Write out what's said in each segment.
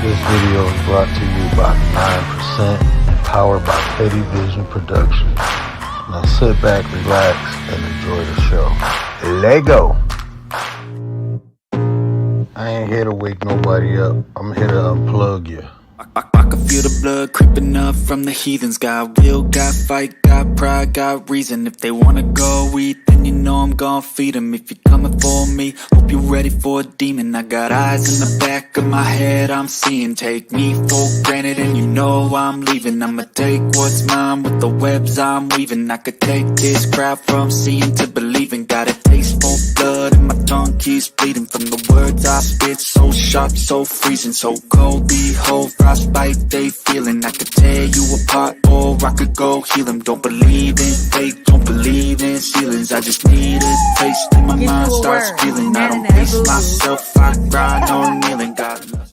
This video is brought to you by 9% and powered by Petty Vision Productions. Now sit back, relax, and enjoy the show. Lego! I ain't here to wake nobody up. I'm here to unplug you. I can feel the blood creeping up from the heathens. Got will, got fight, got pride, got reason. If they wanna go eat, then you know I'm gon' feed them. If you're coming for me, hope you're ready for a demon. I got eyes in the back of my head, I'm seeing. Take me for granted and you know I'm leaving. I'ma take what's mine with the webs I'm weaving. I could take this crowd from seeing to believing. Got a taste for blood and my tongue keeps bleeding. From the words I spit, so sharp, so freezing. So cold, behold, frostbite they feeling. I could tear you apart or I could go heal them. Don't believe in fate, don't believe in ceilings. I just need a taste and my mind starts feeling. I don't pace myself, I grind on kneeling. God loves.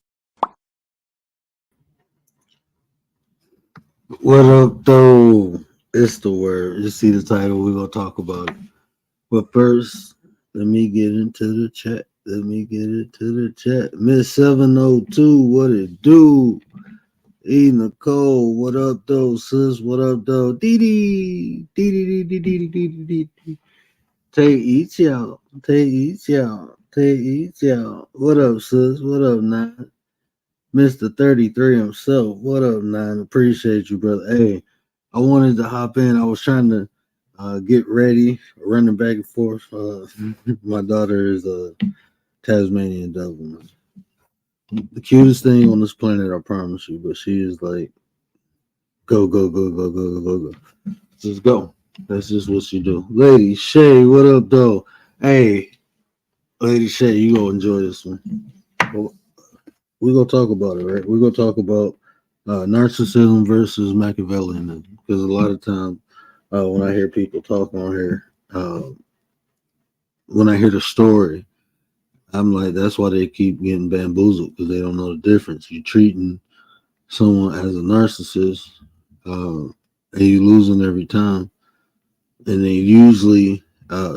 What up, though? It's the word. You see the title, we're going to talk about it. But first, let me get into the chat. Miss 702, what it do? E. Nicole, what up, though, sis? What up, though? Dee. Take each out. What up, sis? What up, Nine? Mr. 33 himself. What up, Nine? Appreciate you, brother. Hey, I wanted to hop in. I was trying to get ready, running back and forth. My daughter is a Tasmanian devil. The cutest thing on this planet, I promise you. But she is like, go. Just go. That's just what she do. Lady Shay, what up, though? Hey, Lady Shay, you gonna enjoy this one. We're gonna talk about it, right? We're gonna talk about narcissism versus Machiavellianism. Because a lot of times when I hear people talk on here, when I hear the story, I'm like, that's why they keep getting bamboozled, because they don't know the difference. You're treating someone as a narcissist, and you're losing every time. And they usually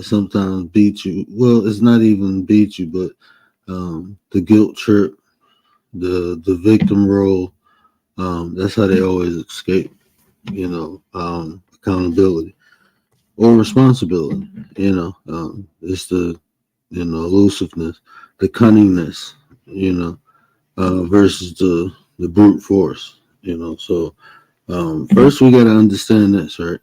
sometimes beat you. Well, it's not even beat you, but the guilt trip, the victim role, that's how they always escape, accountability or responsibility. It's the elusiveness, the cunningness, versus the brute force, So first we got to understand this, right?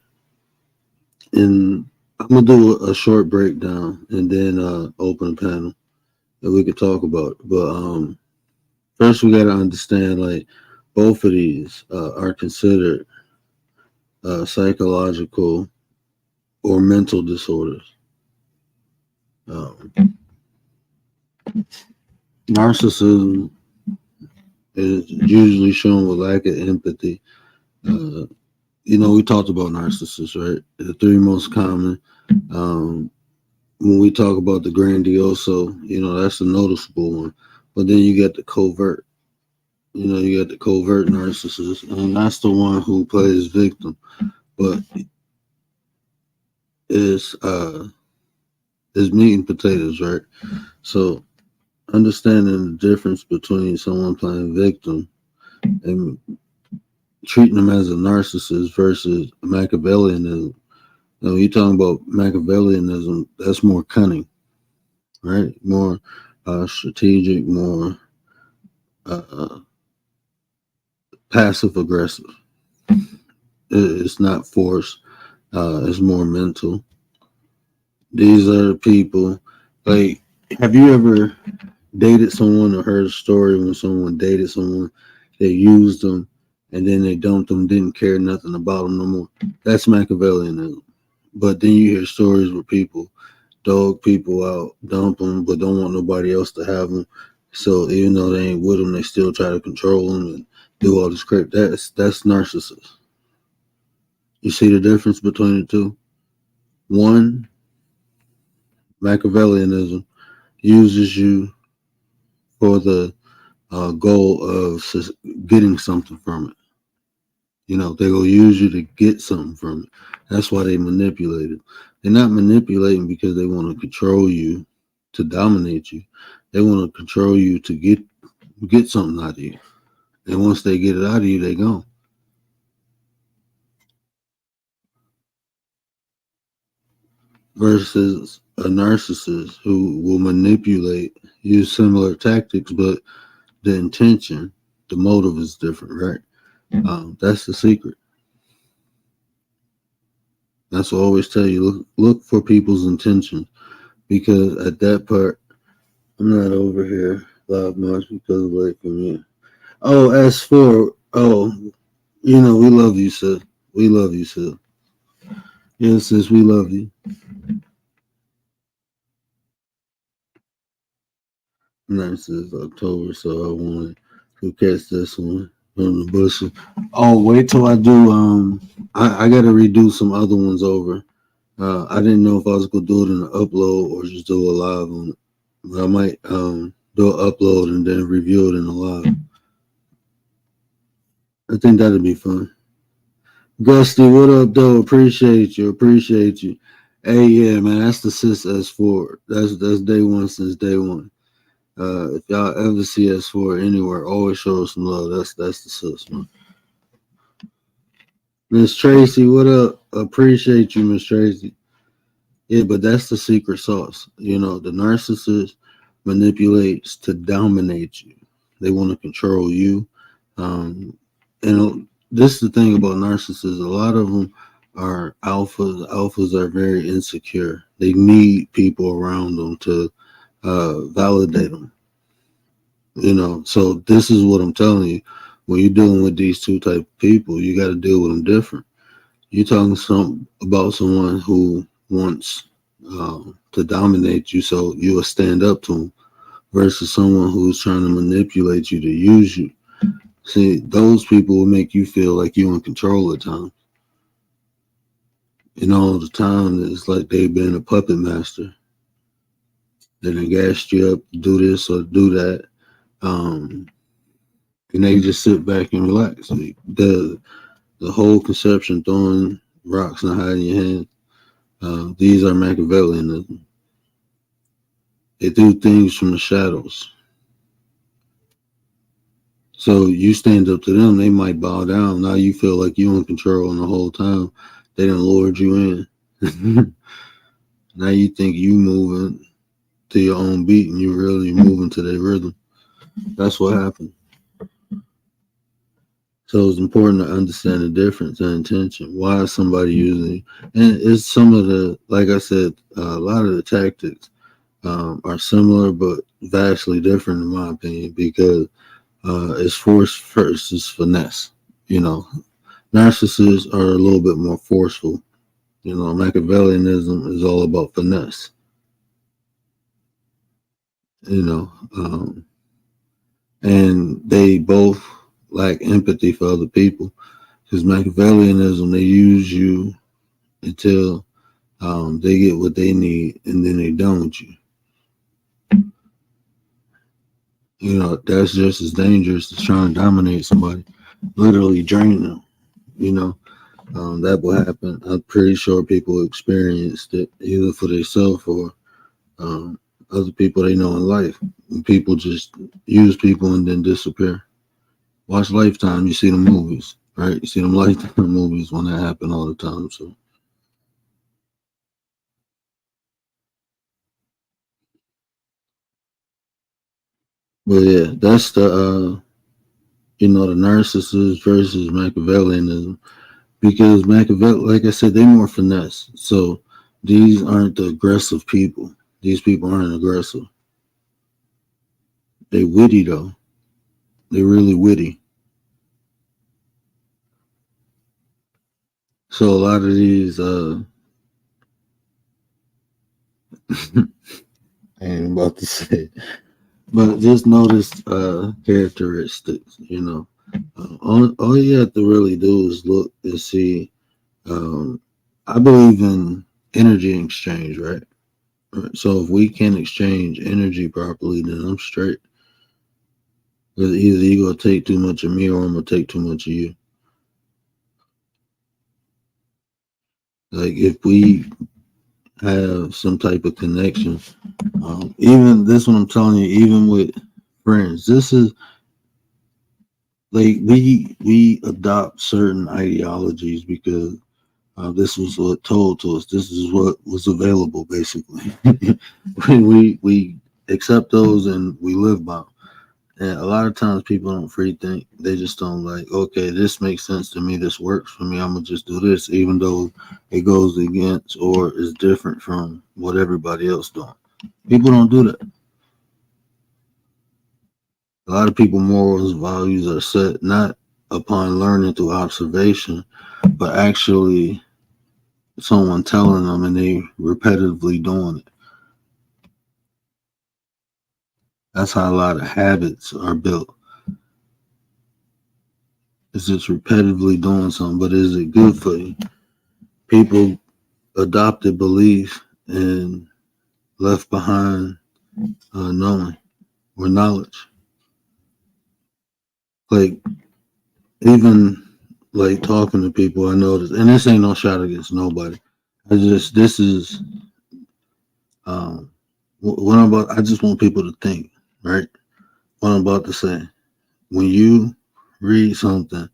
And I'm gonna do a short breakdown and then open a panel that we could talk about. But first we got to understand, like, both of these are considered psychological or mental disorders. Narcissism is usually shown with lack of empathy. We talked about narcissists, right? The three most common. When we talk about the grandioso, that's a noticeable one. But then you get the covert. You get the covert narcissist, and that's the one who plays victim, but is meat and potatoes, right? So understanding the difference between someone playing victim and treating them as a narcissist versus Machiavellianism. Now, you're talking about Machiavellianism, that's more cunning, right? More strategic, more passive aggressive. It's not force. It's more mental. These are the people. Like, have you ever dated someone or heard a story when someone dated someone, they used them, and then they dumped them, didn't care nothing about them no more? That's Machiavellianism. But then you hear stories where people dog people out, dump them, but don't want nobody else to have them. So even though they ain't with them, they still try to control them and do all this crap. That's narcissist. You see the difference between the two? One, Machiavellianism, uses you for the goal of getting something from it. They will use you to get something from it. That's why they manipulate it. They're not manipulating because they want to control you, to dominate you. They want to control you to get something out of you. And once they get it out of you, they gone. Versus a narcissist who will manipulate, use similar tactics, but the intention, the motive is different, right? That's the secret. That's what I always tell you. Look for people's intentions, because at that part, I'm not over here loud much because of like from you. Oh, as for we love you, sis. We love you, sis. Yes, sis, we love you. Nice is October, so I wanted to catch this one from the bush. Oh, wait till I do. I got to redo some other ones over. I didn't know if I was gonna do it in an upload or just do a live on it. But I might do an upload and then review it in a live. I think that'd be fun. Gusty, what up, though? Appreciate you. Appreciate you. Hey, yeah, man, that's the sis S4. That's day one since day one. If y'all ever see S4 anywhere, always show us some love. That's the sis, man. Miss Tracy, what up? Appreciate you, Miss Tracy. Yeah, but that's the secret sauce. You know, the narcissist manipulates to dominate you. They want to control you. And this is the thing about narcissists. A lot of them are alphas. Alphas are very insecure. They need people around them to validate them. You know, so this is what I'm telling you. When you're dealing with these two type of people, you got to deal with them different. You're talking about someone who wants to dominate you, so you will stand up to them, versus someone who's trying to manipulate you to use you. See, those people will make you feel like you're in control at times. And all the time, it's like they've been a puppet master. They done gassed you up to do this or do that. And they just sit back and relax. Like the whole conception, throwing rocks and hiding your hands, these are Machiavellianism. They do things from the shadows. So you stand up to them, they might bow down. Now you feel like you're in control, and the whole time they done lured you in. Now you think you moving to your own beat, and you really moving to their rhythm. That's what happened. So it's important to understand the difference and intention. Why is somebody using you? And it's some of the, like I said, a lot of the tactics are similar but vastly different in my opinion, because it's force versus finesse. You know, narcissists are a little bit more forceful. You know, Machiavellianism is all about finesse. You know, and they both lack empathy for other people, because Machiavellianism, they use you until they get what they need, and then they're done with you. You know, that's just as dangerous as trying to dominate somebody, literally drain them. You know, that will happen. I'm pretty sure people experienced it either for themselves or other people they know in life. When people just use people and then disappear. Watch Lifetime, you see the movies, right? You see them Lifetime movies when that happen all the time. So, but yeah, that's the the narcissist versus Machiavellianism, because Machiavelli, like I said, they're more finesse. So these aren't the aggressive people. These people aren't aggressive. They witty though. They're really witty. So a lot of these I ain't about to say, but just notice characteristics. All you have to really do is look and see. I believe in energy exchange, right? So if we can exchange energy properly, then I'm straight. Because either you're gonna take too much of me, or I'm gonna take too much of you. Like if we have some type of connection, even this one I'm telling you, even with friends, this is like we adopt certain ideologies because this was what told to us. This is what was available, basically. we accept those and we live by them. And a lot of times people don't free think. They just don't like, okay, this makes sense to me. This works for me. I'm going to just do this, even though it goes against or is different from what everybody else doing. People don't do that. A lot of people morals, values are set not upon learning through observation, but actually someone telling them and they repetitively doing it. That's how a lot of habits are built. It's just repetitively doing something, but is it good for you? People adopted belief and left behind knowing or knowledge. Like, even like talking to people, I noticed, and this ain't no shot against nobody. This is what I'm about. I just want people to think, right? What I'm about to say. When you read something,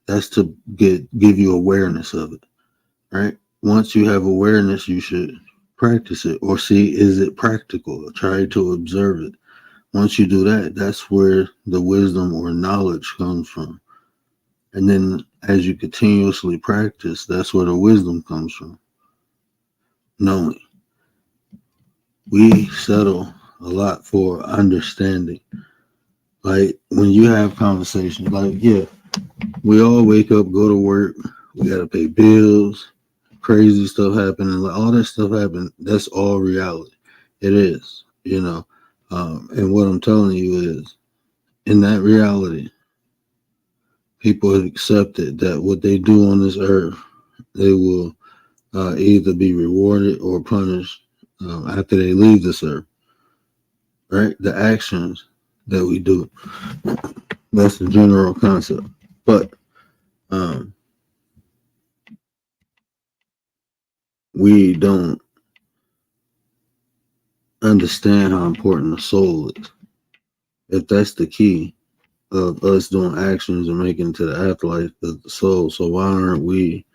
that's to give you awareness of it, right? Once you have awareness, you should practice it or see, is it practical? Try to observe it. Once you do that, that's where the wisdom or knowledge comes from. And then as you continuously practice, that's where the wisdom comes from. Knowing. We settle a lot for understanding. Like when you have conversations, like, yeah, we all wake up, go to work, we got to pay bills, crazy stuff happening, like all that stuff happen. That's all reality. It is, you know. And what I'm telling you is, in that reality, people have accepted that what they do on this earth, they will either be rewarded or punished after they leave this earth. Right? The actions that we do. That's the general concept. But we don't understand how important the soul is. If that's the key of us doing actions and making it to the afterlife of the soul, so why aren't we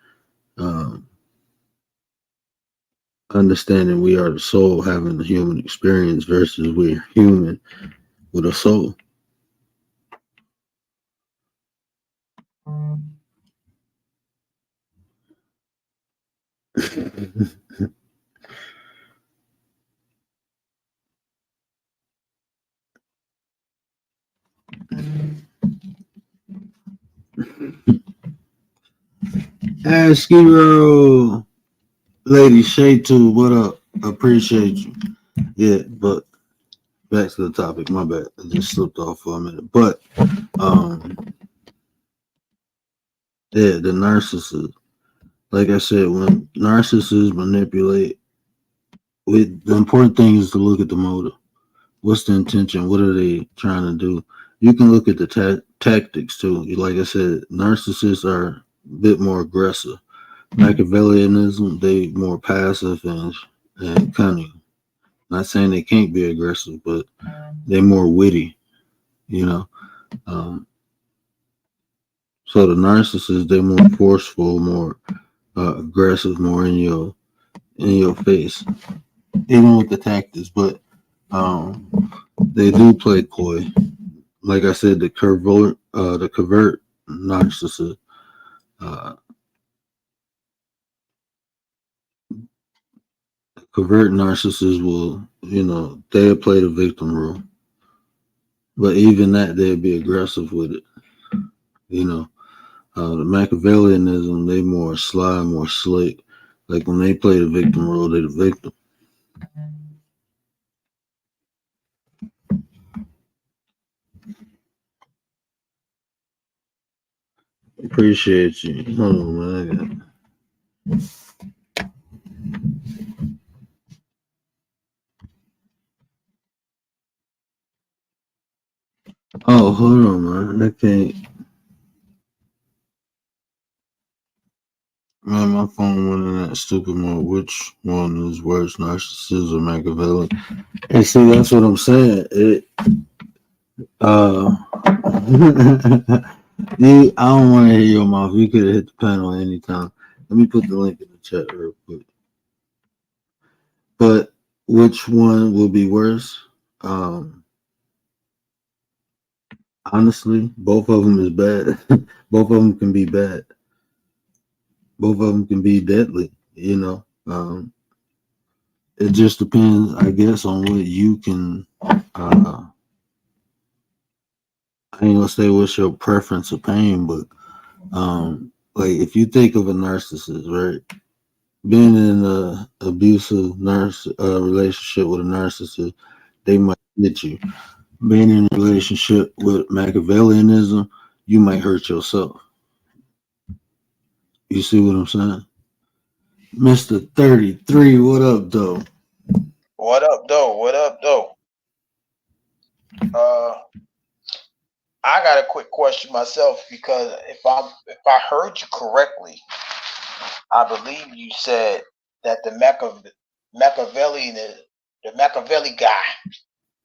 understanding we are the soul having the human experience versus we're human with a soul? Askiro, Lady Shay too, what up? Appreciate you. Yeah, but back to the topic. My bad. I just slipped off for a minute. But yeah, the narcissist. Like I said, when narcissists manipulate, the important thing is to look at the motive. What's the intention? What are they trying to do? You can look at the tactics too. Like I said, narcissists are a bit more aggressive. Machiavellianism, they more passive and cunning. Not saying they can't be aggressive, but they're more witty, you know. So the narcissists, they're more forceful, more aggressive, more in your face, even with the tactics. But they do play coy. Like I said, the covert narcissist. Covert narcissists will, they'll play the victim role. But even that, they'll be aggressive with it. The Machiavellianism, they more sly, more slick. Like when they play the victim role, they're the victim. Appreciate you. Hold on, man. Oh, hold on, man. I can't. Man, my phone went in that stupid mode. Which one is worse, narcissist or Machiavelli? And see, that's what I'm saying. Hold I don't want to hear your mouth. You could have hit the panel anytime. Let me put the link in the chat real quick. But which one will be worse? Um, Honestly, both of them is bad. Both of them can be bad. Both of them can be deadly. It just depends, I guess, on what you can. I ain't gonna say what's your preference of pain, but like if you think of a narcissist, right? Being in an abusive relationship with a narcissist, they might hit you. Being in a relationship with Machiavellianism, you might hurt yourself. You see what I'm saying? Mr. 33, what up, though? What up, though? What up, though? I got a quick question myself because if I heard you correctly, I believe you said that the Machiavellian, the Machiavelli guy.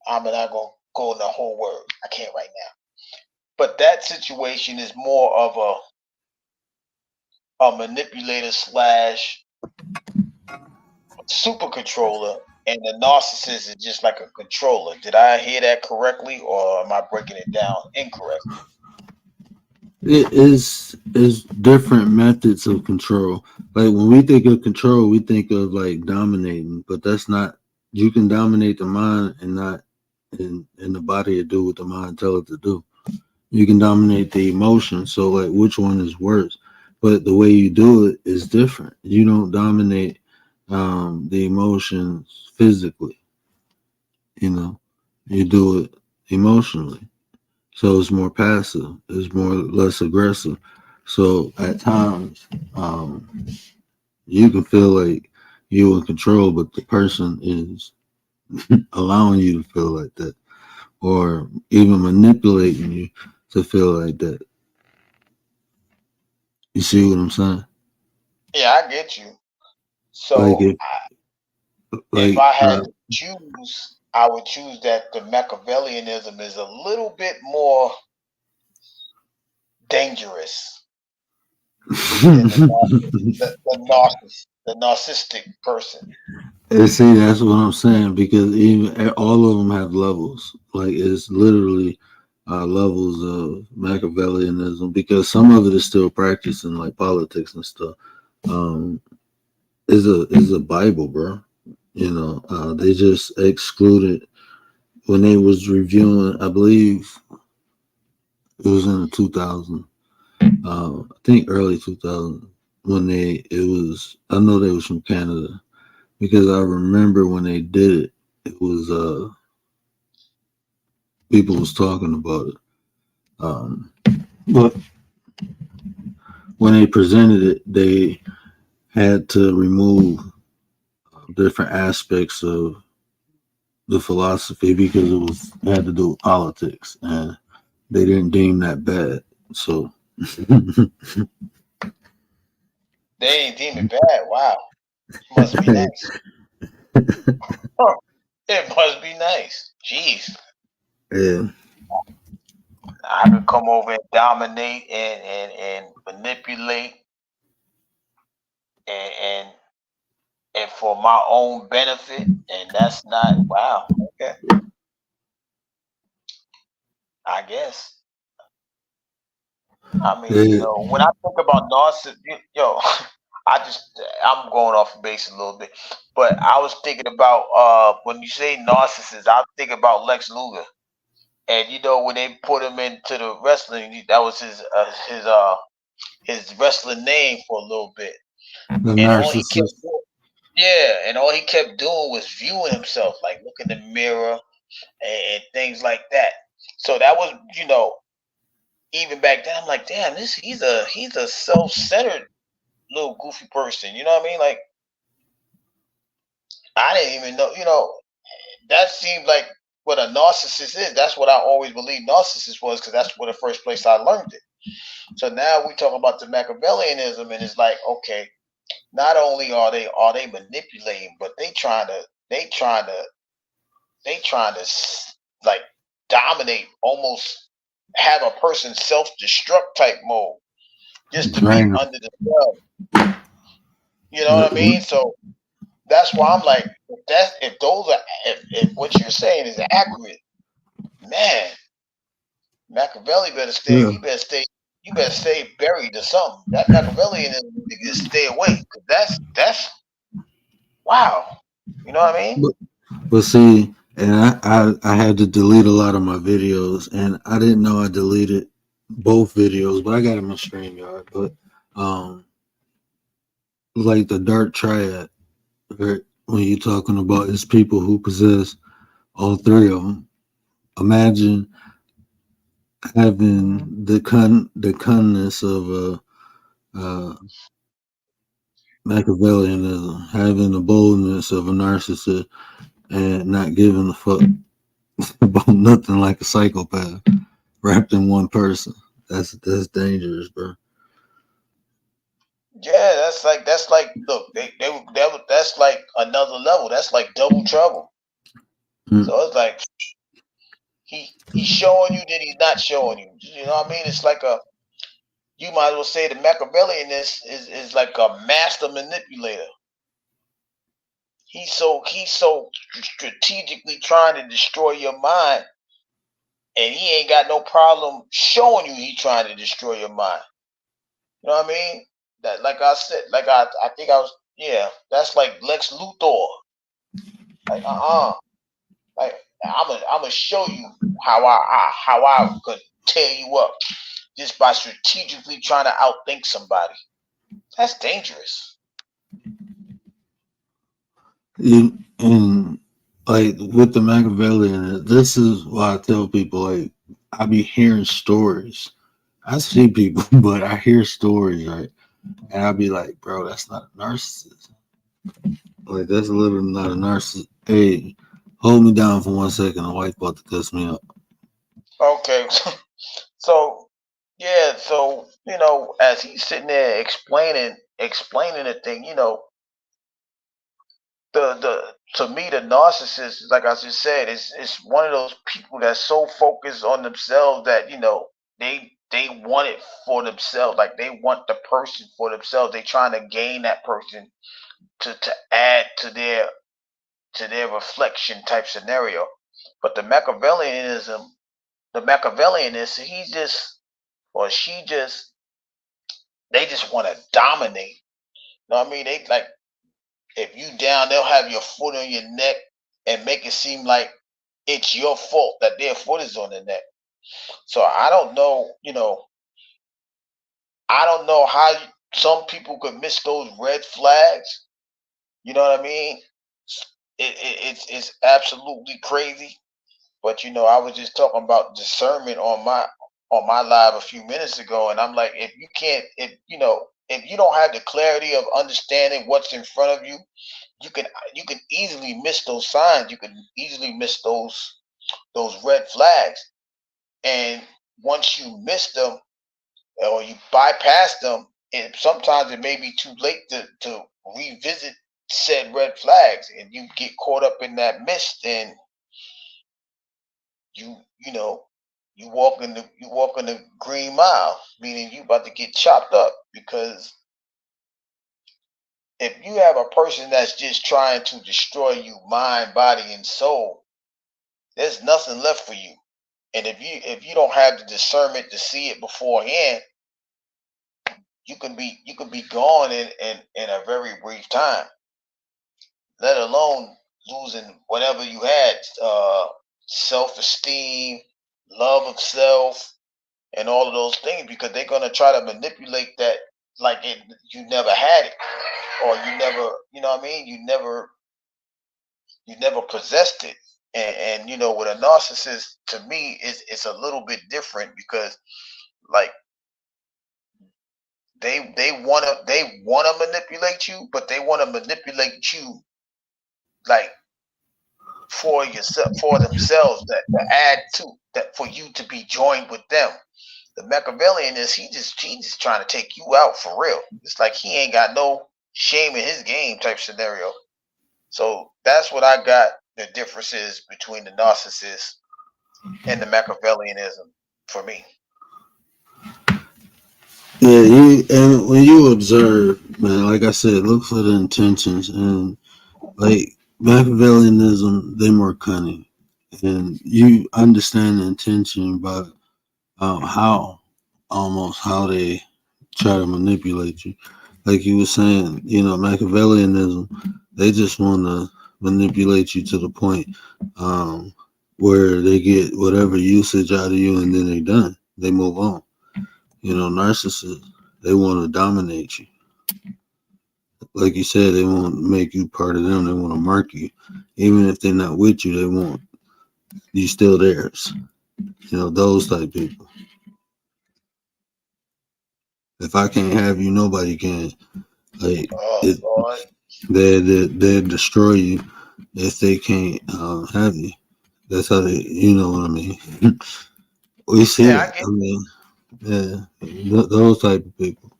I'm not gonna go in the whole word. I can't right now. But that situation is more of a manipulator slash super controller, and the narcissist is just like a controller. Did I hear that correctly, or am I breaking it down incorrectly? It is different methods of control. Like when we think of control, we think of like dominating, but that's not. You can dominate the mind and not in the body to do what the mind tell it to do. You can dominate the emotion. So like, which one is worse? But the way you do it is different. You don't dominate the emotions physically. You do it emotionally. So it's more passive. It's more less aggressive. So at times, you can feel like you're in control, but the person is allowing you to feel like that, or even manipulating you to feel like that. You see what I'm saying? Yeah, I get you. Like So if, if like, I had to choose, I would choose that the Machiavellianism is a little bit more dangerous than the narcissistic person. and see, that's what I'm saying because even all of them have levels. Like it's literally levels of Machiavellianism because some of it is still practiced in like politics and stuff. Um, is a Bible, bro. They just excluded when they was reviewing. I believe it was in the 2000. I think early 2000 when it was. I know they was from Canada because I remember when they did it. It was people was talking about it. But when they presented it, they had to remove different aspects of the philosophy because it had to do with politics, and they didn't deem that bad. So They ain't deem it bad. Wow, must be nice. Huh. It must be nice. Jeez, yeah, I could come over and dominate and manipulate and and for my own benefit, and that's not wow. Okay, I guess. I mean, yeah, when I think about narcissist, I'm going off base a little bit, but I was thinking about when you say narcissist, I think about Lex Luger, and when they put him into the wrestling, that was his wrestling name for a little bit, the and all he kept narcissist. doing, yeah, and all he kept doing was viewing himself, like look in the mirror and things like that. So that was, even back then, I'm like, damn, he's a self-centered little goofy person. You know what I mean? Like I didn't even know. That seemed like what a narcissist is. That's what I always believed narcissist was because that's where the first place I learned it. So now we talk about the Machiavellianism, and it's like, okay, not only are they manipulating, but they trying to like dominate almost. have a person self-destruct type mode just to be Drain 'em. under the spell. You know what I mean? So that's why I'm like, if what you're saying is accurate, man, Machiavelli better stay. Yeah. He better stay. You better stay buried or something. That Machiavellianism need to stay away. Cause that's wow. You know what I mean? But see, and I had to delete a lot of my videos, and I didn't know I deleted both videos, but I got them in StreamYard. But like the dark triad, right? When you're talking about it's people who possess all three of them. Imagine having the cunness of Machiavellianism, having the boldness of a narcissist, and not giving a fuck about nothing, like a psychopath wrapped in one person. That's dangerous, bro. Yeah, that's like look, that's like another level. That's like double trouble. Mm. So it's like he's showing you that he's not showing you. You know what I mean? It's like you might as well say the Machiavellian is like a master manipulator. He's so strategically trying to destroy your mind, and he ain't got no problem showing you he's trying to destroy your mind. You know what I mean? That, like I said, like I think I was, yeah, that's like Lex Luthor. Like like I'm gonna show you how I could tear you up just by strategically trying to outthink somebody. That's dangerous. And like with the Machiavellian, this is why I tell people, like, I be hearing stories. I see people, but I hear stories, right? And I'll be like, bro, that's not a narcissist. Like, that's literally not a narcissist. Hey, hold me down for 1 second. The wife about to cuss me up. Okay, so yeah, so as he's sitting there explaining the thing, the to me the narcissist, like I just said, is one of those people that's so focused on themselves that they want it for themselves, like they want the person for themselves. They trying to gain that person to add to their reflection type scenario. But the Machiavellianist, he just or she just they just want to dominate. You know what I mean? They like if you down, they'll have your foot on your neck and make it seem like it's your fault that their foot is on the neck. So I don't know, I don't know how some people could miss those red flags. You know what I mean? It's absolutely crazy. But I was just talking about discernment on my live a few minutes ago, and I'm like, if you can't, if you don't have the clarity of understanding what's in front of you, you can easily miss those signs. You can easily miss those red flags. And once you miss them or you bypass them, and sometimes it may be too late to revisit said red flags, and you get caught up in that mist, and you know you walk in the green mile, meaning you about to get chopped up. Because if you have a person that's just trying to destroy you mind, body, and soul, there's nothing left for you. And if you don't have the discernment to see it beforehand, you can be gone in a very brief time, let alone losing whatever you had, self-esteem, love of self, and all of those things, because they're going to try to manipulate that like you never had it, or you never, you know what I mean, you never possessed it. And with a narcissist, to me, it's a little bit different, because like they wanna manipulate you, but they want to manipulate you like for yourself, for themselves, that to add to that, for you to be joined with them. The Machiavellian is he just trying to take you out for real. It's like he ain't got no shame in his game type scenario. So that's what I got. The differences between the narcissist and the Machiavellianism. for me. Yeah, and when you observe, man, like I said, look for the intentions, and like Machiavellianism, they're more cunning, and you understand the intention by how they try to manipulate you. Like you were saying, Machiavellianism, they just want to manipulate you to the point where they get whatever usage out of you, and then they're done. They move on. Narcissists, they want to dominate you. Like you said, they want to make you part of them. They want to mark you. Even if they're not with you, they want you still theirs. Those type of people. If I can't have you, nobody can. Like, Lord. they destroy you if they can't have you. That's how they, you know what I mean. We see Yeah, I that. get. I mean, those type of people.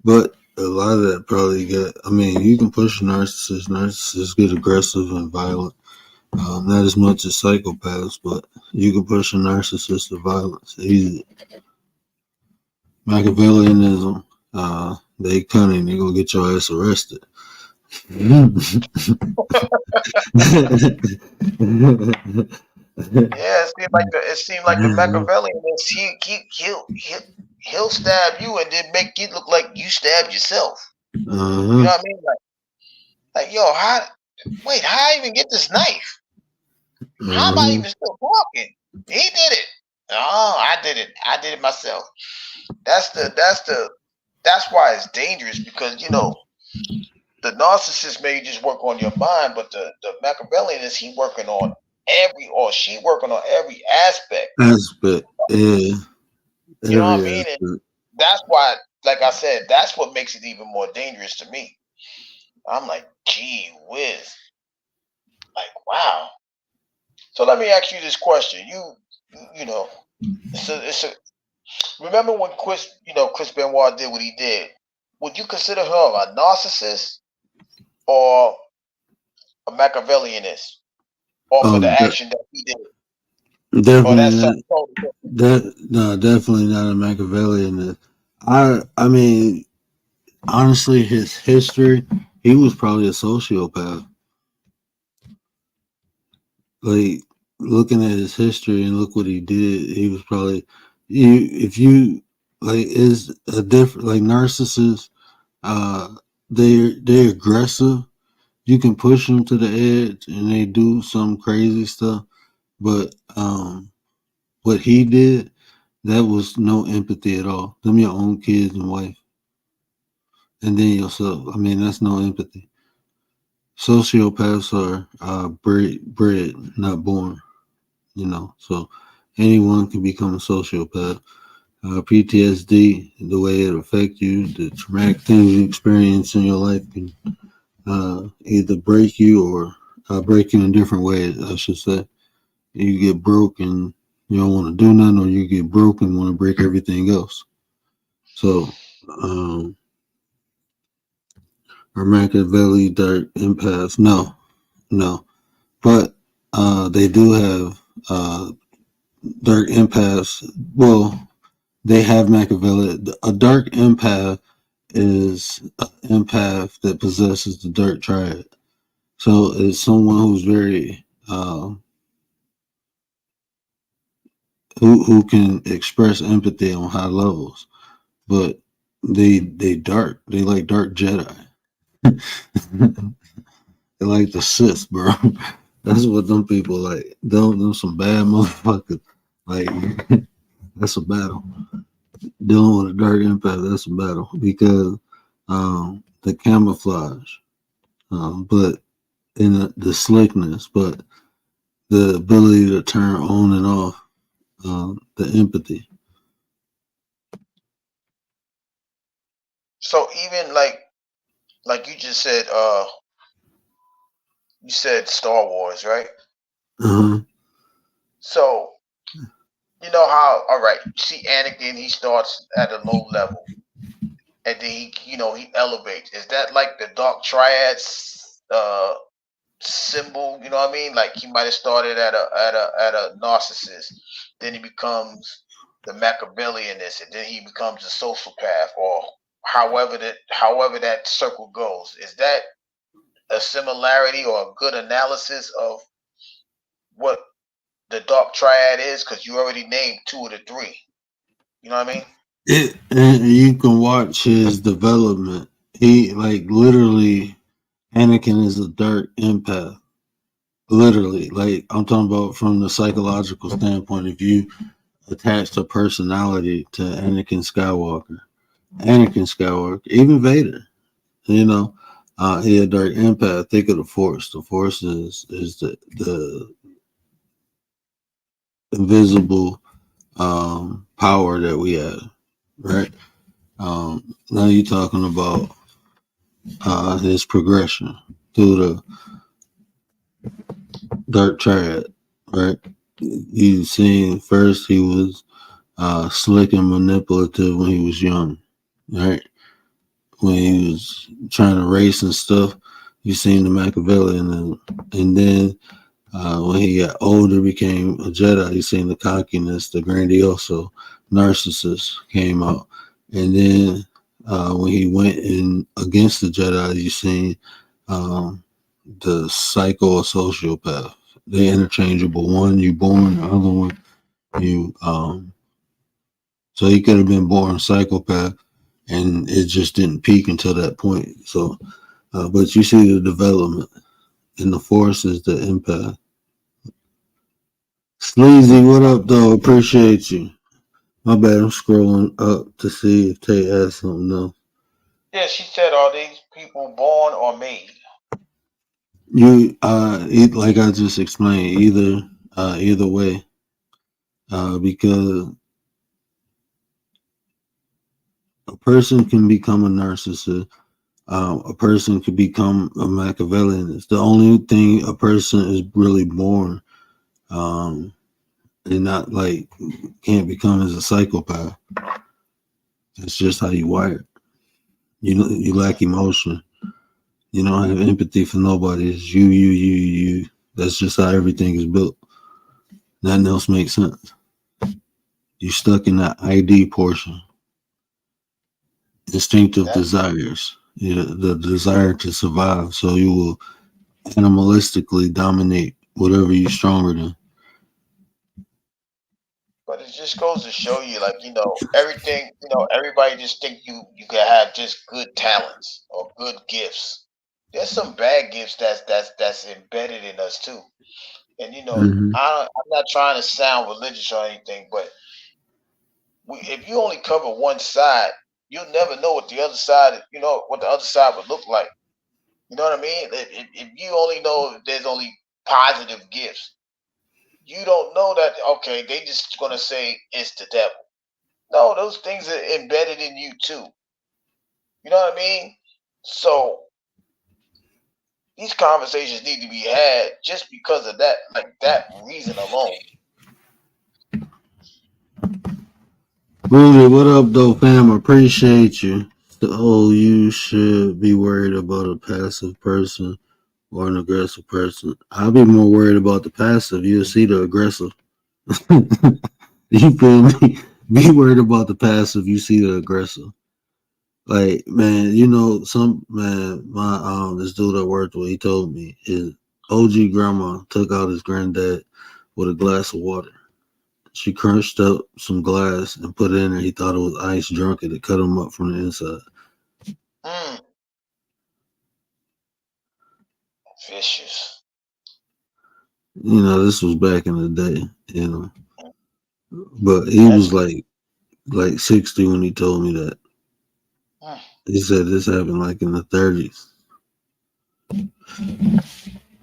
But a lot of that probably get. I mean, you can push narcissists. Narcissists get aggressive and violent. Not as much as psychopaths, but you can push a narcissist to violence easy. Machiavellianism, they cunning. They gonna get your ass arrested. Yeah, it seemed like the Machiavellianist. He'll stab you and then make you look like you stabbed yourself. You know what I mean? Like yo, how I even get this knife? How am I even still talking? He did it. Oh, I did it. I did it myself. That's why it's dangerous, because the narcissist may just work on your mind, but the Machiavellianist, she working on every aspect. Yeah. You know what I mean? And that's why, like I said, that's what makes it even more dangerous to me. I'm like, gee whiz. Like, wow. So let me ask you this question. Remember when Chris Benoit did what he did? Would you consider her a narcissist or a Machiavellianist, or for the action that he did? Definitely not. Definitely not a Machiavellian. I mean, honestly, his history, he was probably a sociopath. Like, looking at his history and look what he did, he was probably if you like is a different, like, narcissists. They're aggressive. You can push them to the edge, and they do some crazy stuff. But what he did, that was no empathy at all. Them your own kids and wife, and then yourself. I mean, that's no empathy. Sociopaths are bred, not born. So anyone can become a sociopath. PTSD, the way it affects you, the traumatic things you experience in your life can either break you or break you in different ways, I should say. You get broke and you don't want to do nothing, or you get broke and want to break everything else. So, are Machiavelli dark empaths? No. But they do have dark empaths. Well, they have Machiavelli. A dark empath is an empath that possesses the dark triad. So it's someone who's very who can express empathy on high levels, but they dark. They like dark Jedi. They like the Sith, bro. That's what them people like. Them some bad motherfuckers. Like, that's a battle. Dealing with a dark empath, that's a battle, because the camouflage, but in the slickness, but the ability to turn on and off, the empathy. So even like you just said, you said Star Wars, right? Uh-huh. So you know how, all right, you see Anakin, he starts at a low level, and then he elevates. Is that like the dark triads symbol? You know what I mean? Like he might have started at a narcissist, then he becomes the Machiavellianist, and then he becomes a sociopath, or however that circle goes. Is that a similarity or a good analysis of what the dark triad is? Because you already named two of the three. You know what I mean? And you can watch his development. He like literally, Anakin is a dark empath. Literally, like I'm talking about from the psychological standpoint. If you attach a personality to Anakin Skywalker, even Vader, you know, he a dark empath. Think of the Force. The Force is the invisible power that we have, right? Now you're talking about his progression through the dark triad, right? You seen first he was slick and manipulative when he was young, right? When he was trying to race and stuff, you seen the Machiavellian, and then when he got older, became a Jedi. You seen the cockiness, the grandioso, narcissist came out, and then when he went in against the Jedi, you seen the psycho or sociopath. They're interchangeable. One you born, the other one you so he could have been born psychopath, and it just didn't peak until that point. So, but you see the development, and the Force is the empath. Sleazy, what up, though? Appreciate you. My bad, I'm scrolling up to see if Tay has something else. Yeah, she said, are these people born or made? You, like I just explained, either way, because a person can become a narcissist. A person could become a Machiavellian. It's the only thing a person is really born, and not like can't become as a psychopath. It's just how you wired. You lack emotion. You don't have empathy for nobody. It's you. That's just how everything is built. Nothing else makes sense. You stuck in that ID portion. Instinctive desires. The desire to survive. So you will animalistically dominate whatever you're stronger than. But it just goes to show you, like, everything, everybody just think you can have just good talents or good gifts. There's some bad gifts that's embedded in us too. And Mm-hmm. I'm not trying to sound religious or anything, but if you only cover one side, you'll never know what the other side, would look like. You know what I mean? If you only know there's only positive gifts, you don't know that, okay, they just gonna say it's the devil. No, those things are embedded in you too. You know what I mean? So these conversations need to be had just because of that, like that reason alone. Rudy, what up, though, fam? Appreciate you. You should be worried about a passive person or an aggressive person. I'll be more worried about the passive. You'll see the aggressive. You feel me? Be worried about the passive. You see the aggressive. Like, man, my this dude I worked with, he told me his OG grandma took out his granddad with a glass of water. She crunched up some glass and put it in there. He thought it was ice, drunk it. It cut him up from the inside. Vicious. This was back in the day, But he was like 60 when he told me that. He said this happened like in the 30s.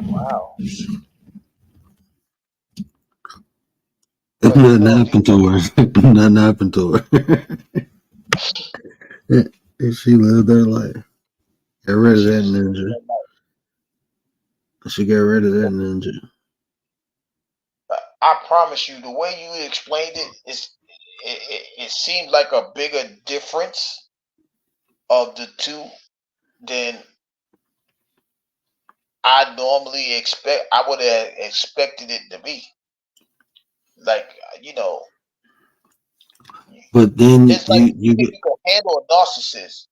Wow. Nothing happened to her. Nothing happened to her. She lived her life. Get rid of that ninja. She got rid of that ninja. I promise you, the way you explained it seemed like a bigger difference of the two than I normally expect. I would have expected it to be. like you know, But then it's like you if get you can handle a narcissist.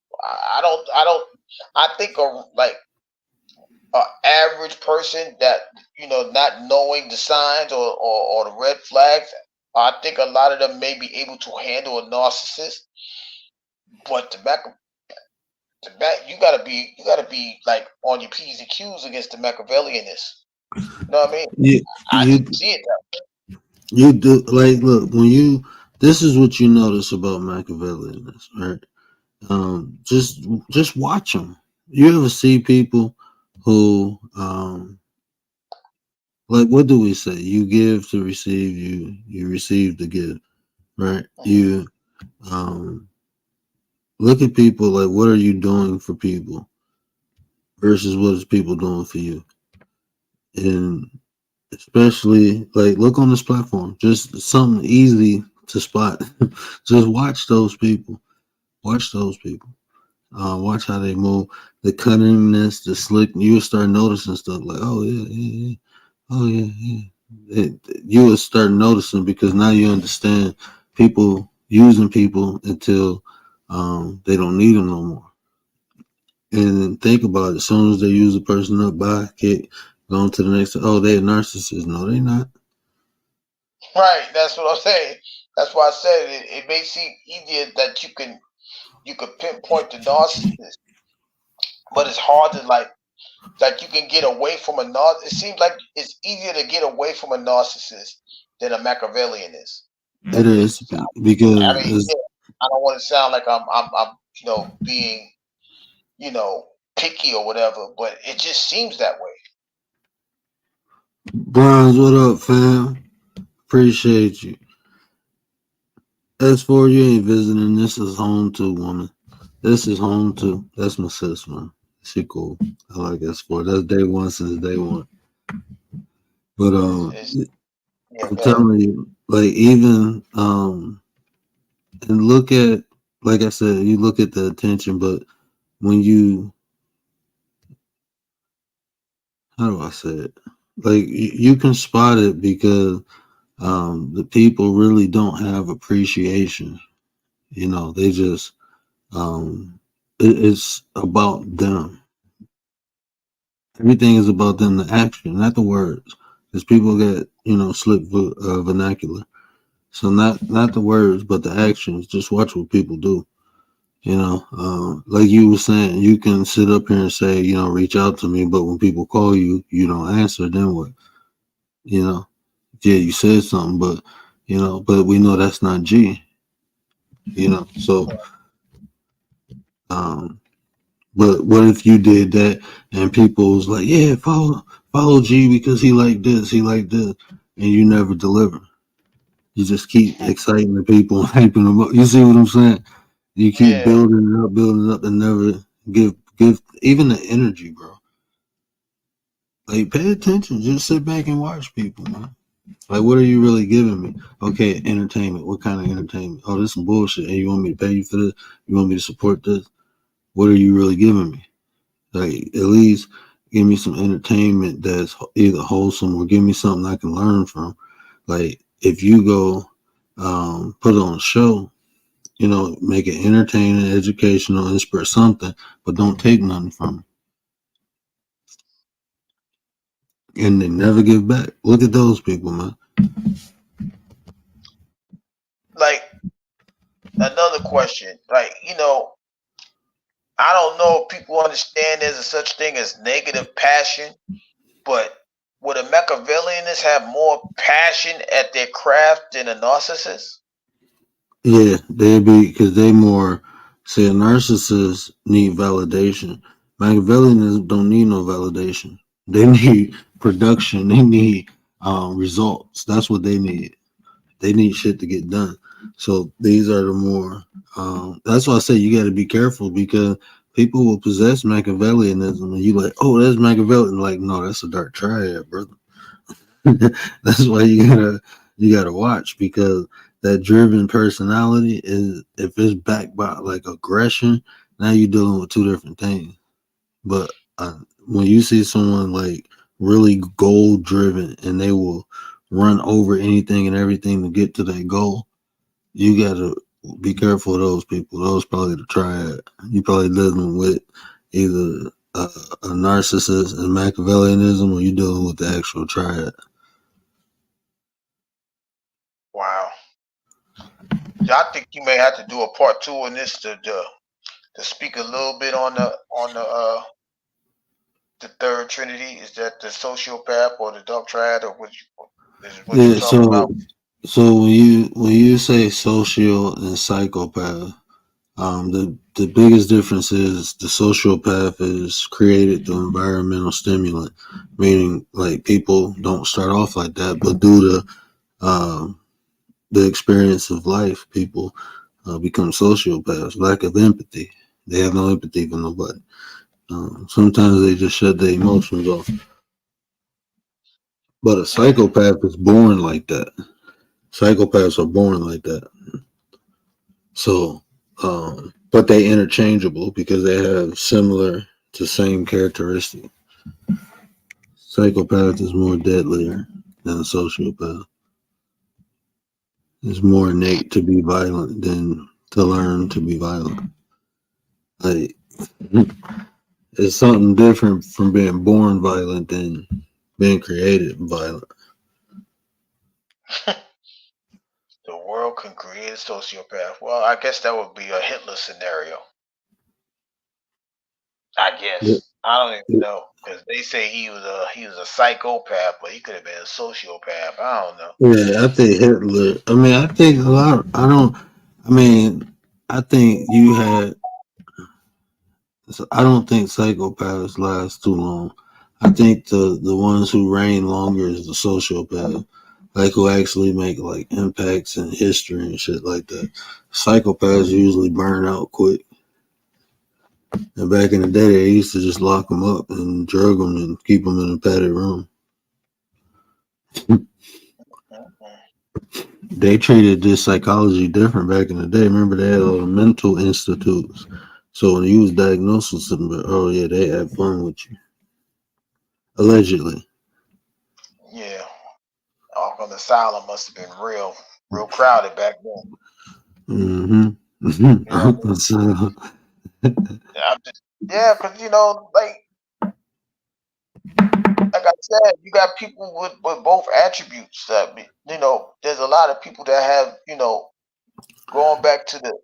I think like a average person that not knowing the signs or the red flags. I think a lot of them may be able to handle a narcissist, but you gotta be like on your P's and Q's against the Machiavellianists. You know what I mean? you I you just see it that you do like look when you this is what you notice about Machiavellianism, right? Just watch them. You ever see people who like what do we say? You give to receive. You receive to give, right? way. You um look at people like what are you doing for people versus what is people doing for you, and especially like look on this platform. Just something easy to spot. Just watch those people. Watch those people. Watch how they move, the cunningness, the slick. You'll start noticing stuff like, oh yeah. Oh yeah. You will start noticing because now you understand people using people until they don't need them no more. And then think about it. As soon as they use a person up, by kick, going to the next. Oh, they're a narcissist. No, they're not. Right, that's what I'm saying. That's why I said it may seem easier that you could pinpoint the narcissist, but it's hard to like you can get away from a narcissist. It seems like it's easier to get away from a narcissist than a Machiavellian is. It is I because mean, yeah, I don't want to sound like I'm being picky or whatever, but it just seems that way. Bronze, what up, fam? Appreciate you. As for you ain't visiting, this is home too, woman. This is home too. That's my sis, man. She cool. I like S4. That's day one since day one. But Yeah, I'm telling you, like even and look at like I said, you look at the attention, but when you how do I say it? Like you can spot it because the people really don't have appreciation. They just it's about them. Everything is about them, the action, not the words. Because people get, slip vernacular. So not the words, but the actions. Just watch what people do. Like you were saying, you can sit up here and say, reach out to me, but when people call you, you don't answer. Then what? Yeah, you said something, but but we know that's not G. So um, but what if you did that and people was like, yeah, follow G because he like this, and you never deliver. You just keep exciting the people and hyping them up. You see what I'm saying? You keep yeah, building it up, and never give even the energy, bro. Like pay attention. Just sit back and watch people, man. Like what are you really giving me? Okay, entertainment. What kind of entertainment? Oh, this is some bullshit. And you want me to pay you for this? You want me to support this? What are you really giving me? Like at least give me some entertainment that's either wholesome or give me something I can learn from. Like if you go put on a show, make it entertaining, educational, inspire something, but don't take nothing from it. And they never give back. Look at those people, man. like another question, like I don't know if people understand there's a such thing as negative passion, but would a Machiavellianist have more passion at their craft than a narcissist? Yeah, they'd be because they more say a narcissist need validation. Machiavellians don't need no validation. They need production. They need results. That's what they need. They need shit to get done. So these are the more. That's why I say you got to be careful because people will possess Machiavellianism, and you like, oh, that's Machiavellian. Like, no, that's a dark triad, brother. That's why you gotta watch because that driven personality is if it's backed by like aggression, now you're dealing with two different things. But when you see someone like really goal driven and they will run over anything and everything to get to that goal, you gotta be careful of those people. Those probably the triad. You probably living with either a narcissist and Machiavellianism, or you dealing with the actual triad. Wow. Yeah, I think you may have to do a part 2 on this to speak a little bit on the third trinity. Is that the sociopath or the dark triad, or what you're talking about? So when you say social and psychopath, the biggest difference is the sociopath is created through environmental stimulant, meaning like people don't start off like that, but due to the experience of life, people become sociopaths. Lack of empathy. They have no empathy for nobody. Sometimes they just shut their emotions off. But a psychopath is born like that. Psychopaths are born like that. So, but they interchangeable because they have similar to same characteristics. Psychopath is more deadlier than a sociopath. It's more innate to be violent than to learn to be violent. Like, it's something different from being born violent than being created violent. The world can create a sociopath. Well, I guess that would be a Hitler scenario. I guess. Yeah. I don't even know, because they say he was a psychopath, but he could have been a sociopath. I don't know. Yeah, I think Hitler. I mean, I think a lot. I think you had. So I don't think psychopaths last too long. I think the ones who reign longer is the sociopath, like who actually make like impacts in history and shit like that. Psychopaths usually burn out quick. And back in the day, they used to just lock them up and drug them and keep them in a padded room. They treated this psychology different back in the day. Remember, they had all the mental institutes. So when you was diagnosed with something, oh yeah, they had fun with you. Allegedly. Yeah. Arkham Asylum must have been real crowded back then. Yeah, because like I said, you got people with both attributes. There's a lot of people that have, going back to the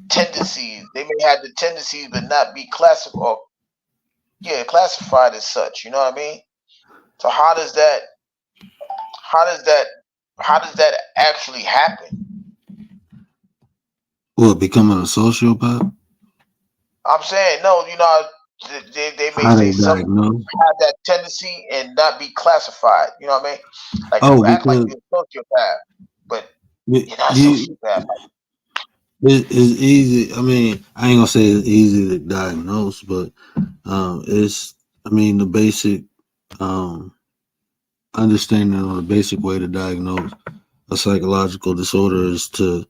tendencies. They may have the tendencies, but not be classified as such. You know what I mean? So how does that actually happen? Well, becoming a sociopath? I'm saying no. They may say some have that tendency and not be classified. You know what I mean? Like you act like you're a sociopath, but you're not a sociopath. It's easy. I mean, I ain't gonna say it's easy to diagnose, but the basic understanding or the basic way to diagnose a psychological disorder is to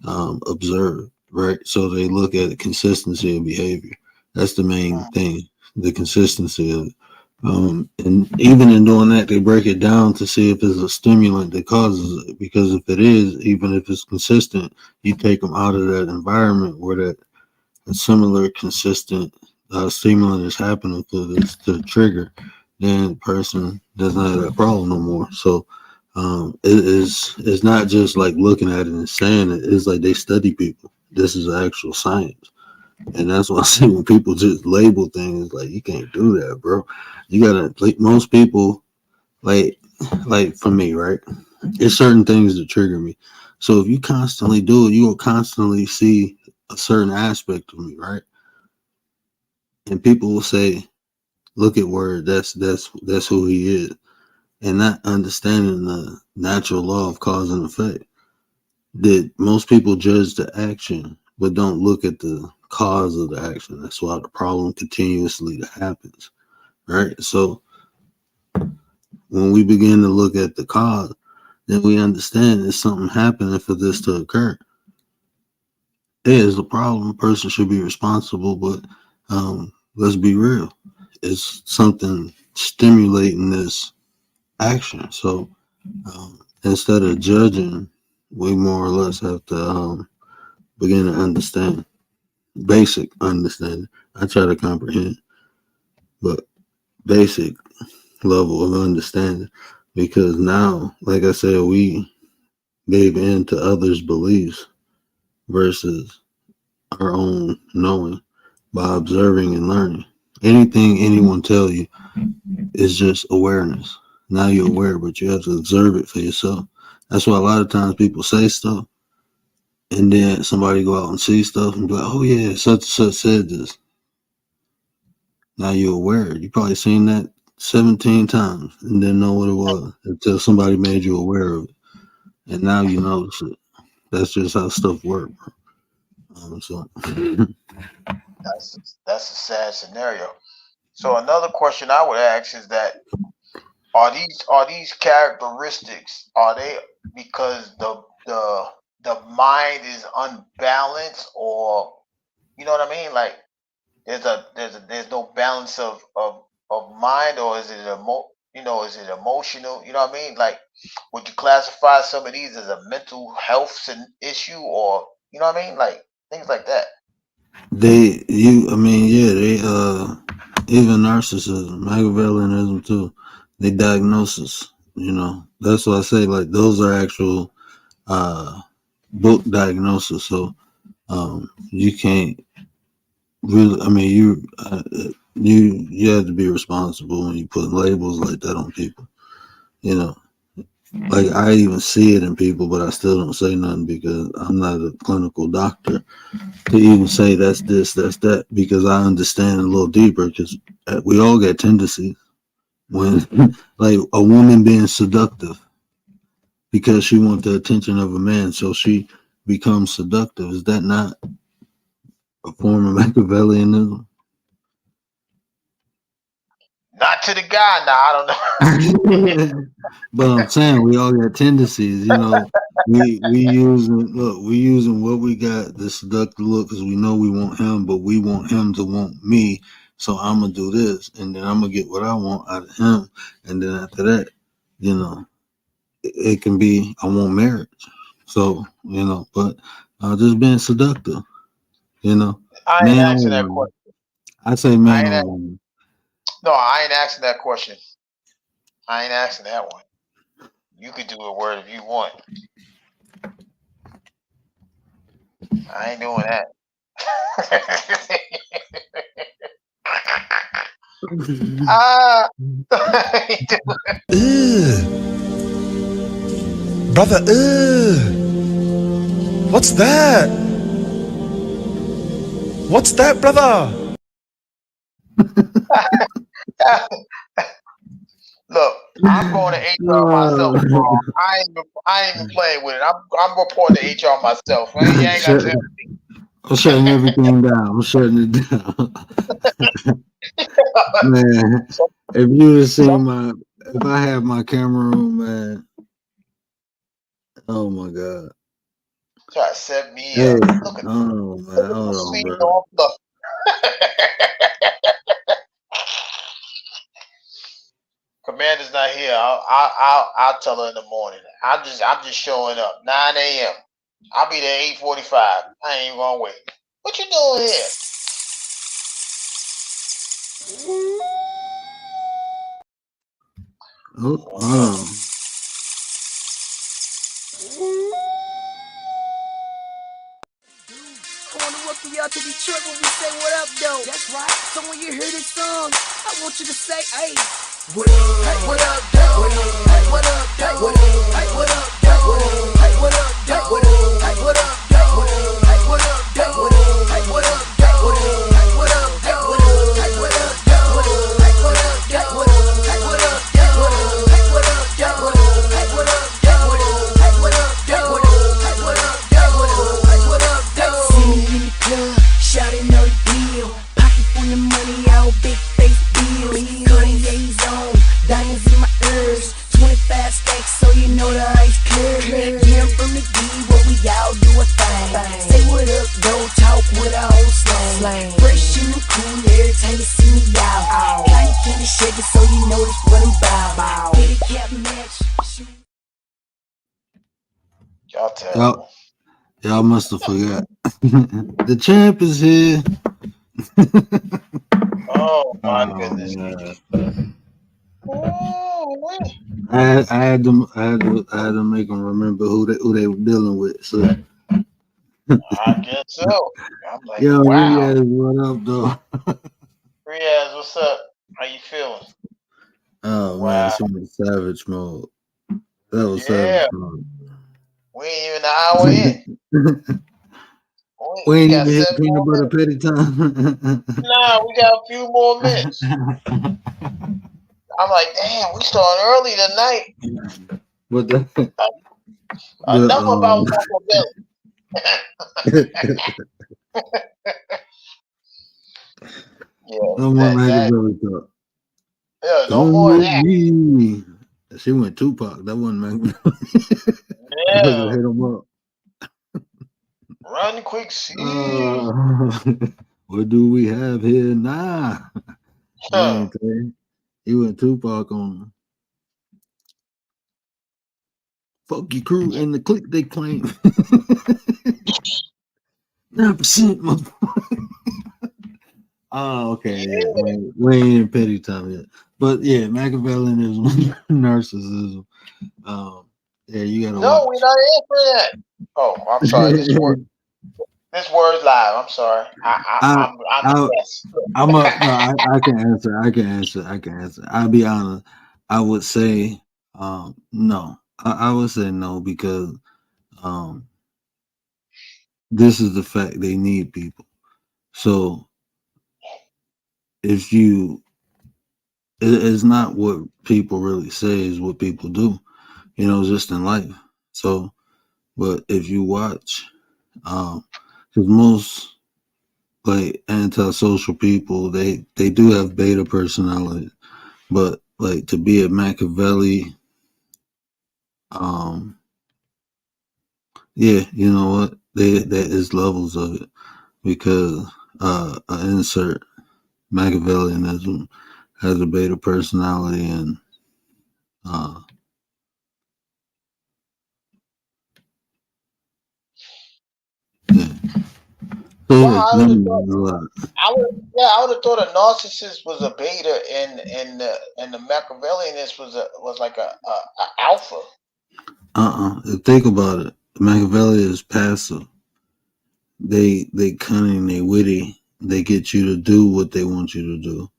observe, right? So they look at the consistency of behavior. That's the main thing, the consistency of it. And even in doing that, they break it down to see if it's a stimulant that causes it. Because if it is, even if it's consistent, you take them out of that environment where that a similar consistent stimulant is happening for this to trigger, then the person doesn't have that problem no more. So it's not just like looking at it and saying it. It's like they study people. This is actual science. And that's why I say when people just label things, like, you can't do that, bro. You gotta, like, most people, like for me, right? There's certain things that trigger me. So if you constantly do it, you will constantly see a certain aspect of me, right? And people will say, look at Word, that's who he is. And not understanding the natural law of cause and effect. That most people judge the action, but don't look at the cause of the action. That's why the problem continuously happens, right? So when we begin to look at the cause, then we understand there's something happening for this to occur. There's a problem. A person should be responsible, but let's be real. It's something stimulating this action. So Instead of judging, we more or less have to begin to understand, basic understanding. I try to comprehend, but basic level of understanding, because now, like I said, we gave in to others' beliefs versus our own knowing by observing and learning. Anything anyone tell you is just awareness. Now you're aware, but you have to observe it for yourself. That's why a lot of times people say stuff, and then somebody go out and see stuff and be like, "Oh yeah, such and such said this." Now you're aware. You probably seen that 17 times and didn't know what it was until somebody made you aware of it, and now you notice it. That's just how stuff works. So That's a sad scenario. So another question I would ask is that are these characteristics, are they because the mind is unbalanced, or you know what I mean? Like there's no balance of mind, or is it is it emotional? You know what I mean? Like, would you classify some of these as a mental health issue, or you know what I mean? Like things like that. they even narcissism, Machiavellianism too. They diagnosis, That's why I say like those are actual book diagnosis. So you can't really. I mean, you have to be responsible when you put labels like that on people. You know, like I even see it in people, but I still don't say nothing because I'm not a clinical doctor to even say that's this, that's that, because I understand a little deeper because we all got tendencies. When like a woman being seductive because she wants the attention of a man, so she becomes seductive. Is that not a form of Machiavellianism? Not to the guy. Now I don't know. But I'm saying we all got tendencies. We using what we got, the seductive look, because we know we want him, but we want him to want me. So I'm gonna do this, and then I'm gonna get what I want out of him, and then after that, it can be I want marriage. So but just being seductive. I ain't Man asking or that woman. question. I say I man ain't. or woman. No, I ain't asking that question. I ain't asking that one. You could do a word if you want. I ain't doing that. Brother, what's that? What's that, brother? Look, I'm going to HR myself, bro. I ain't even playing with it. I'm reporting to HR myself. You ain't got to. I'm shutting everything down. I'm shutting it down. Man, if you had seen if I had my camera on, man, oh my God. Try to set me Hey, up. Look at oh man, hold on, sweet bro. on fluff. Commander's not here. I'll tell her in the morning. I'm just showing up. 9 a.m. I'll be there 8:45. I ain't even gonna wait. What you doing here? Oh, hold on. I wanna welcome y'all to Detroit when we say what up, though. That's right. So when you hear this song, I want you to say, hey, what up? Hey, what up, though? Hey, what up, though? Hey, what up, though? Hey, what up, though? Hey, what up, though? Hey, what up, though? Hey, what up, though? Hey, what up, though? Hey, what up, though? Hey, what up, though? Hey, what up, though? Hey, what up, though? Hey, what up, though? Hey, what up, though? Hey, what up, though? Hey, what up, though? See me in the club, shouting out the deal. Pocket full of money, all big face bills. Cartier's on, diamonds in my ears. 25 stacks, so you know the ice clear. Yeah, I'm from the D, where we all do a thing. Say what up, don't talk with our own slang. Fresh and cool every time you see me out. Cotton candy shaking, so you know that's what I'm about. Get a cap match. Y'all terrible. Y'all must have forgot. The champ is here. Oh my Oh, goodness. man. Ooh, I had to make them remember who they were dealing with. So, I guess so. I'm like, yo, wow. Riaz, what up, though? Riaz, what's up? How you feeling? Oh Wow. man, she went savage mode. That was Yeah. savage mode. We ain't even an hour in. We We ain't got even hit 7 peanut more butter minutes. petty time. Nah, we got a few more minutes. I'm like, damn, we starting early tonight. But Enough about Machiavelli. Yeah, no more Machiavelli talk. yeah, no Don't more of look that. me. She went Tupac. That wasn't Machiavelli. I was gonna Yeah, hit him up. run quick, see. What do we have here? Nah. Huh. He went Tupac on fuck your crew and the clique they claim. 9%. Oh, okay. Yeah. We ain't in petty time yet. But yeah, Machiavellianism, narcissism. Yeah, you gotta No, watch. we're not in for that. Oh, I'm sorry. This word's live. I'm sorry. I'm the guest. I can answer. I can answer. I'll be honest. I would say no. I would say no because um this is the fact they need people. So if you it's not what people really say is what people do, just in life. So but if you watch, because most like antisocial people, they do have beta personality, but like to be a Machiavelli, yeah, you know what? There is levels of it because I insert Machiavellianism has a beta personality and yeah. So Well, yeah, I would have thought a narcissist was a beta, and the Machiavellianist was like a alpha. Think about it. Machiavelli is passive. They cunning, they witty. They get you to do what they want you to do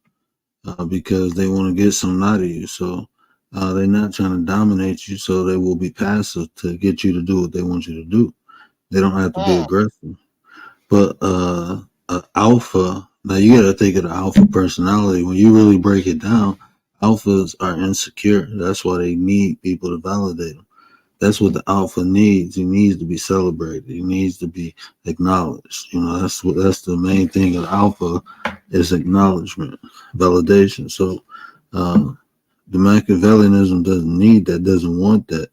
because they want to get some out of you. So they're not trying to dominate you. So they will be passive to get you to do what they want you to do. They don't have to be aggressive. But alpha, now you got to think of the alpha personality. When you really break it down, alphas are insecure. That's why they need people to validate them. That's what the alpha needs. He needs to be celebrated. He needs to be acknowledged. That's the main thing of alpha is acknowledgement, validation. So the Machiavellianism doesn't need that, doesn't want that.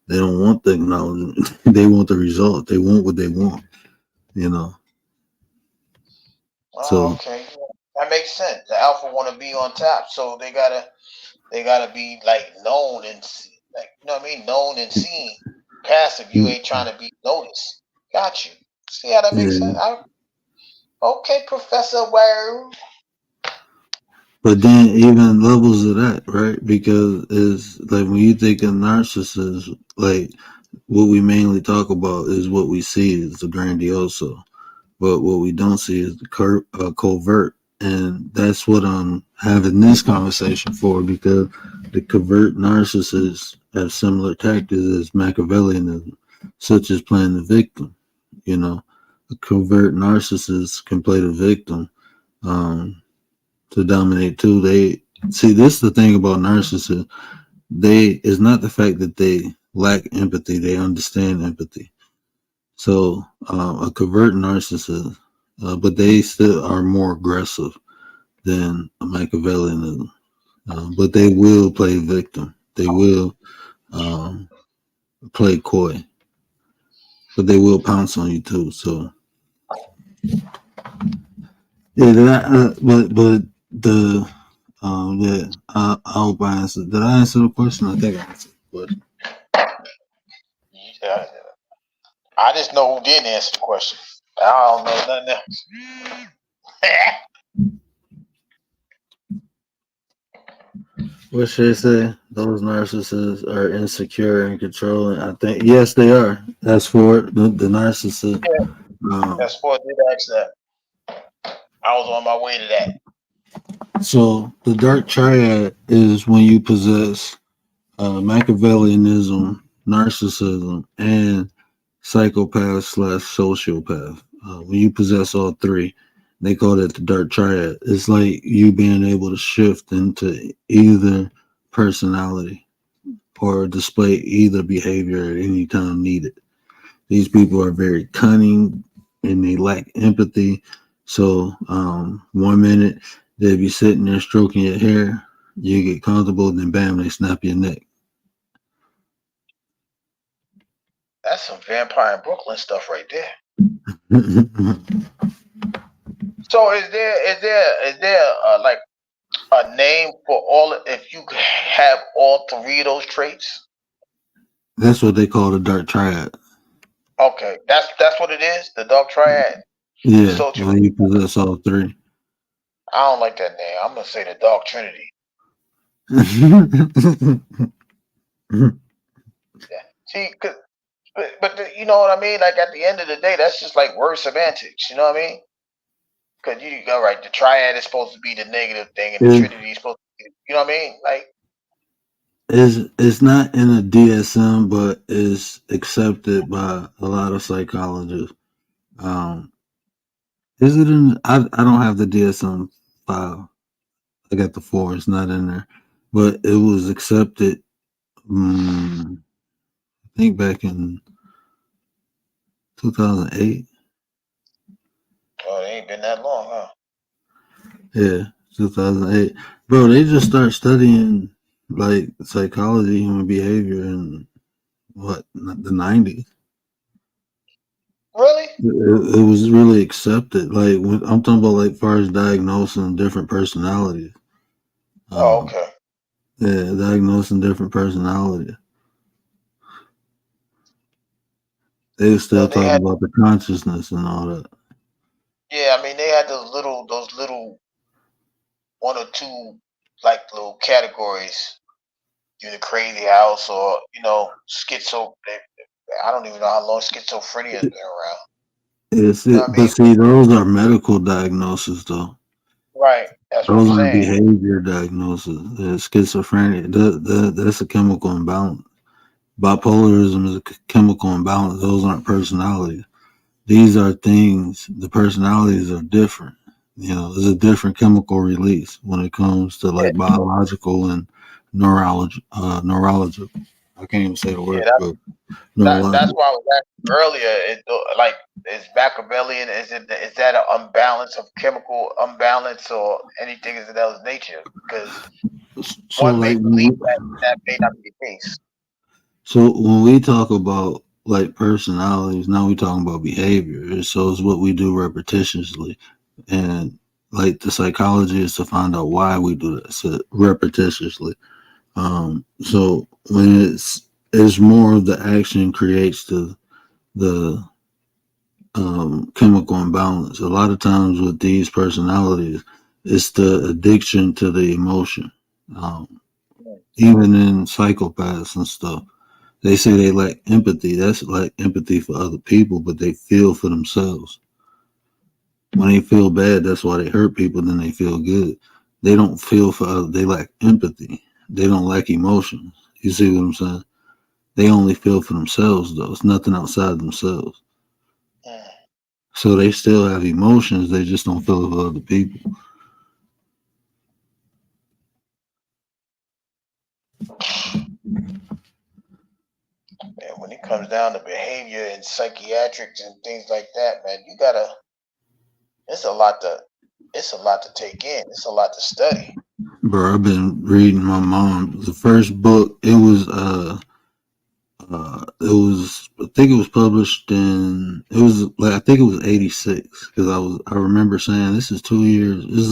They don't want the acknowledgement. They want the result. They want what they want, Oh, So okay, that makes sense. The alpha want to be on top, so they gotta be like known and like known and seen. Passive, you ain't trying to be noticed. Got you. See how that makes sense? yeah. Okay, Professor Word. But then even levels of that, right? Because it's like when you think of narcissists, like what we mainly talk about is what we see is the grandioso. But what we don't see is the covert. And that's what I'm having this conversation for because the covert narcissists have similar tactics as Machiavellianism, such as playing the victim. A covert narcissist can play the victim to dominate too. They see this is the thing about narcissists. It's not the fact that they lack empathy; they understand empathy. So a covert narcissist, but they still are more aggressive than a Machiavellianism. But they will play victim. They will play coy, but they will pounce on you too. So yeah, but the yeah, I hope I answered. Did I answer the question? I think I answered the question. Yeah, I just know who didn't answer the question. I don't know nothing else. What should I say? Those narcissists are insecure and controlling. I think yes, they are. That's for the narcissist. That's what I did ask that. I was on my way to that. So the dark triad is when you possess Machiavellianism, narcissism, and psychopath slash sociopath. When you possess all three, they call it the dark triad. It's like you being able to shift into either personality or display either behavior at any time needed. These people are very cunning and they lack empathy. So 1 minute they'll be sitting there stroking your hair, you get comfortable, then bam, they snap your neck. That's some Vampire in Brooklyn stuff right there. So is there like a name for all? If you have all three of those traits? That's what they call the dark triad. Okay, that's what it is. The dark triad. Yeah, So when you possess all three. I don't like that name. I'm gonna say the dark trinity. See, but you know what I mean? Like at the end of the day, that's just like word semantics. You know what I mean? Because you go right. The triad is supposed to be the negative thing, and the trinity is supposed to be. You know what I mean? Like it's not in a DSM, but it's accepted by a lot of psychologists. Is it in? I don't have the DSM 5. I got the 4. It's not in there, but it was accepted. I think back in 2008. Oh, it ain't been that long, huh? Yeah, 2008. Bro, they just start studying like psychology, human behavior in what, the 90s. Really? It was really accepted. Like when I'm talking about, like, far as diagnosing different personalities. Oh, okay. Yeah, diagnosing different personalities. They still talk about the consciousness and all that. Yeah, I mean they had those little 1 or 2 like little categories. Either crazy house or schizo. I don't even know how long schizophrenia has been around. It's it, but see, those are medical diagnoses, though. Right. That's those what I'm aren't saying. behavior diagnoses. Schizophrenia, that's a chemical imbalance. Bipolarism is a chemical imbalance. Those aren't personalities. These are things. The personalities are different. There's a different chemical release when it comes to like biological and neurological. I can't even say the word, but that's why I was asking earlier. Is Machiavellian? Is that an unbalance of chemical imbalance or anything of that nature? Because one may believe that may not be the case. So when we talk about like personalities, now we're talking about behavior. So it's what we do repetitiously, and like the psychology is to find out why we do that repetitiously. So when it's more of the action creates the chemical imbalance. A lot of times with these personalities, it's the addiction to the emotion. Even in psychopaths and stuff, they say they lack empathy. That's like empathy for other people, but they feel for themselves. When they feel bad, that's why they hurt people. Then they feel good. They don't feel for others. They lack empathy. They don't lack emotions. You see what I'm saying? They only feel for themselves, though. It's nothing outside themselves. So they still have emotions. They just don't feel for other people. Man, when it comes down to behavior and psychiatrics and things like that, man, it's a lot to take in. It's a lot to study. Bro, I've been reading my mom. The first book, I think it was published I think it was 86, because I remember saying this is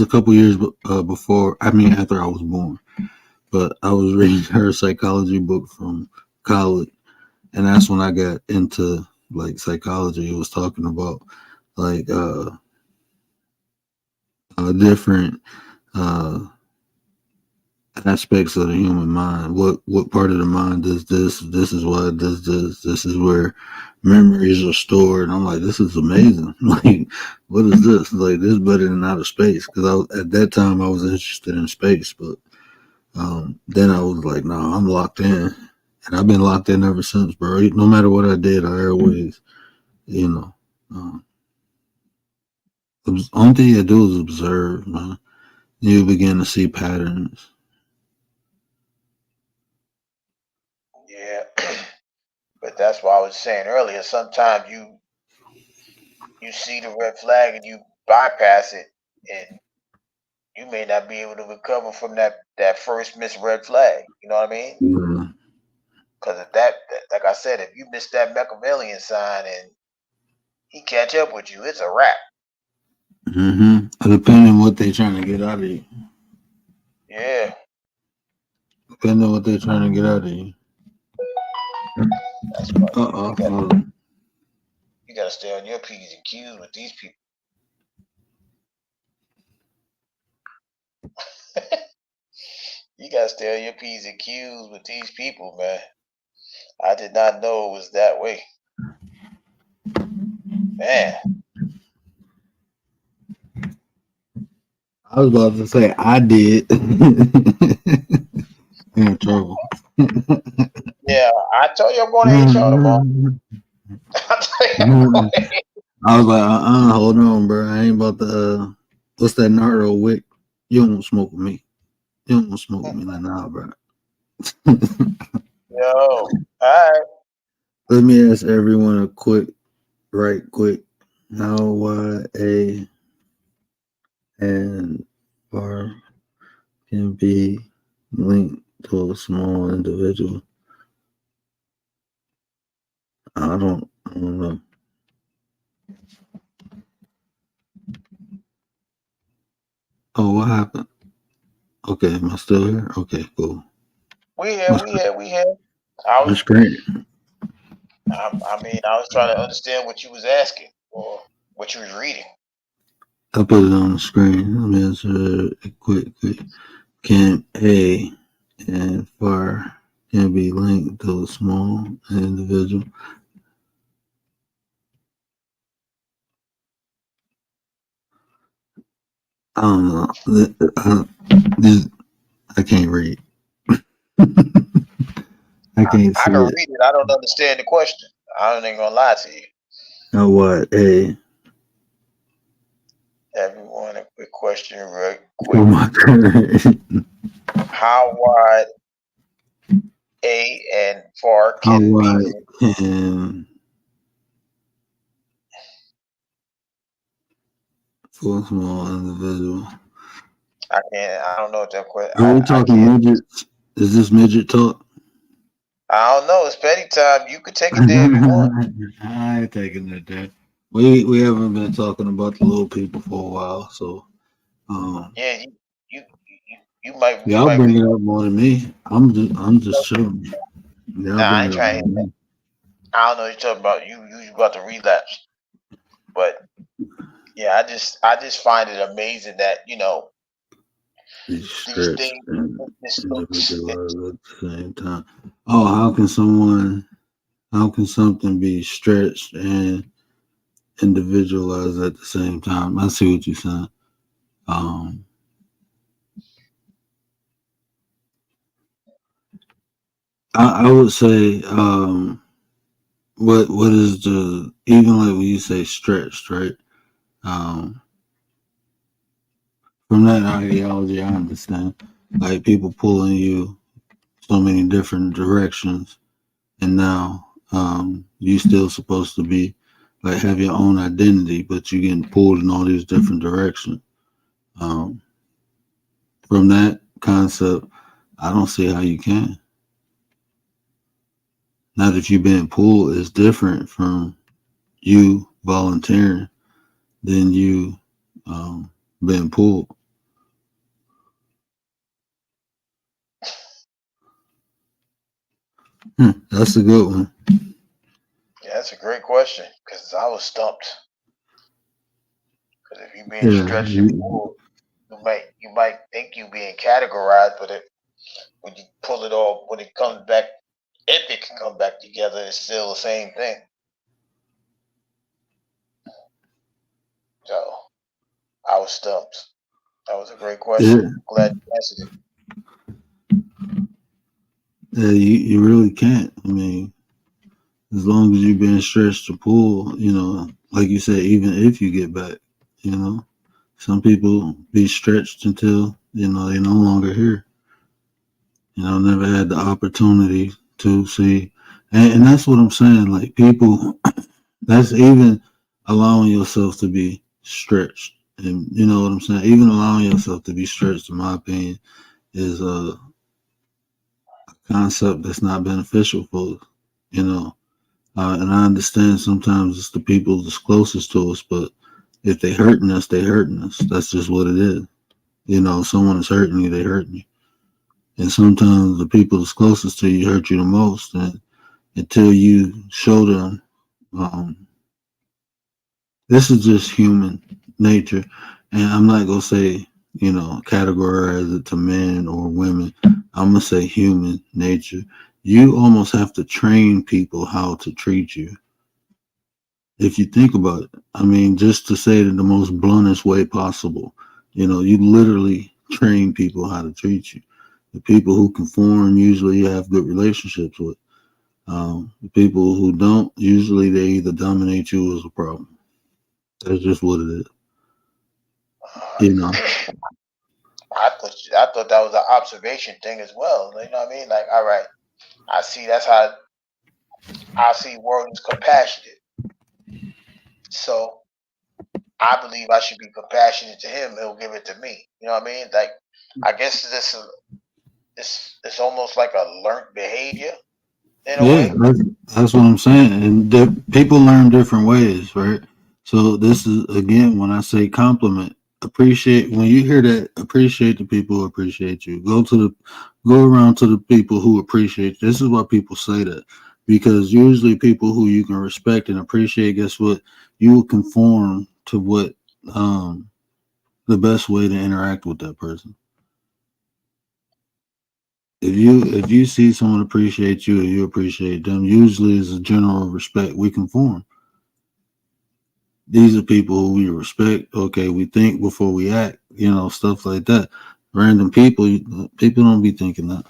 a couple years before, after I was born. But I was reading her psychology book from college, and that's when I got into like psychology. It was talking about like different aspects of the human mind. What part of the mind does this? This is why it does this. This is where memories are stored. And I'm like, this is amazing. Like, what is this? Like, this is better than outer space. Because at that time I was interested in space, but then I was like, no, I'm locked in, and I've been locked in ever since, bro. No matter what I did, I always, you know, only thing you do is observe, man. You begin to see patterns. Yeah. But that's why I was saying earlier, sometimes you see the red flag and you bypass it, and you may not be able to recover from that first missed red flag. You know what I mean? Yeah. Because if that, like I said, if you miss that Machiavellian sign and he catch up with you, it's a wrap. Depending on what they're trying to get out of you. Yeah. Depending on what they're trying to get out of you. That's why you gotta stay on your P's and Q's with these people. You gotta stay on your P's and Q's with these people, man. I did not know it was that way. Man. I was about to say I did. In trouble. Yeah, I told you I'm going to HR tomorrow. I told you I'm going to I was like, hold on, bro. I ain't about to, what's that narrow wick? You don't want to smoke with me. You don't want to smoke with me. Like, nah, bro. Yo, all right. Let me ask everyone a quick. How wide a and bar can be linked to a small individual? I don't know. Oh, what happened? Okay, am I still here? Okay, cool. We here. I was trying to understand what you was asking or what you was reading. I put it on the screen. Let me answer it quick. Can A and far can be linked to a small individual? I don't know. I can't read. I can't see I can it. read it. I don't understand the question. I ain't gonna lie to you. Now what? A. Everyone, a quick question, real quick. Oh my God. How wide A and far How can wide be? can for a small individual? I can't. I don't know what that question. Are we talking midgets? Is this midget talk? I don't know. It's petty time. You could take it there if you want. I ain't taking it there. We haven't been talking about the little people for a while, so Yeah, you might. You y'all might bring be. it up more than me. I'm just chilling. Y'all Nah, I bring ain't it up trying. more than me. I don't know what you're talking about. You about to relapse. But yeah, I just find it amazing that Be these stretched things. and This looks. individualized at the same time. Oh, how can something be stretched and individualized at the same time? I see what you're saying. I would say, what is the, even like when you say stretched, right? From that ideology, I understand. Like people pulling you so many different directions, and now you still supposed to be like have your own identity, but you're getting pulled in all these different directions. From that concept, I don't see how you can. Not if you've been pulled is different from you volunteering than you being pulled. That's a good one. Yeah, that's a great question because I was stumped. Because if you're being Yeah, stretched and pulled, you might think you being categorized, but when you pull it all, when it comes back, if it can come back together, it's still the same thing. So I was stumped. That was a great question. yeah, Glad you answered it. yeah. You really can't. I mean, as long as you're being stretched to pull, like you said, even if you get back, some people be stretched until they're no longer here. Never had the opportunity to see, and that's what I'm saying. Like people, that's even allowing yourself to be stretched, and you know what I'm saying. Even allowing yourself to be stretched, in my opinion, is a concept that's not beneficial for us. You know, and I understand sometimes it's the people that's closest to us, but if they hurting us, they hurting us. That's just what it is. Someone is hurting you, they hurting you. And sometimes the people that's closest to you hurt you the most, and until you show them, this is just human nature. And I'm not gonna say, categorize it to men or women. I'm gonna say human nature. You almost have to train people how to treat you. If you think about it, I mean, just to say it in the most bluntest way possible, you literally train people how to treat you. The people who conform, usually you have good relationships with. The people who don't, usually they either dominate you or is a problem. That's just what it is. I thought that was an observation thing as well. You know what I mean? Like, all right, I see. That's how I see world is compassionate. So I believe I should be compassionate to him. He'll give it to me. You know what I mean? Like, I guess it's almost like a learned behavior in a Yeah, way. that's what I'm saying. And people learn different ways, right? So this is again when I say compliment, appreciate. When you hear that, appreciate the people who appreciate you. Go around to the people who appreciate you. This is why people say that, because usually people who you can respect and appreciate, guess what? You will conform to what the best way to interact with that person. If you see someone appreciate you and you appreciate them, usually as a general respect, we conform. These are people who we respect. Okay, we think before we act, stuff like that. Random people don't be thinking that.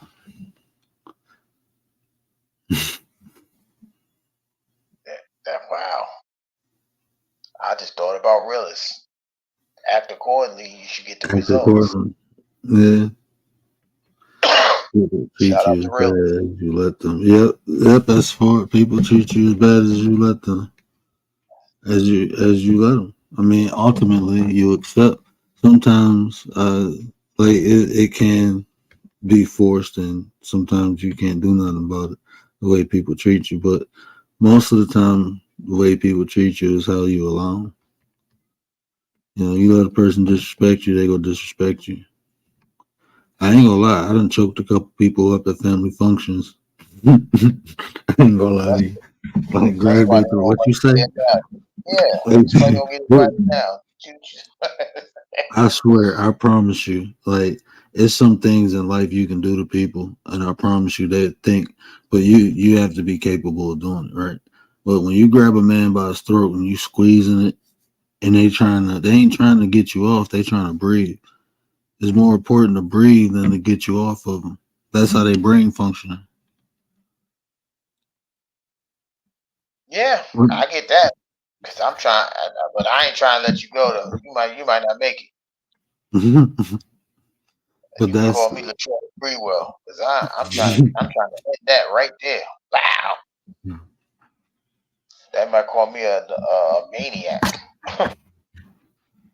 Wow. I just thought about realists. Act accordingly, you should get the Act results. accordingly. Yeah. People treat Shout out you as to bad realists. as you let them. Yep. That's for it. People treat you as bad as you let them. As you let them. I mean, ultimately, you accept. Sometimes, like it can be forced, and sometimes you can't do nothing about it. The way people treat you, but most of the time, the way people treat you is how you allow them. You let a person disrespect you, they go disrespect you. I ain't gonna lie, I done choked a couple people up at family functions. I ain't gonna lie to That's you. Like that's grab why their they throat. don't What want you to say? get that. Yeah, Like, that's why you don't get what- invited now. I swear, I promise you, like it's some things in life you can do to people, and I promise you they think, but you have to be capable of doing it, right? But when you grab a man by his throat and you squeezing it, and they ain't trying to get you off, they trying to breathe. It's more important to breathe than to get you off of them. That's how they brain functioning. Yeah, I get that. Cause I'm trying, but I ain't trying to let you go though. You might not make it. But You can that's call me Latrell Freewell, cause I'm trying to hit that right there. Wow, that might call me a maniac.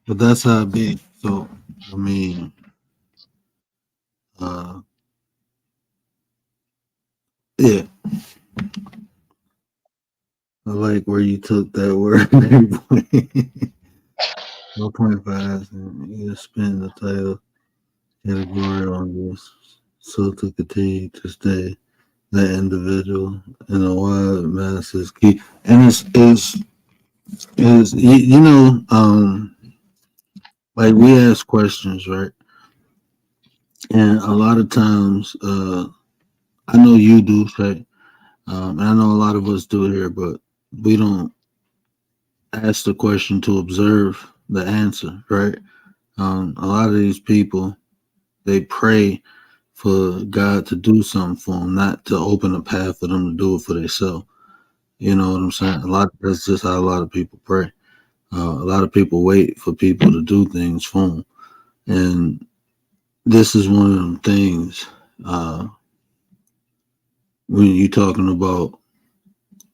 but that's how it be. So I mean, uh, yeah, I like where you took that word. 1.5, and you spin the title category on this. So to continue to stay. the individual in a wide mass is key. And it's you know, like we ask questions, right? And a lot of times, I know you do, say, and I know a lot of us do it here, but we don't ask the question to observe the answer, right? A lot of these people, they pray for God to do something for them, not to open a path for them to do it for themselves. You know what I'm saying? That's just how a lot of people pray. A lot of people wait for people to do things for them, and this is one of them things. When you're talking about,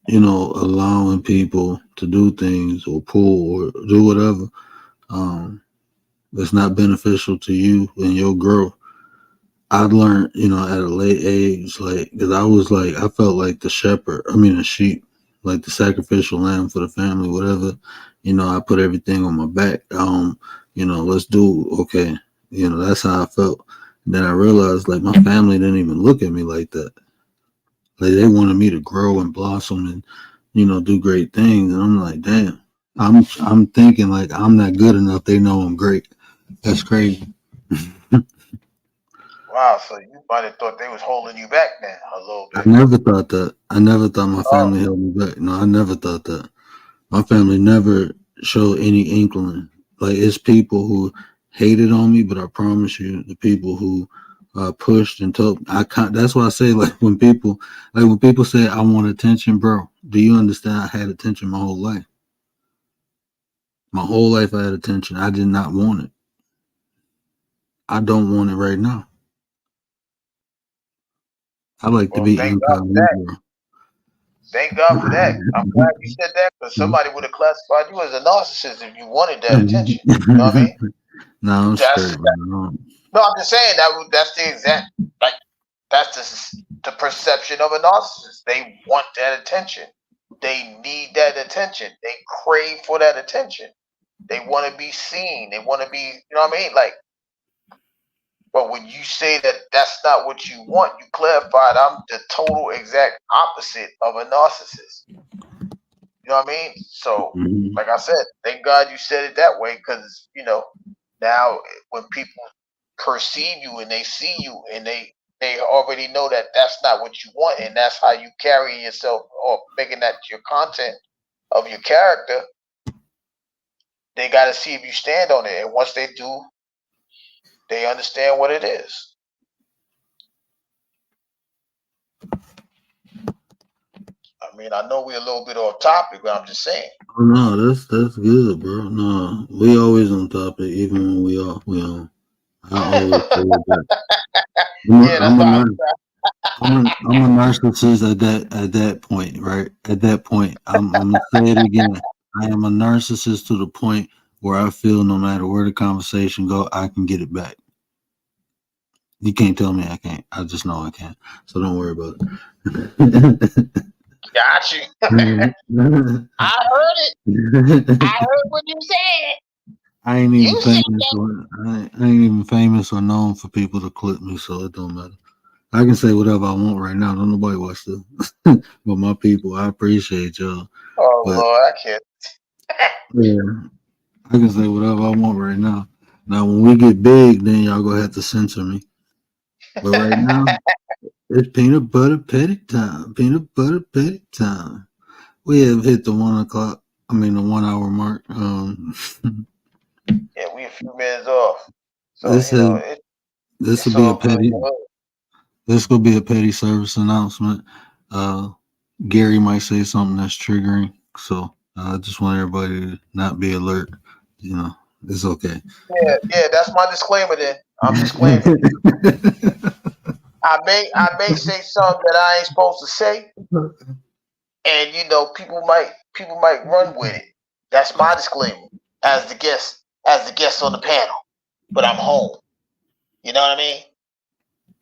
you know, allowing people to do things or pull or do whatever, that's not beneficial to you and your growth. I learned, you know, at a late age, like, because I felt like the shepherd, the sheep, like the sacrificial lamb for the family, whatever. You know, I put everything on my back. You know, let's do, okay. You know, that's how I felt. And then I realized, like, my family didn't even look at me like that. Like, they wanted me to grow and blossom and, you know, do great things. And I'm like, damn, I'm thinking like I'm not good enough. They know I'm great. That's crazy. Wow, so you might have thought they was holding you back then a little I bit. never thought that. I never thought my family held me back. No, I never thought that. My family never showed any inkling. Like, it's people who hated on me, but I promise you, the people who pushed and told, that's why I say, like, when people say I want attention, bro, do you understand? I had attention my whole life. My whole life I had attention. I did not want it. I don't want it right now. I like to Well, be thank God for that. incognito. Thank God for that. I'm glad you said that, because somebody would have classified you as a narcissist if you wanted that attention. You know what I mean? No, I'm That's straight, man. no, I'm just saying that's the exact, like, that's the perception of a narcissist. They want that attention. They need that attention. They crave for that attention. They want to be seen. They want to be, you know what I mean? Like, but when you say that that's not what you want, you clarified I'm the total exact opposite of a narcissist. You know what I mean? So, like I said, thank God you said it that way, because, you know, now when people perceive you and they see you and they already know that that's not what you want, and that's how you carry yourself, or making that your content of your character, they got to see if you stand on it. And once they do, they understand what it is. I mean, I know we're a little bit off topic, but I'm just saying. Oh, no, that's good, bro. No, we always on topic, even when we off. We on. I always say that. I'm a narcissist at that point, right? At that point, I'm gonna say it again. I am a narcissist to the point where I feel no matter where the conversation go, I can get it back. You can't tell me I can't. I just know I can. So don't worry about it. Got you. I heard it. I heard what you said. I ain't even famous or known for people to clip me, so it don't matter. I can say whatever I want right now. Don't nobody watch this. But my people, I appreciate y'all. Oh, But, Lord, I can't. yeah, I can say whatever I want right now. Now, when we get big, then y'all gonna have to censor me. But right now, it's peanut butter petty time. Peanut butter petty time. We have hit the 1 o'clock. The 1 hour mark. Yeah, we a few minutes off. So this will be a petty. This will be a petty service announcement. Gary might say something that's triggering, so I just want everybody to not be alert. You know, it's okay. Yeah, that's my disclaimer. Then I'm disclaiming. I may say something that I ain't supposed to say, and people might run with it. That's my disclaimer as the guest on the panel. But I'm home. You know what I mean?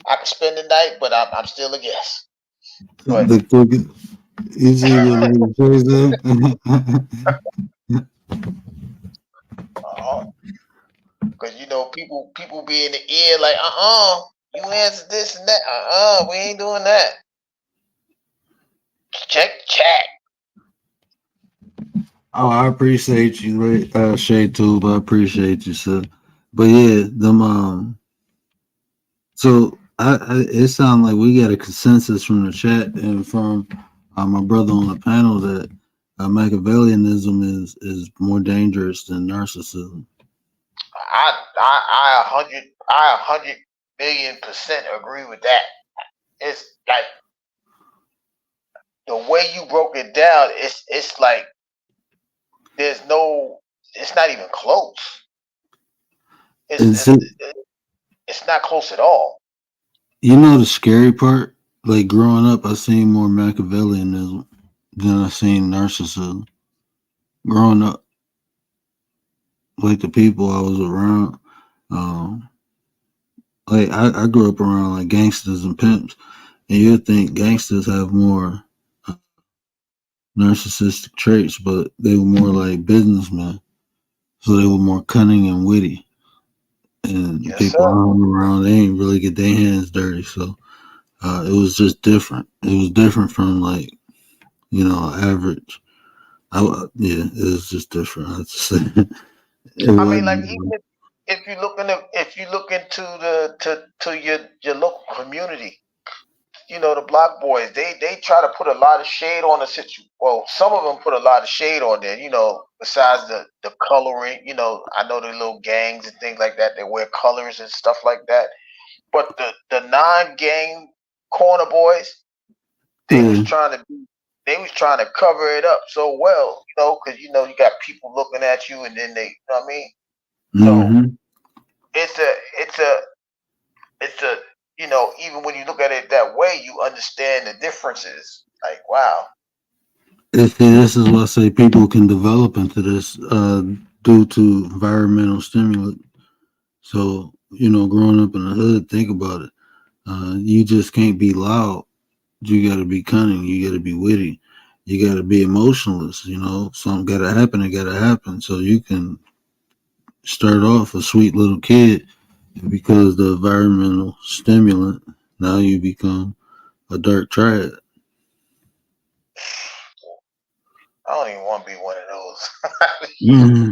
I can spend the night, but I'm still a guest. But you see what because people be in the ear like, you answer this and that. We ain't doing that. Check chat. Oh, I appreciate you, Shade Tube. I appreciate you, sir. But yeah, them So it sounds like we got a consensus from the chat and from my brother on the panel that Machiavellianism is more dangerous than narcissism. I 100 million% agree with that. It's like the way you broke it down. It's like it's not even close. It's not close at all. You know the scary part? Like growing up, I seen more Machiavellianism than I seen narcissism. Growing up, like the people I was around, like I grew up around like gangsters and pimps, and you'd think gangsters have more narcissistic traits, but they were more like businessmen, so they were more cunning and witty. And Yes, people I sir. hung around, they ain't really get their hands dirty, so it was just different. It was different from like average. Yeah, it was just different. I just say it I mean, like wasn't. even if you look into your local community, the block boys, they try to put a lot of shade on the situation. Well, some of them put a lot of shade on there, besides the coloring. I know the little gangs and things like that. They wear colors and stuff like that. But the non-gang corner boys, they was Yeah. trying to cover it up so well, because you got people looking at you, and then they, you know what I mean. Mm-hmm. So it's a even when you look at it that way, you understand the differences. Like, wow. This is what I say people can develop into this due to environmental stimulus. So, growing up in the hood, think about it. You just can't be loud. You got to be cunning. You got to be witty. You got to be emotionless. Something got to happen. It got to happen. So you can start off a sweet little kid, and because the environmental stimulant, now you become a dark triad. I don't even want to be one of those. Mm-hmm.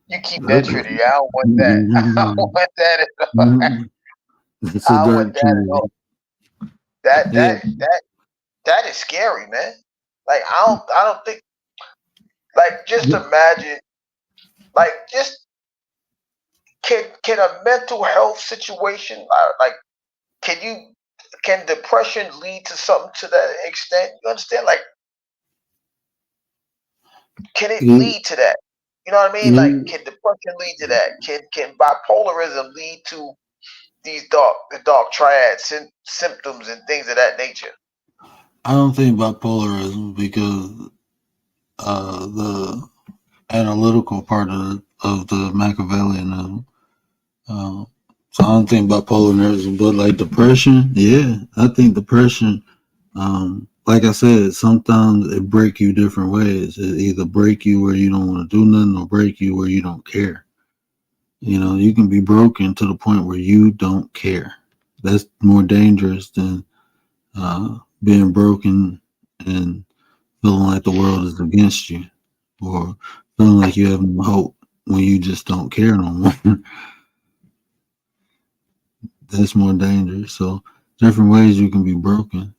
You keep that trivia. I don't want that. I don't want that at all. It's a I don't want dark that at triad. all. That Yeah. that that that is scary, man. Like, I don't think, like, just imagine, like, just can a mental health situation, like, can depression lead to something to that extent? You understand? Like, can it Yeah. lead to that? You know what I mean? Like, Yeah. can depression lead to that? Can bipolarism lead to the dark triad symptoms and things of that nature? I don't think bipolarism because the analytical part of the Machiavellianism. So I don't think bipolarism, but like depression, yeah, I think depression. Like I said, sometimes it break you different ways. It either break you where you don't want to do nothing, or break you where you don't care. You can be broken to the point where you don't care. That's more dangerous than being broken and feeling like the world is against you, or feeling like you have no hope when you just don't care no more. That's more dangerous. So different ways you can be broken.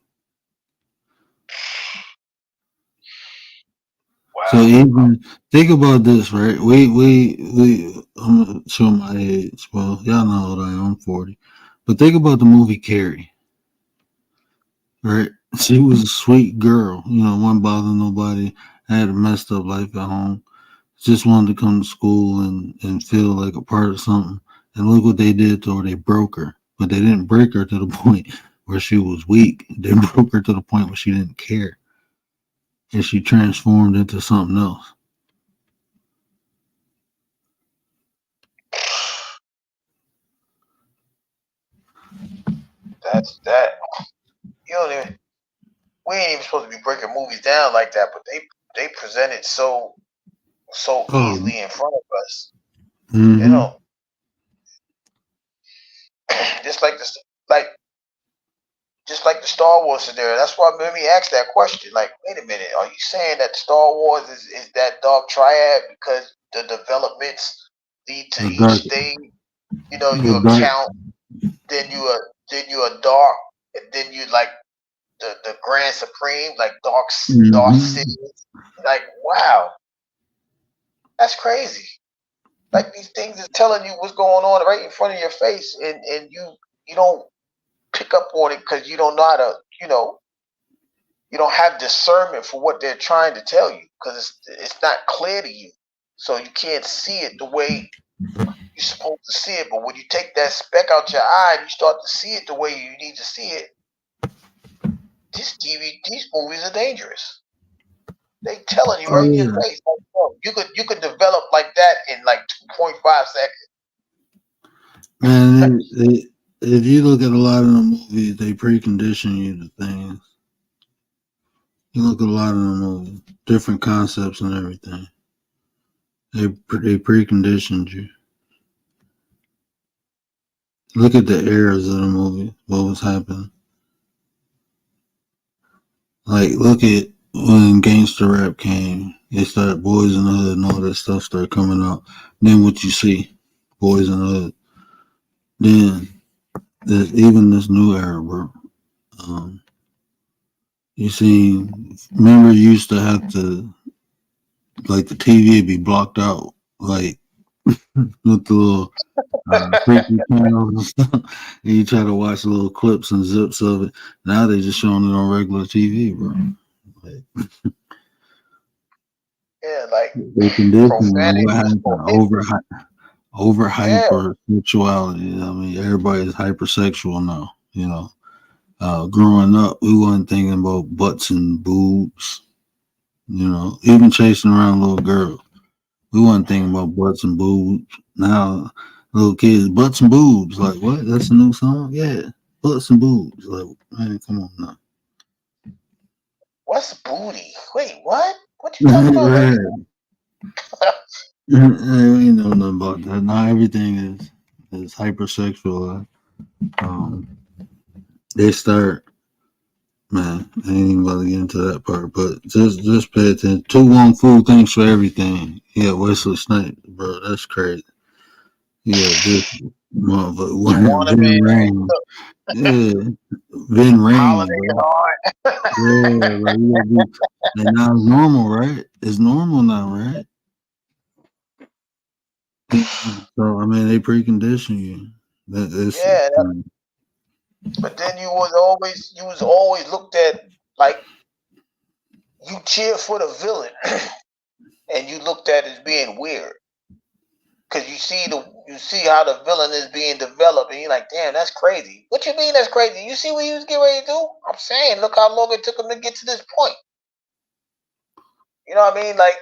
So Wow. even think about this, right? We I'm gonna show my age. Well, y'all know how old I am. I'm 40. But think about the movie Carrie, right? She was a sweet girl, wasn't bothering nobody, had a messed up life at home, just wanted to come to school and feel like a part of something. And look what they did to her. They broke her. But they didn't break her to the point where she was weak. They broke her to the point where she didn't care. And she transformed into something else. That's that. You don't even. We ain't even supposed to be breaking movies down like that, but they present it so Oh. easily in front of us. Mm-hmm. Just like this, like just like the Star Wars scenario. That's why made me ask that question. Like, wait a minute, are you saying that Star Wars is that dark triad because the developments lead to The each dark, stage? You know, you the dark. account, then you are dark, and then you like the Grand Supreme, like Dark Mm-hmm. City. Like, wow, that's crazy. Like these things is telling you what's going on right in front of your face, and you don't pick up on it because you don't know how to, you don't have discernment for what they're trying to tell you because it's not clear to you, so you can't see it the way you're supposed to see it. But when you take that speck out your eye and you start to see it the way you need to see it, these movies are dangerous. They telling you Oh right in your yeah, face. Like, bro, you could develop like that in like 2.5 seconds. man. If you look at a lot of the movies, they precondition you to things. You look at a lot of the movies, different concepts and everything. They preconditioned you. Look at the eras of the movie. What was happening? Like, look at when gangster rap came. They started Boys in the Hood and all that stuff started coming out. Then what you see, Boys in the Hood. Then there's even this new era, bro. You see, remember you used to have to, like, the TV would be blocked out, like, with the little freaky channels and stuff. And you try to watch little clips and zips of it. Now they just showing it on regular TV, bro. Like, Yeah, like they condition you on profanity what was happened prohibited. over Yeah, hyper sexuality. I mean, everybody is hypersexual now. You know, growing up, we wasn't thinking about butts and boobs. You know, even chasing around little girls, we wasn't thinking about butts and boobs. Now, little kids, butts and boobs. Like, what? That's a new song? Yeah, butts and boobs. Like, man, come on now. what's booty? Wait, what? What you talking about, baby? Right. We ain't know nothing about that. Now everything is hypersexual. They start, man. I ain't even about to get into that part, but just pay attention. Too Wong Fu thanks for everything. Yeah, Wesley Snipes, bro, that's crazy. Yeah, this You motherfucker, want to be Vin Rain. look, Yeah, Vin Rain, holiday bro. hard. Yeah, like you gotta be. And now it's normal, right? It's normal now, right? So I mean, they precondition you. That is, Yeah, but then you was always looked at like you cheer for the villain, and you looked at as being weird because you see how the villain is being developed, and you're like, damn, that's crazy. What you mean that's crazy? You see what he was getting ready to do? I'm saying, look how long it took him to get to this point. You know what I mean? Like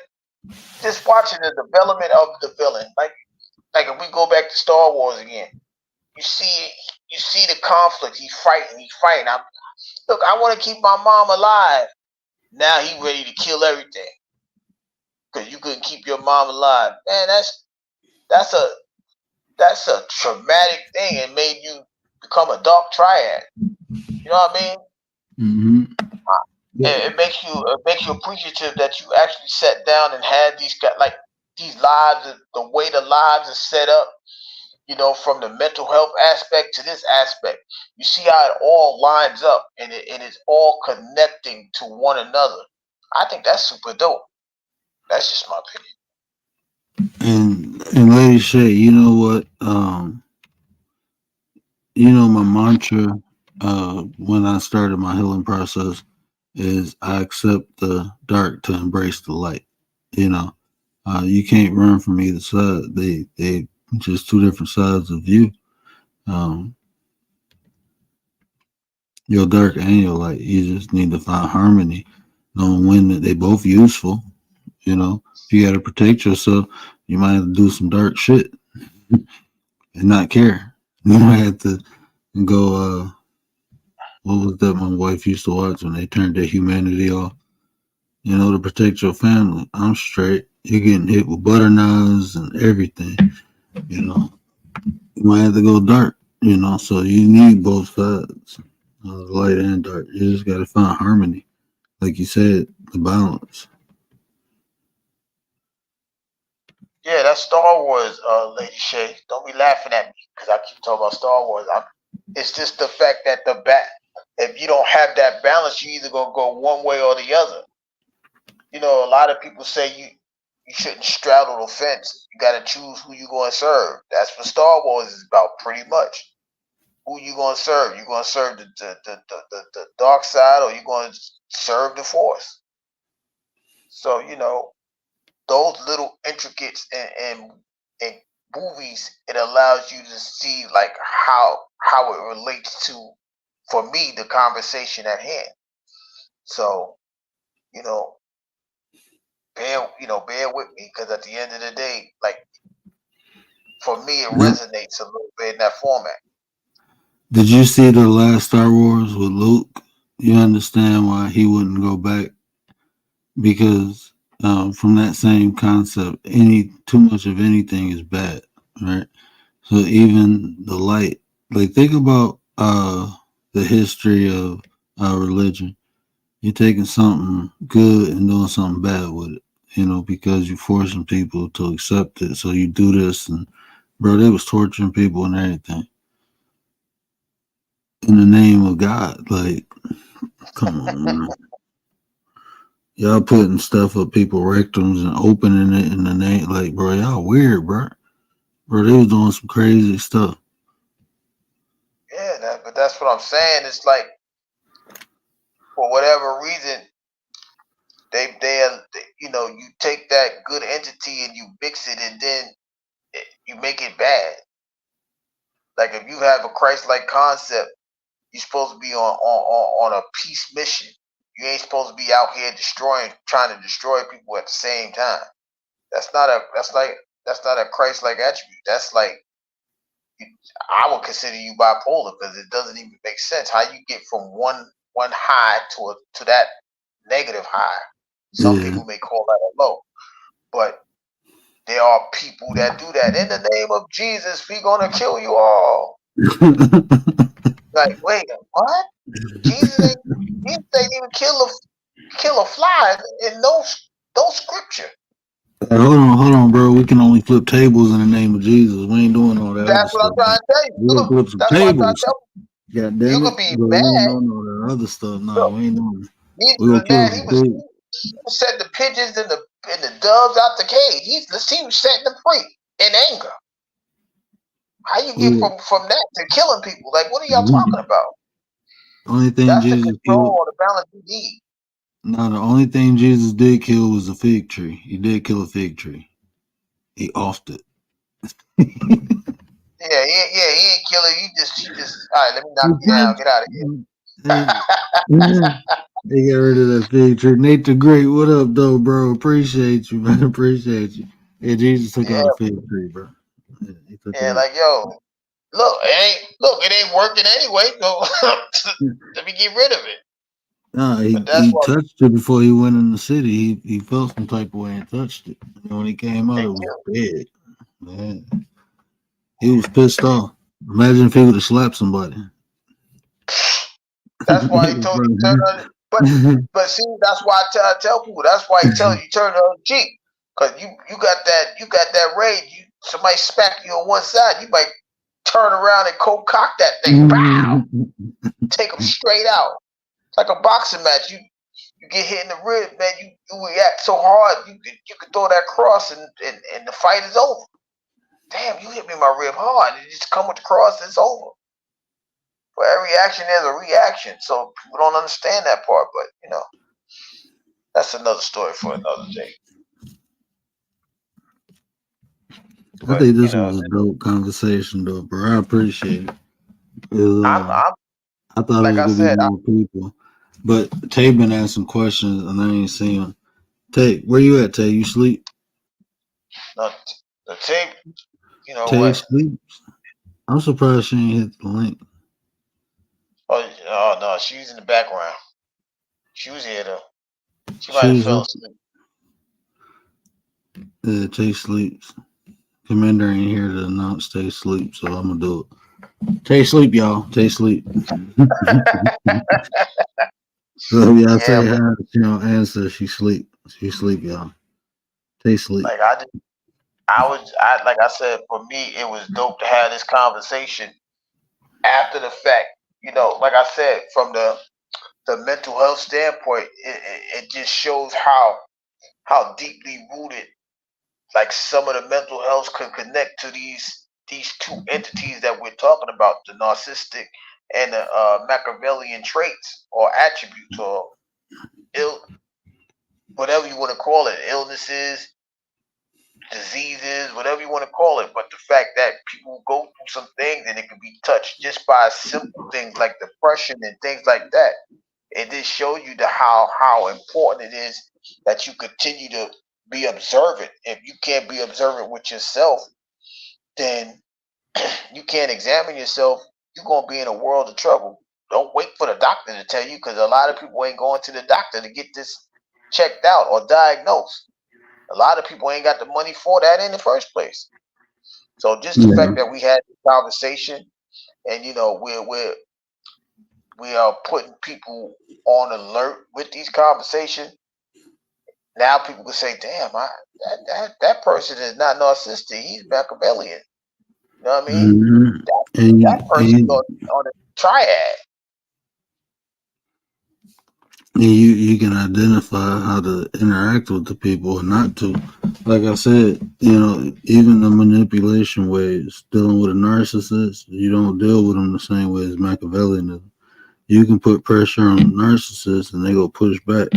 just watching the development of the villain. Like if we go back to Star Wars again, you see the conflict. He's fighting. Look, I want to keep my mom alive. Now he ready to kill everything because you couldn't keep your mom alive. Man, that's a traumatic thing and made you become a dark triad. You know what I mean? It makes you appreciative that you actually sat down and had these lives, the way the lives are set up. You know, from the mental health aspect to this aspect, you see how it all lines up and it is all connecting to one another. I think that's super dope. That's just my opinion. and Lady Shay, you know what? My mantra when I started my healing process is I accept the dark to embrace the light. You know, you can't run from either side. They just two different sides of you. Um, your dark and your light. You just need to find harmony, knowing when that they both useful. You know, if you got to protect yourself, you might have to do some dark shit and not care. You might have to go. What was that my wife used to watch when they turned their humanity off? You know, to protect your family. I'm straight. You're getting hit with butter knives and everything. You know, you might have to go dark. You know, so you need both sides. light and dark. You just got to find harmony, like you said, the balance. Yeah, that's Star Wars, Lady Shay. Don't be laughing at me because I keep talking about Star Wars. It's just the fact that if you don't have that balance, you either gonna go one way or the other. You know, a lot of people say you shouldn't straddle the fence. You got to choose who you gonna serve. That's what Star Wars is about, pretty much. Who you gonna serve? You gonna serve the dark side, or you gonna serve the Force? So you know, those little intricates and movies, it allows you to see like how it relates to, for me, the conversation at hand. So, you know, bear with me, because at the end of the day, like, for me, it resonates a little bit in that format. Did you see the last Star Wars with Luke? You understand why he wouldn't go back, because from that same concept, too much of anything is bad, right? So even the light, like, think about the history of religion. You're taking something good and doing something bad with it, because you're forcing people to accept it. So you do this, and bro, they was torturing people and everything in the name of God. Like, come on, man. Y'all putting stuff up people's rectums and opening it in the name, like, bro, y'all weird, bro. Bro, they was doing some crazy stuff. Yeah, but that's what I'm saying. It's like, for whatever reason, they you take that good entity and you mix it, and then you make it bad. Like, if you have a Christ-like concept, you're supposed to be on a peace mission. You ain't supposed to be out here trying to destroy people at the same time. That's not a Christ-like attribute. That's like, I would consider you bipolar, because it doesn't even make sense how you get from one high to that negative high. Some people may call that a low, but there are people that do that. In the name of Jesus, we're gonna kill you all. Like, wait, what? Jesus ain't even kill a fly in no scripture. Hold on, bro. We can only flip tables in the name of Jesus. We ain't doing all that. That's what I'm trying to tell you. We'll flip some tables. God damn You it. could be But mad. we ain't doing all that other stuff. No, we ain't doing it. He was mad. He was setting the pigeons and the doves out the cage. He was setting them free in anger. How you get from that to killing people? Like, what are y'all talking about? Only thing That's Jesus the control killed, or the balance you need. No, the only thing Jesus did kill was a fig tree. He did kill a fig tree. He offed it. Yeah, he ain't killing. He just all right, let me knock you down. Get out of here. They got rid of that fig tree. Nate the Great, what up, though, bro? Appreciate you, man. Appreciate you. Yeah, Jesus took out a fig tree, bro. Yeah, like, yo, it ain't working anyway. So let me get rid of it. No, he touched it before he went in the city. He felt some type of way and touched it. And when he came out, it was dead. Man, he was pissed off. Imagine if he would have slapped somebody. That's why he told you to turn on it. But see, that's why I tell people. That's why he tells you turn the other cheek, because you got that rage. Somebody smack you on one side, you might turn around and cock that thing. Bow, take them straight out. It's like a boxing match. You get hit in the rib, man. You react so hard, you can throw that cross and the fight is over. Damn, you hit me in my rib hard. You just come with the cross, it's over. For every action, there's a reaction. So people don't understand that part, but that's another story for another day. I think this was a dope conversation, though, bro. I appreciate it. I thought like it was going to be more people. But Tay been asking questions, and I ain't seen him. Tay, where you at, Tay? You sleep? No, the Tay, Tay what? sleeps? I'm surprised she ain't hit the link. Oh, no, she's in the background. She was here, though. She might have fell asleep. Yeah, Tay sleeps. Commander ain't here to announce Tay sleeps, so I'm going to do it. Take sleep, y'all. Take sleep. So y'all Yeah, say but hi, she don't answer. She sleep. She sleep, y'all. Take sleep. like I like I said, for me, it was dope to have this conversation after the fact. Like I said, from the mental health standpoint, it just shows how deeply rooted like some of the mental health can connect to these two entities that we're talking about, the narcissistic and the Machiavellian traits or attributes or ill, whatever you want to call it, illnesses, diseases, whatever you want to call it. But the fact that people go through some things and it can be touched just by simple things like depression and things like that. It just shows you how important it is that you continue to be observant. If you can't be observant with yourself, then you can't examine yourself. You're gonna be in a world of trouble. Don't wait for the doctor to tell you, because a lot of people ain't going to the doctor to get this checked out or diagnosed. A lot of people ain't got the money for that in the first place. So just the Yeah. fact that we had this conversation, and we are putting people on alert with these conversations. Now people can say, "Damn, that person is not narcissistic. He's Machiavellian." You know what I mean? Mm-hmm. That, And that you, and person you on a triad. you can identify how to interact with the people and not to. Like I said, even the manipulation ways, dealing with a narcissist, you don't deal with them the same way as Machiavellianism. You can put pressure on a narcissist and they go push back.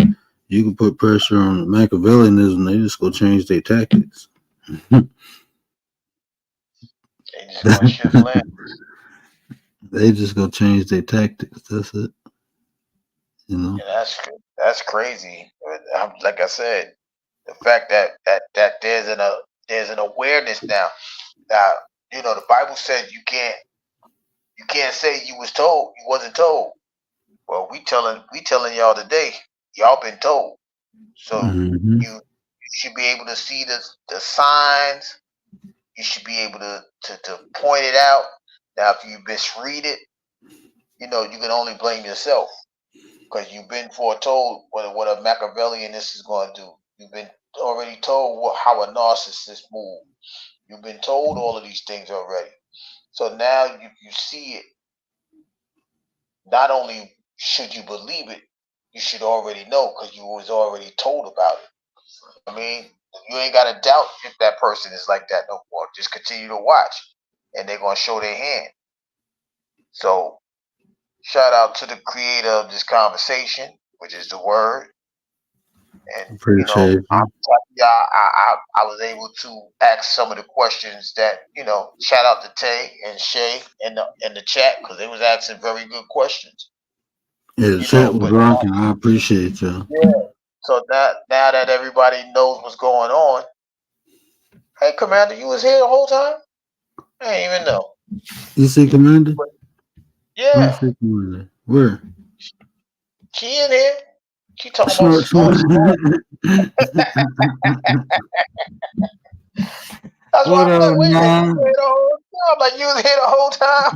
You can put pressure on Machiavellianism, they just go change their tactics. They just gonna shift land. They just go change their tactics. That's it. You know. And that's crazy. Like I said, the fact that there's an awareness now. Now, the Bible says you can't say you was told, you wasn't told. Well, we telling y'all today, y'all been told. So Mm-hmm. you should be able to see the signs. You should be able to point it out. Now, if you misread it, you can only blame yourself, because you've been foretold what a Machiavellianist is going to do. You've been already told how a narcissist moves. You've been told all of these things already. So now you see it. Not only should you believe it, you should already know, because you was already told about it. I mean, you ain't got to doubt if that person is like that no more. Just continue to watch, and they're going to show their hand. So shout out to the creator of this conversation, which is the word. And Appreciate I'm you. happy I was able to ask some of the questions that shout out to Tay and Shay in the chat, because they was asking very good questions. Yeah, the chat was But rocking. I appreciate y'all. yeah, so now that everybody knows what's going on, hey Commander, you was here the whole time? I didn't even know. You see Commander? Let me Yeah, see Commander. Where? she in here. She talking about Smart, smart. smart. That's why What I'm up, like, wait a minute, you man? was here the whole time. Like, you was here the whole time.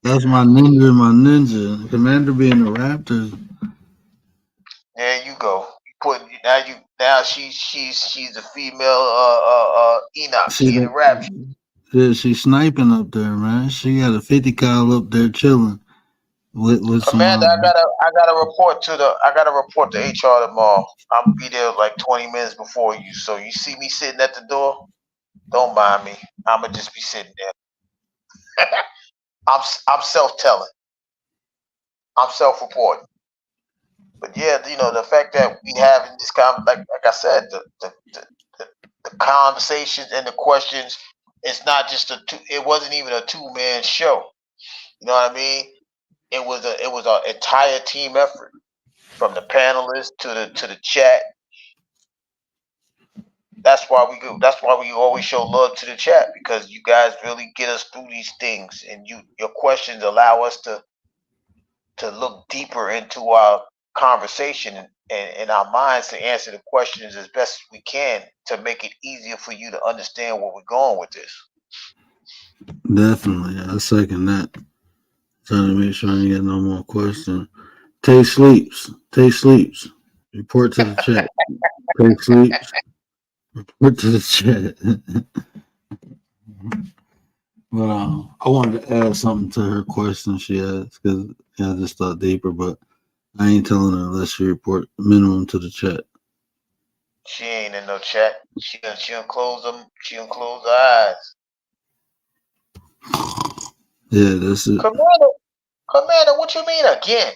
That's my ninja, my ninja. Commander being the Raptors. There you go. You put now she's a female Enoch. See She in the that? rap. Yeah, she's sniping up there, man. She got a 50 cal up there chilling with some. Amanda, I gotta report to HR tomorrow. I'll be there like 20 minutes before you. So you see me sitting at the door, don't mind me. I'ma just be sitting there. I'm self-telling. I'm self-reporting. But yeah, the fact that we having this like I said, the conversations and the questions, it's not just it wasn't even a two-man show. You know what I mean? It was an entire team effort, from the panelists to the chat. That's why we always show love to the chat, because you guys really get us through these things, and your questions allow us to look deeper into our conversation and our minds, to answer the questions as best we can, to make it easier for you to understand where we're going with this. Definitely, I second that. Trying to make sure I ain't get no more questions. Tay sleeps. Tay sleeps. Report to the chat. Tay sleeps. Report to the chat. But I wanted to add something to her question she asked because I just thought deeper, but I ain't telling her unless she report minimum to the chat. She ain't in no chat. She done close them. She done close her eyes. Yeah, that's it. Commander, what you mean again?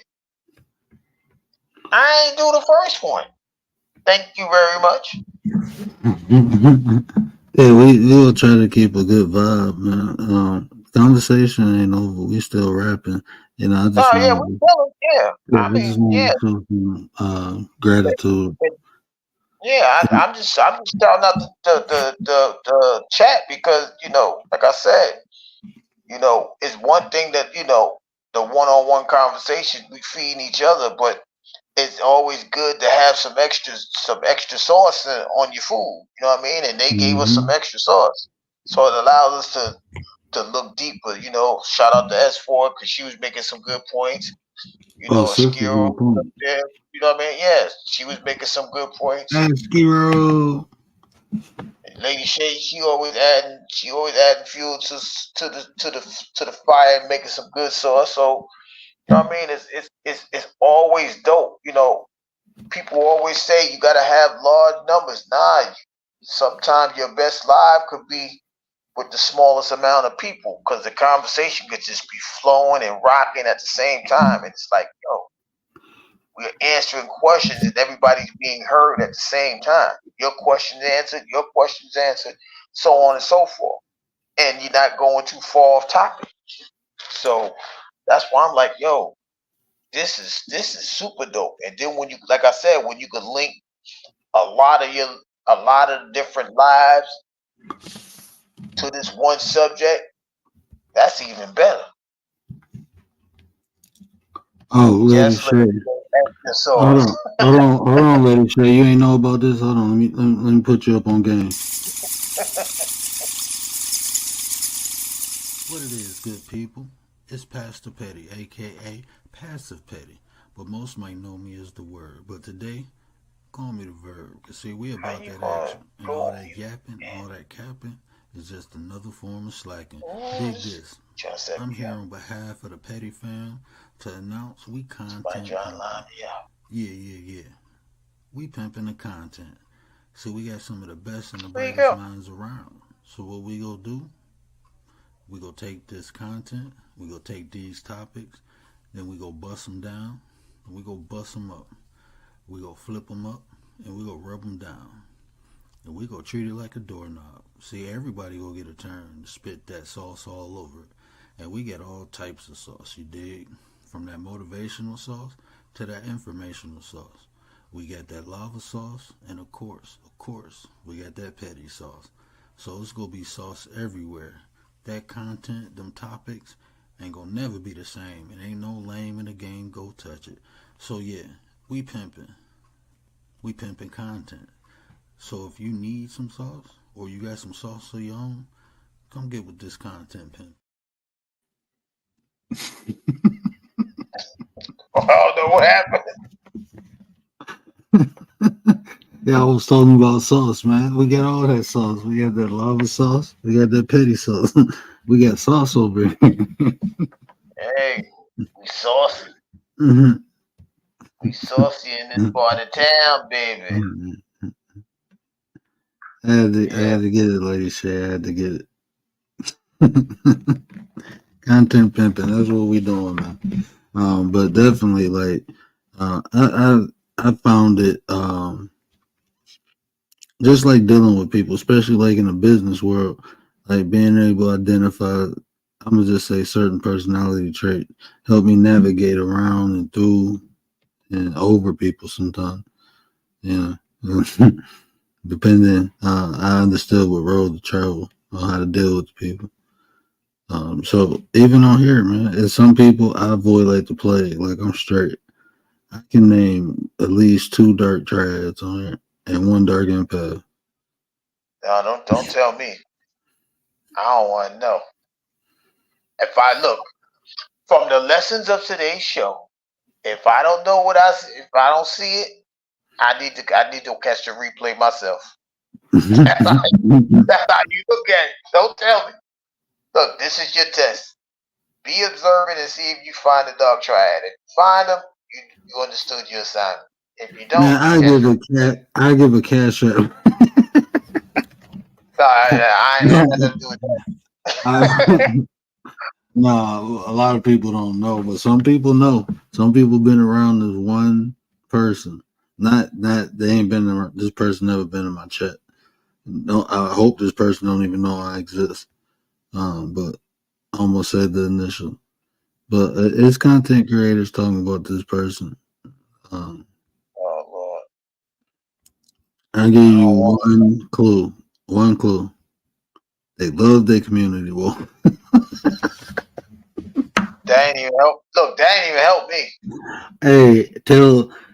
I ain't do the first one. Thank you very much. Yeah, we'll try to keep a good vibe, man. Conversation ain't over. We still rapping. You know, I just Yeah, we telling, yeah. I I mean, just want yeah, to show some gratitude. yeah. I'm just shouting out the chat because like I said, it's one thing that the one-on-one conversation we feeding each other, but it's always good to have some extra sauce on your food. You know what I mean? And they gave us some extra sauce, so it allows us to look deeper. Shout out to S4 because she was making some good points. Sisters Skiro on point. there. You know what I mean? Yes, she was making some good points. Skiro. Lady Shay, she always adding fuel to the fire and making some good sauce. So you know what I mean? It's always dope. People always say you gotta have large numbers. Nah, sometimes your best live could be with the smallest amount of people because the conversation could just be flowing and rocking at the same time. And it's like, we're answering questions and everybody's being heard at the same time. Your questions answered, so on and so forth. And you're not going too far off topic. So that's why I'm like, this is super dope. And then when you, like I said, when you could link a lot of different lives to this one subject, that's even better. Oh, Lady Shay. Hold on, Lady Shay. You ain't know about this? Hold on, let me put you up on game. What it is, good people? It's Pastor Petty, aka Passive Petty, but most might know me as the Word. But today, call me the Verb. Cause see, we about that action, and all that yapping, all that capping is just another form of slacking. Dig this. I'm here on behalf of the Petty fam to announce we content. Yeah. We pimping the content. So we got some of the best and the brightest minds around. So what we gonna do? We gonna take this content, we gonna take these topics, then we go bust them down, and we go bust them up. We go flip them up, and we go rub them down. And we go treat it like a doorknob. See, everybody go get a turn to spit that sauce all over it. And we get all types of sauce, you dig? From that motivational sauce to that informational sauce. We got that lava sauce, and of course, we got that petty sauce. So it's gonna be sauce everywhere. That content, them topics, ain't gonna never be the same. It ain't no lame in the game, go touch it. So yeah, we pimping content. So if you need some sauce, or you got some sauce of your own, come get with this content pimp. I don't know what happened. Yeah, I was talking about sauce, man. We got all that sauce. We got that lava sauce. We got that petty sauce. We got sauce over here. Hey, we saucy. Mm-hmm. We saucy in this part of town, baby. Mm-hmm. I had to get it, Lady Shay. I had to get it. Content pimping. That's what we doing, man. But definitely, like, I found it. Just like dealing with people, especially like in the business world, like being able to identify, I'm gonna just say certain personality traits help me navigate around and through and over people sometimes. You know, depending, I understood what road to travel or how to deal with people. So even on here, man, and some people I avoid like the plague. Like I'm straight. I can name at least 2 dark triads on here and 1 dark empath. No, don't tell me. I don't want to know. If I look from the lessons of today's show, if I don't know if I don't see it, I need to catch the replay myself. That's how you look at it. Don't tell me. Look, this is your test. Be observant and see if you find the dark triad. If you find them, you understood your assignment. If you don't, Man, I give a cash app. I ain't got nothing to do with that. No, a lot of people don't know, but some people know. Some people been around this one person. Not they ain't been around. This person never been in my chat. No, I hope this person don't even know I exist. But I almost said the initial. But it's content creators talking about this person. Oh Lord! I give you one clue. One clue. They love their community. Well, that ain't even help. Look, that ain't even help me. hey,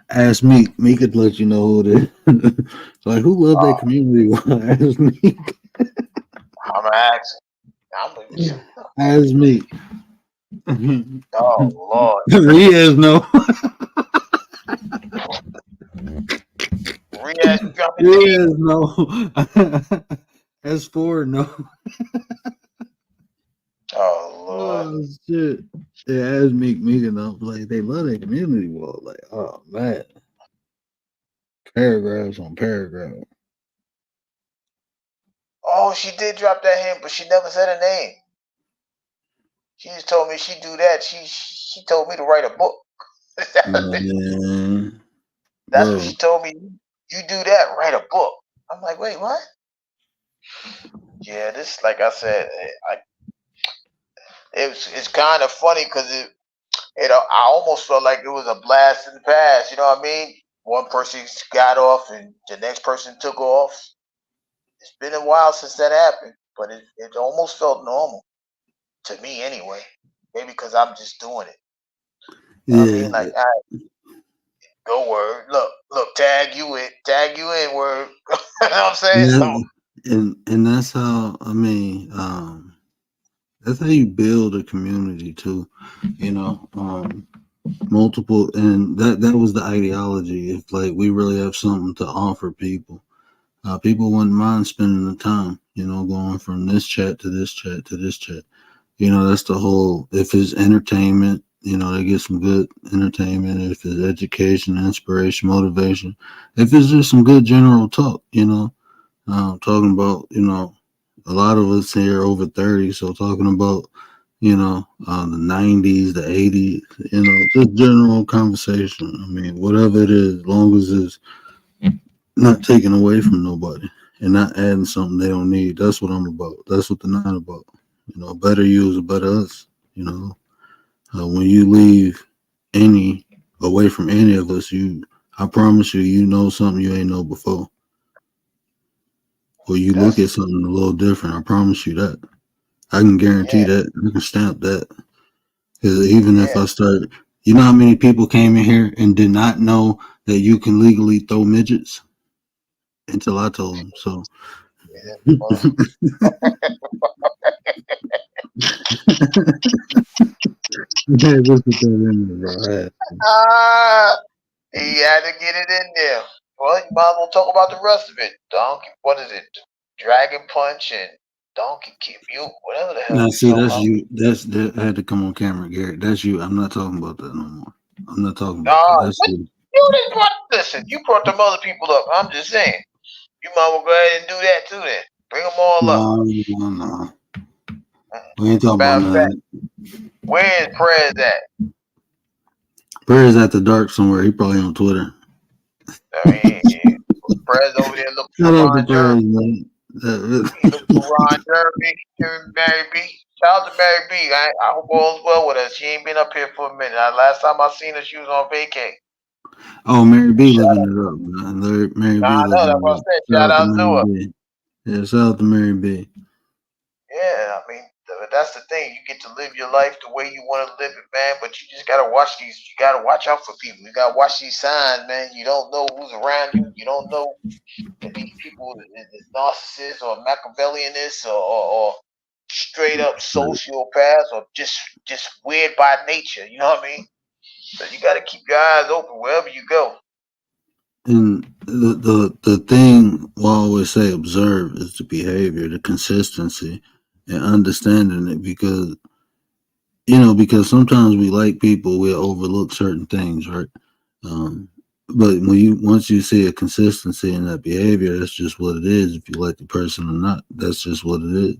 ask Meek. Meek could let you know who it is. It's like, who love their community? Well, ask Meek. I'm gonna ask. Ask Meek. Oh Lord! He has no. He has no. S4 no. Oh Lord! Oh shit! Yeah, ask Meek enough. Like they love their community. Well, like, oh man, paragraphs on paragraph. Oh, she did drop that hint, but she never said her name. She just told me she do that. She told me to write a book. Man, that's what she told me. You do that, write a book. I'm like, wait, what? Yeah, this, like I said, it's kind of funny because I almost felt like it was a blast in the past. You know what I mean? One person got off and the next person took off. It's been a while since that happened, but it almost felt normal to me anyway. Maybe because I'm just doing it. Yeah. I mean, like, go word. Look, tag you in word. You know what I'm saying? Yeah, and that's how, I mean, that's how you build a community too. You know, multiple, and that was the ideology. If like we really have something to offer people, people wouldn't mind spending the time. You know, going from this chat to this chat to this chat. You know, that's the whole. If it's entertainment, you know, they get some good entertainment. If it's education, inspiration, motivation, if it's just some good general talk, you know, talking about, you know, a lot of us here over 30, so talking about, you know, the 90s, the 80s, you know, just general conversation. I mean, whatever it is, as long as it's not taken away from nobody and not adding something they don't need. That's what I'm about. That's what the nine about. You know, better you is a better us. You know, when you leave away from any of us, I promise you know something you ain't know before. Or you look at something a little different. I promise you that. I can guarantee that. I can stamp that. Because even if I start, you know how many people came in here and did not know that you can legally throw midgets? Until I told them. So. He had to get it in there. Well, you might as well talk about the rest of it. Donkey, what is it? Dragon Punch and Donkey Kick You, whatever the hell. Now, see, that's you. That had to come on camera, Garrett. That's you. I'm not talking about that no more. I'm not talking about that. That's you. You didn't listen. You brought them other people up. I'm just saying. You might well go ahead and do that too. Then bring them all up. No. We ain't talking about that. Where is Prez at? Prez at the dark somewhere. He probably on Twitter. I mean, Prez over there looking for Ron Jeremy. He looking for Ron Jeremy, Mary B. Shout out to Mary B. I hope all's well with her. She ain't been up here for a minute. Last time I seen her, she was on vacay. Oh, Mary B living it up, man. Mary B living that's what I said. Shout out to her. Yeah, shout out to Mary B. Yeah, I mean, that's the thing. You get to live your life the way you want to live it, man. But you just gotta watch these. You gotta watch out for people. You gotta watch these signs, man. You don't know who's around you. You don't know if these people is narcissists or Machiavellianists or straight up sociopaths or just weird by nature. You know what I mean? So you got to keep your eyes open wherever you go. And the thing I always say observe is the behavior, the consistency, and understanding it, because because sometimes we like people, we'll overlook certain things, right? But once you see a consistency in that behavior, that's just what it is. If you like the person or not, that's just what it is.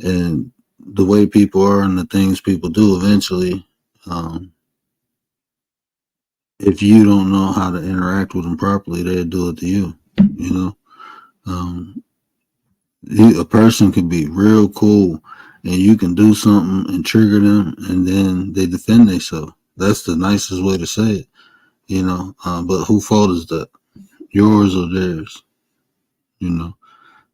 And the way people are and the things people do, eventually, if you don't know how to interact with them properly, they'll do it to you. A person can be real cool, and you can do something and trigger them, and then they defend themselves. That's the nicest way to say it. But whose fault is that? Yours or theirs?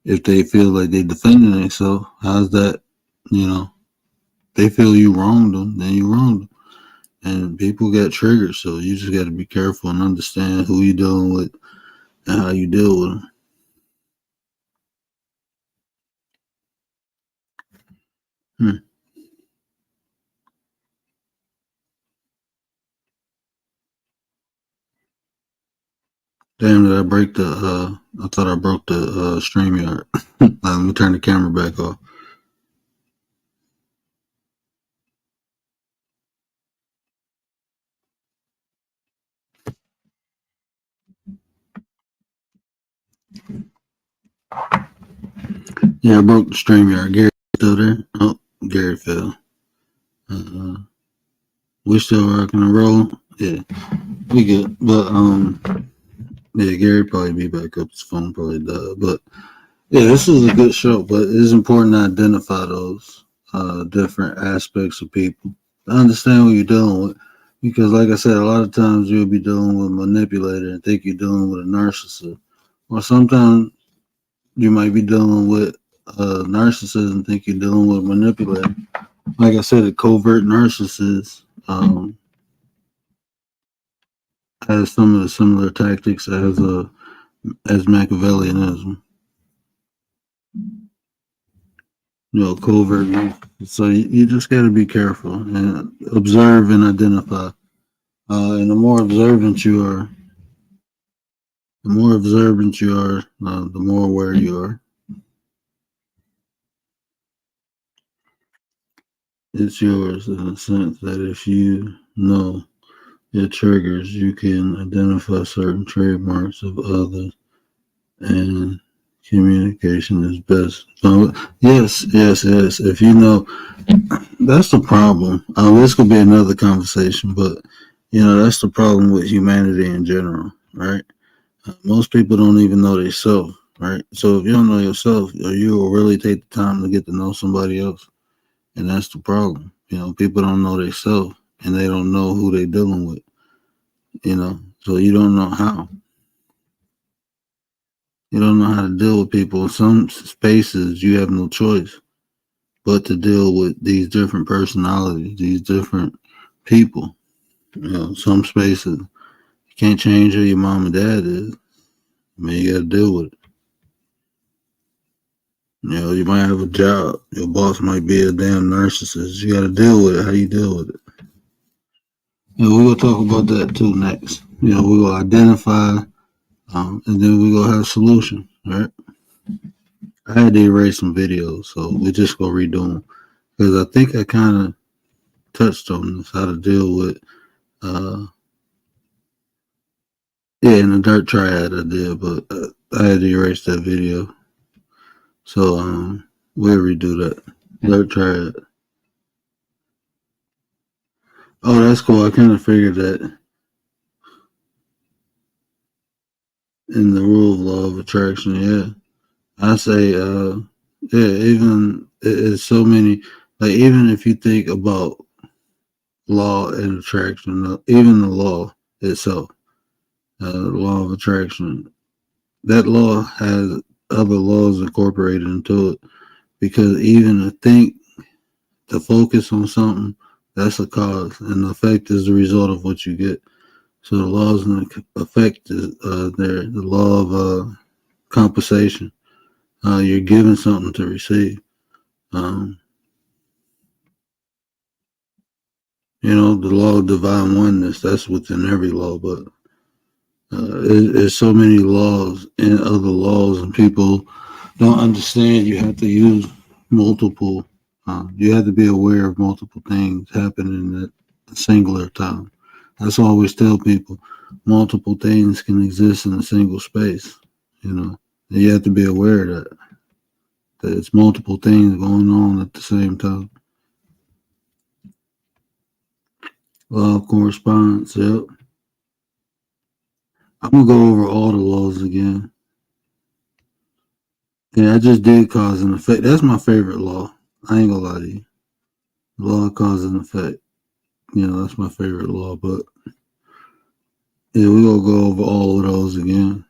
If they feel like they defending themselves, how's that? They feel you wronged them, then you wronged them. And people get triggered, so you just got to be careful and understand who you're dealing with and how you deal with them. Damn, did I break the, I thought I broke the StreamYard. Let me turn the camera back off. Yeah, I broke the StreamYard. Gary still there? Oh, Gary fell. We still rocking and rolling? Yeah, we good. But, yeah, Gary probably be back up. His phone probably died. But, yeah, this is a good show, but it's important to identify those different aspects of people, to understand what you're dealing with. Because, like I said, a lot of times you'll be dealing with a manipulator and think you're dealing with a narcissist. Or sometimes you might be dealing with a narcissist and think you're dealing with a manipulator. Like I said, a covert narcissist has some of the similar tactics as Machiavellianism. Covert. So you just got to be careful and observe and identify. And the more observant you are, the more aware you are. It's yours in the sense that if you know your triggers, you can identify certain trademarks of others, and communication is best. Yes. If you know, that's the problem. This could be another conversation, but that's the problem with humanity in general, right? Most people don't even know themselves, right? So if you don't know yourself, you will really take the time to get to know somebody else, and that's the problem. People don't know themselves, and they don't know who they're dealing with. So you don't know how. You don't know how to deal with people. In some spaces, you have no choice but to deal with these different personalities, these different people. Some spaces, you can't change who your mom and dad is. You got to deal with it. You might have a job. Your boss might be a damn narcissist. You got to deal with it. How you deal with it? We're going to talk about that too next. We're going to identify, and then we're going to have solutions, right? I had to erase some videos, so we're just going to redo them. Because I think I kind of touched on this, how to deal with, in the Dark Triad I did, but I had to erase that video. So we'll redo that. Dark Triad. Oh, that's cool. I kind of figured that in the rule of law of attraction, yeah. I say, even it's so many, like even if you think about law and attraction, even the law itself, the law of attraction, that law has other laws incorporated into it, because even to focus on something, that's a cause, and the effect is the result of what you get. So the laws and the effect is there. The law of compensation. You're given something to receive. The law of divine oneness, that's within every law, but there's so many laws and other laws, and people don't understand you have to use multiple, you have to be aware of multiple things happening at a singular time. That's why I always tell people multiple things can exist in a single space, and you have to be aware of that it's multiple things going on at the same time. Law of correspondence, yep. I'm going to go over all the laws again. Yeah, I just did cause and effect. That's my favorite law. I ain't gonna lie to you. Law of cause and effect. That's my favorite law. But yeah, we're gonna go over all of those again.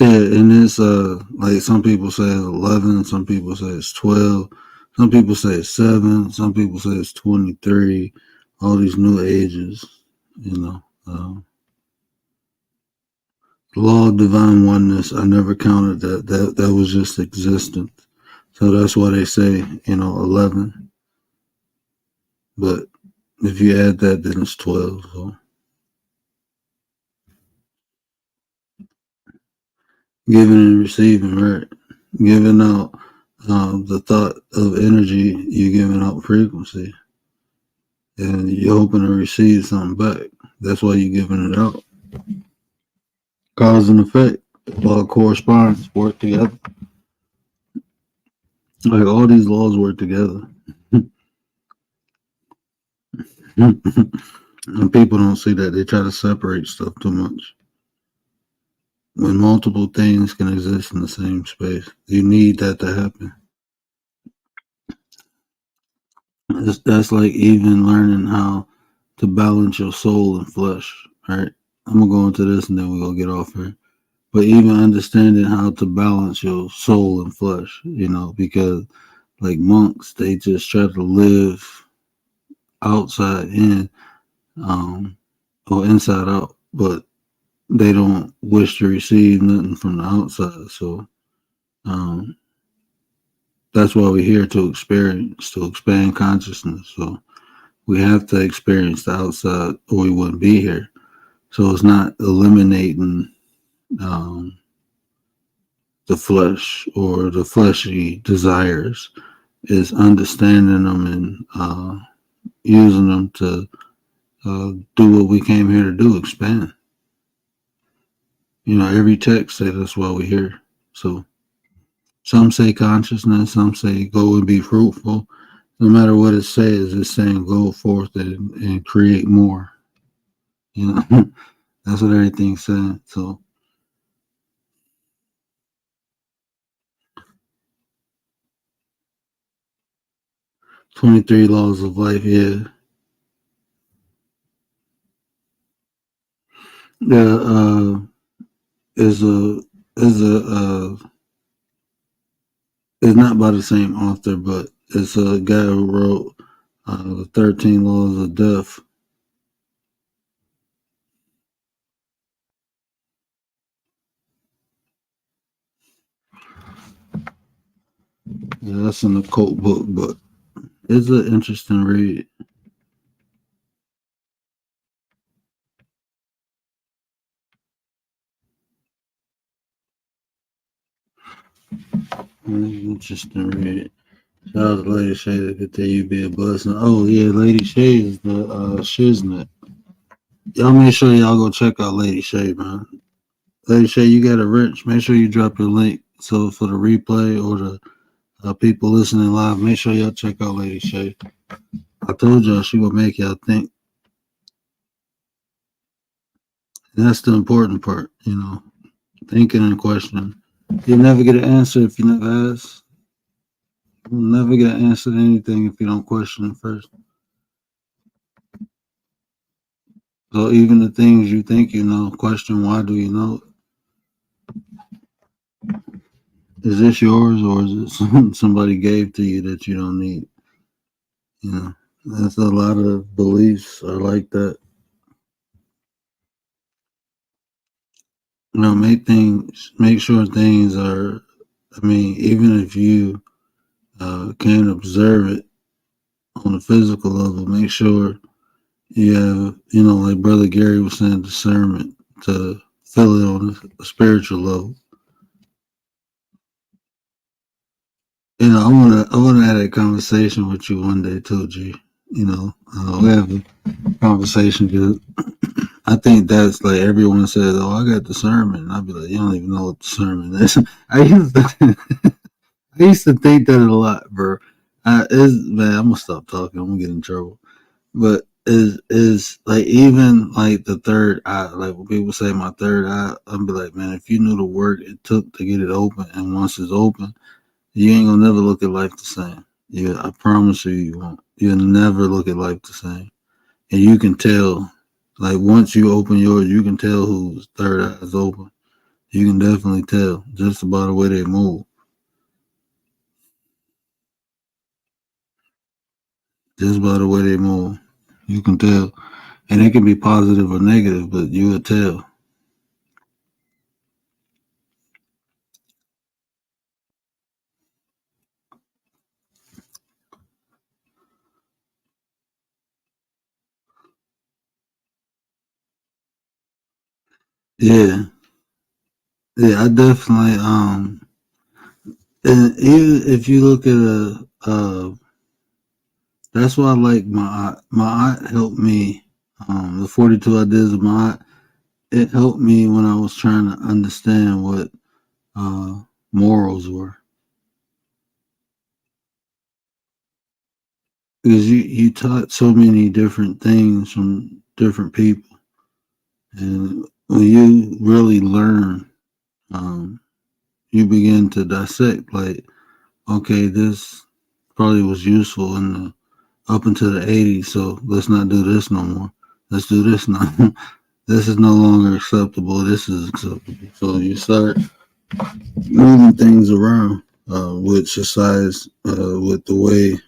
Yeah, and it's like some people say 11, some people say it's 12, some people say it's 7, some people say it's 23. All these new ages, law of divine oneness. I never counted that. That was just existence. So that's why they say 11. But if you add that, then it's 12. So giving and receiving, right? Giving out the thought of energy, you're giving out frequency. And you're hoping to receive something back. That's why you're giving it out. Cause and effect. Law of correspondence work together. Like all these laws work together. And people don't see that. They try to separate stuff too much. When multiple things can exist in the same space, you need that to happen. That's like even learning how to balance your soul and flesh, right? I'm going to go into this and then we're going to get off here. But even understanding how to balance your soul and flesh, because like monks, they just try to live outside in, or inside out, but they don't wish to receive nothing from the outside. So that's why we're here to experience, to expand consciousness. So we have to experience the outside or we wouldn't be here. So it's not eliminating the flesh or the fleshy desires. It's understanding them and using them to do what we came here to do, expand. Every text say that's why we're here. So some say consciousness, some say go and be fruitful. No matter what it says, it's saying go forth and create more. That's what everything's saying. So 23 laws of life, yeah. Yeah, is it's not by the same author, but it's a guy who wrote the 13 Laws of Death. Yeah, that's an occult book, but it's an interesting read. Interesting read. Shout out to Lady Shay to continue to be a blessing. Oh yeah, Lady Shay is the shiznit. Y'all make sure y'all go check out Lady Shay, man. Lady Shay, you got a wrench. Make sure you drop your link. So for the replay or the people listening live, make sure y'all check out Lady Shay. I told y'all she will make y'all think. And that's the important part, thinking and questioning. You'll never get an answer if you never ask. You'll never get an answer to anything if you don't question it first. So even the things you think you know, question why do you know it? Is this yours or is it somebody gave to you that you don't need? That's a lot of beliefs are like that. Make sure things are I mean, even if you can't observe it on a physical level, make sure you have, like Brother Gary was saying, discernment to feel it on a spiritual level. I wanna have that conversation with you one day too, G. We have a conversation because I think that's like everyone says, "Oh, I got discernment." And I'd be like, "You don't even know what discernment is." I used to think that a lot, bro. Man, I'm gonna stop talking. I'm gonna get in trouble. But is like even like the third eye, like when people say my third eye, I'd be like, man, if you knew the work it took to get it open, and once it's open, you ain't gonna never look at life the same. Yeah, I promise you won't. You'll never look at life the same. And you can tell, like once you open yours, you can tell whose third eye is open. You can definitely tell just by the way they move. Just by the way they move, you can tell. And it can be positive or negative, but you will tell. Yeah. Yeah, I definitely and even if you look at that's why I like my aunt helped me, the 42 ideas of my aunt, it helped me when I was trying to understand what uh morals were. Because you taught so many different things from different people. And when you really learn, um, you begin to dissect like, okay, this probably was useful in the up until the 80s, so let's not do this no more. Let's do this now. This is no longer acceptable. This is acceptable. So you start moving things around with society, with the way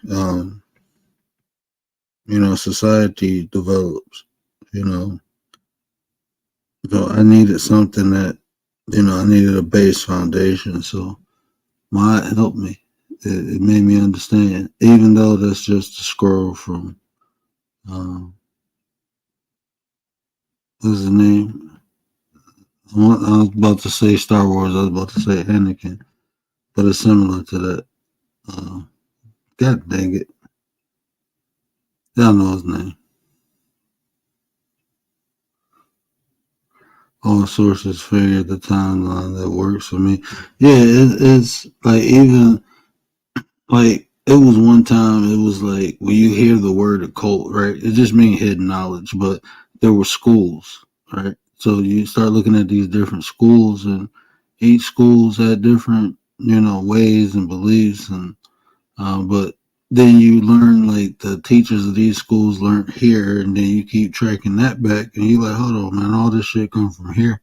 society develops. You know, so I needed something that I needed a base foundation. So my aunt helped me. It made me understand, even though that's just a scroll from what's his name? I was about to say Star Wars. I was about to say Anakin, but it's similar to that. Uh, God dang it. Y'all know his name. All sources figure the timeline that works for me. Yeah, it's like even like it was one time. It was like when you hear the word occult, right? It just means hidden knowledge. But there were schools, right? So you start looking at these different schools, and each schools had different ways and beliefs, and but then you learn like the teachers of these schools learned here, and then you keep tracking that back, and you're like, hold on, man, all this shit come from here.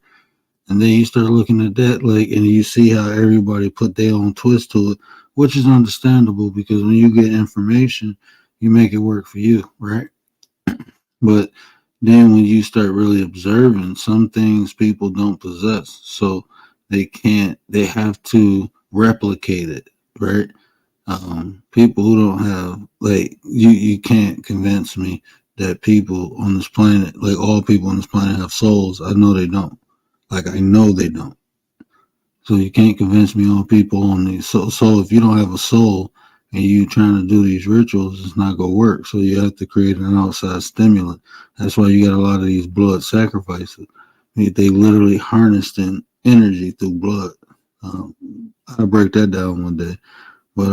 And then you start looking at that, like, and you see how everybody put their own twist to it, which is understandable because when you get information, you make it work for you, right? But then when you start really observing, some things people don't possess, so they have to replicate it, right? People who don't have like you can't convince me that people on this planet, like all people on this planet, have souls. I know they don't. Like I know they don't. So you can't convince me all people on these. So if you don't have a soul and you trying to do these rituals, it's not gonna work. So you have to create an outside stimulant. That's why you got a lot of these blood sacrifices. They literally harnessed in energy through blood. Um, I'll break that down one day. But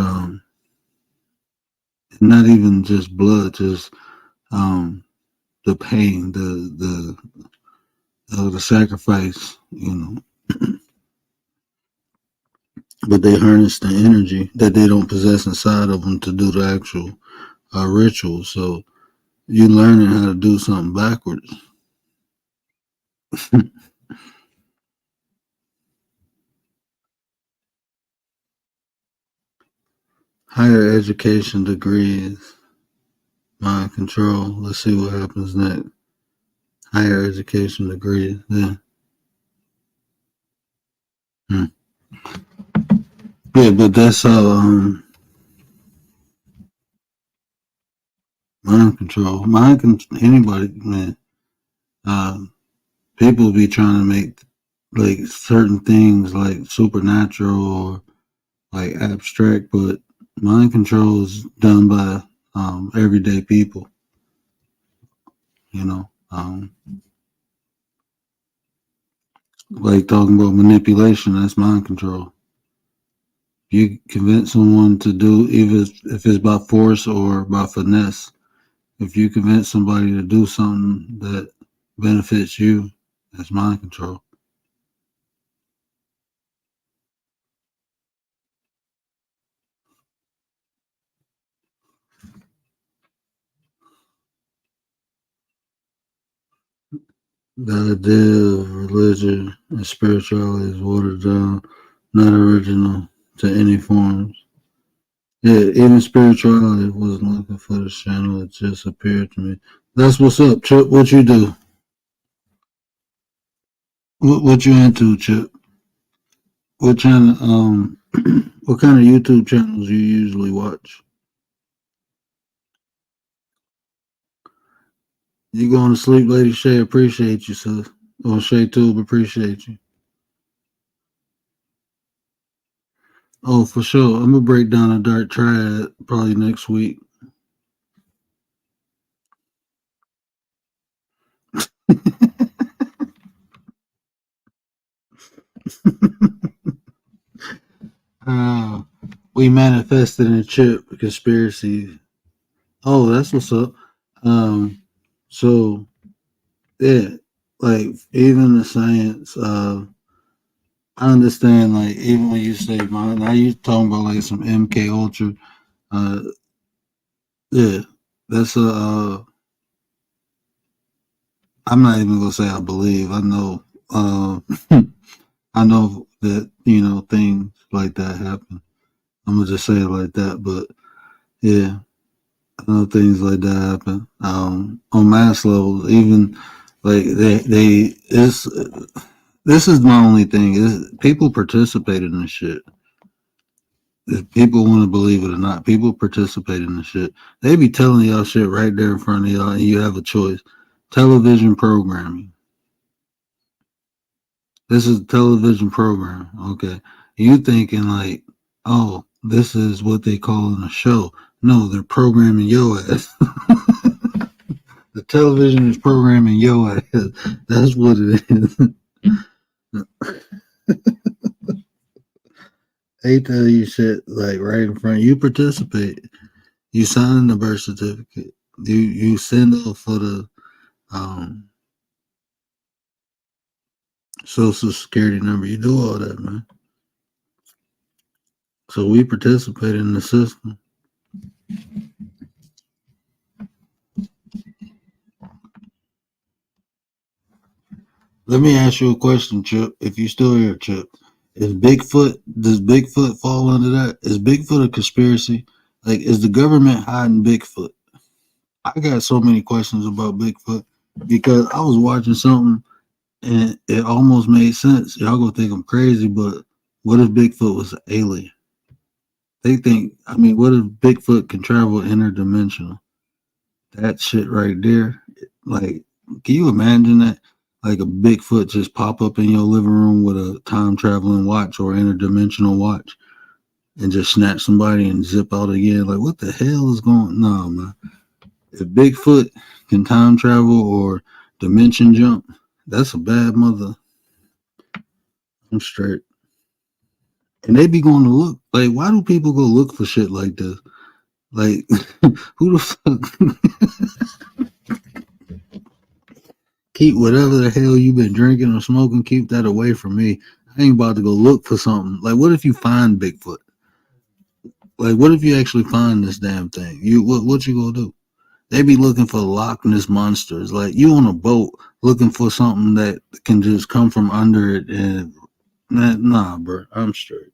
not even just blood, just the pain, the sacrifice, but they harness the energy that they don't possess inside of them to do the actual ritual. So you're learning how to do something backwards. Higher education degrees, mind control. Let's see what happens next. Higher education degrees. Yeah. Hmm. Yeah, but that's how mind control. Anybody, man. People be trying to make like certain things like supernatural or like abstract, but mind control is done by everyday people. You know, like talking about manipulation. That's mind control. You convince someone to do, even if it's by force or by finesse. If you convince somebody to do something that benefits you, that's mind control. The idea of religion and spirituality is watered down, not original to any forms. Yeah, even spirituality wasn't looking for this channel. It just appeared to me. That's what's up, Chip. What you do? What you into, Chip? What channel? What kind of YouTube channels you usually watch? You going to sleep, Lady Shay? Appreciate you, sis. Or Shay Tube, appreciate you. Oh, for sure. I'm gonna break down a dark triad probably next week. We manifested in a chip conspiracy. Oh, that's what's up. So yeah, like even the science. I understand. Like even when you say mine, now you talking about like some MK Ultra. Uh, yeah, that's a. I'm not even gonna say I believe. I know. I know that things like that happen. I'm gonna just say it like that. But yeah, I know things like that happen. On mass levels, even like they this is my only thing is people participate in this shit. If people want to believe it or not, people participate in the shit. They be telling y'all shit right there in front of y'all, and you have a choice. Television programming. This is a television program. Okay. You thinking like, oh, this is what they call in a show. No, they're programming your ass. The television is programming your ass. That's what it is. They tell you shit like right in front. You participate. You sign the birth certificate. You send off for the social security number. You do all that, man. So we participate in the system. Let me ask you a question, Chip. If you still here, Chip, does Bigfoot fall under that? Is Bigfoot a conspiracy? Like, is the government hiding Bigfoot? I got so many questions about Bigfoot because I was watching something and it almost made sense. Y'all gonna think I'm crazy, but what if Bigfoot was an alien? What if Bigfoot can travel interdimensional? That shit right there. Like, can you imagine that? Like a Bigfoot just pop up in your living room with a time traveling watch or interdimensional watch and just snatch somebody and zip out again. Like, what the hell is going on? No, man. If Bigfoot can time travel or dimension jump, that's a bad mother. I'm straight. And they be going to look. Like, why do people go look for shit like this? Like, who the fuck? Keep whatever the hell you been drinking or smoking, keep that away from me. I ain't about to go look for something. Like, what if you find Bigfoot? Like, what if you actually find this damn thing? What you gonna do? They be looking for Loch Ness monsters. Like, you on a boat looking for something that can just come from under it and nah, bro. I'm straight.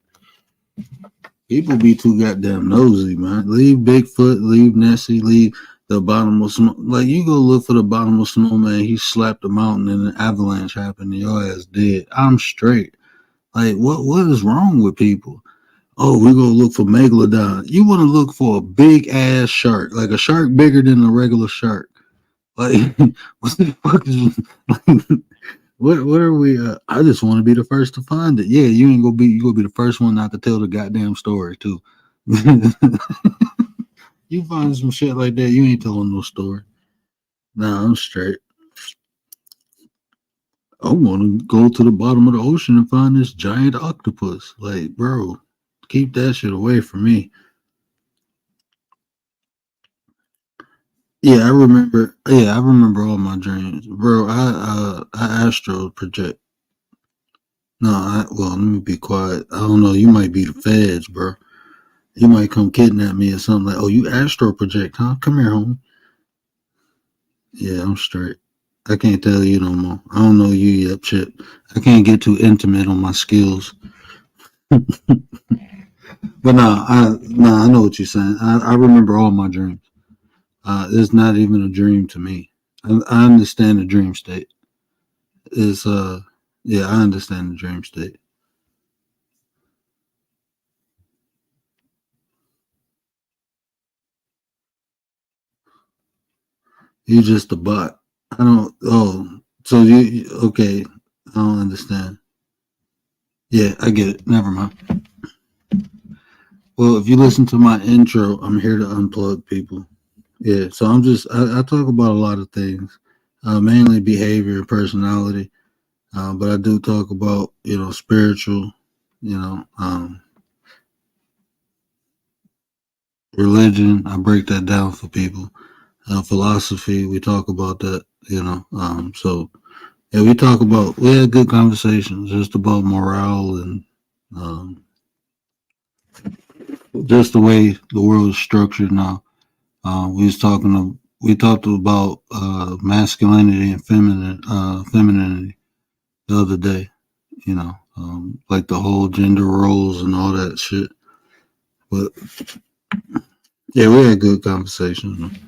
People be too goddamn nosy, man. Leave Bigfoot, leave Nessie, leave the bottomless snow. Like, you go look for the bottomless snowman, he slapped a mountain and an avalanche happened and your ass dead. I'm straight. Like, what is wrong with people? Oh, we're gonna look for megalodon. You want to look for a big ass shark, like a shark bigger than a regular shark. Like, what the fuck is like, what are we? I just want to be the first to find it. Yeah, you ain't gonna be. You gonna be the first one not to tell the goddamn story too. You find some shit like that, you ain't telling no story. Nah, I'm straight. I want to go to the bottom of the ocean and find this giant octopus. Like, bro, keep that shit away from me. Yeah, I remember. Yeah, I remember all my dreams, bro. I astral project. No, well, let me be quiet. I don't know. You might be the feds, bro. You might come kidnap me or something like. Oh, you astral project, huh? Come here, home. Yeah, I'm straight. I can't tell you no more. I don't know you yet, Chip. I can't get too intimate on my skills. But I know what you're saying. I remember all my dreams. It's not even a dream to me. I understand the dream state. It's yeah, I understand the dream state. You just a bot. I don't. Oh, so you okay? I don't understand. Yeah, I get it. Never mind. Well, if you listen to my intro, I'm here to unplug people. Yeah, so I talk about a lot of things, mainly behavior and personality, but I do talk about, spiritual, you know, religion. I break that down for people. Philosophy, we talk about that, so yeah, we had good conversations just about morale and um, just the way the world is structured now. We talked about masculinity and femininity the other day. Like the whole gender roles and all that shit. But yeah, we had good conversations.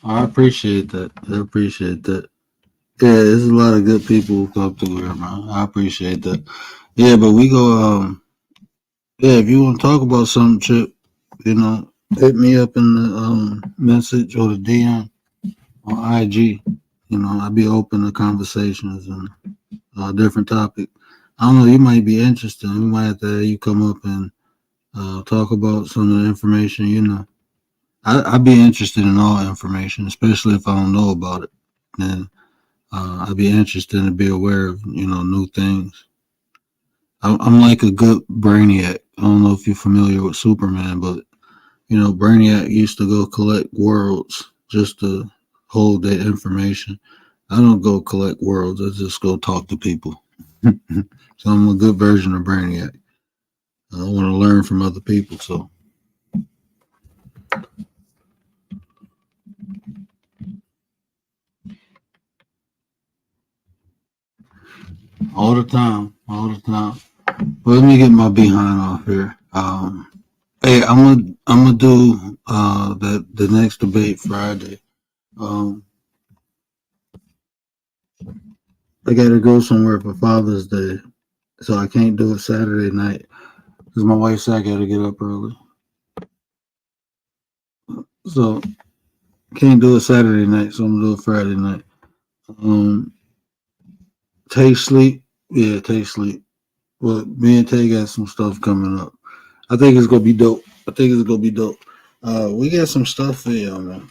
I appreciate that. I appreciate that. Yeah, there's a lot of good people who come through here, man. I appreciate that. Yeah, but we go. Yeah, if you want to talk about something, Chip, hit me up in the message or the DM on IG. I'd be open to conversations and different topic. I don't know. You might be interested. We might have to have you come up and talk about some of the information. I'd be interested in all information, especially if I don't know about it. Then I'd be interested to be aware of new things. I'm like a good brainiac. I don't know if you're familiar with Superman, but Brainiac used to go collect worlds just to hold that information. I don't go collect worlds. I just go talk to people. So I'm a good version of Brainiac. I want to learn from other people. So all the time. Well, let me get my behind off here. Hey, I'm gonna do the next debate Friday. Um, I gotta go somewhere for Father's Day, so I can't do it Saturday night because my wife said I gotta get up early. So can't do it Saturday night, so I'm gonna do it Friday night. Um, Tay sleep, yeah, Tay sleep. Well, me and Tay got some stuff coming up. I think it's gonna be dope. We got some stuff for y'all, man.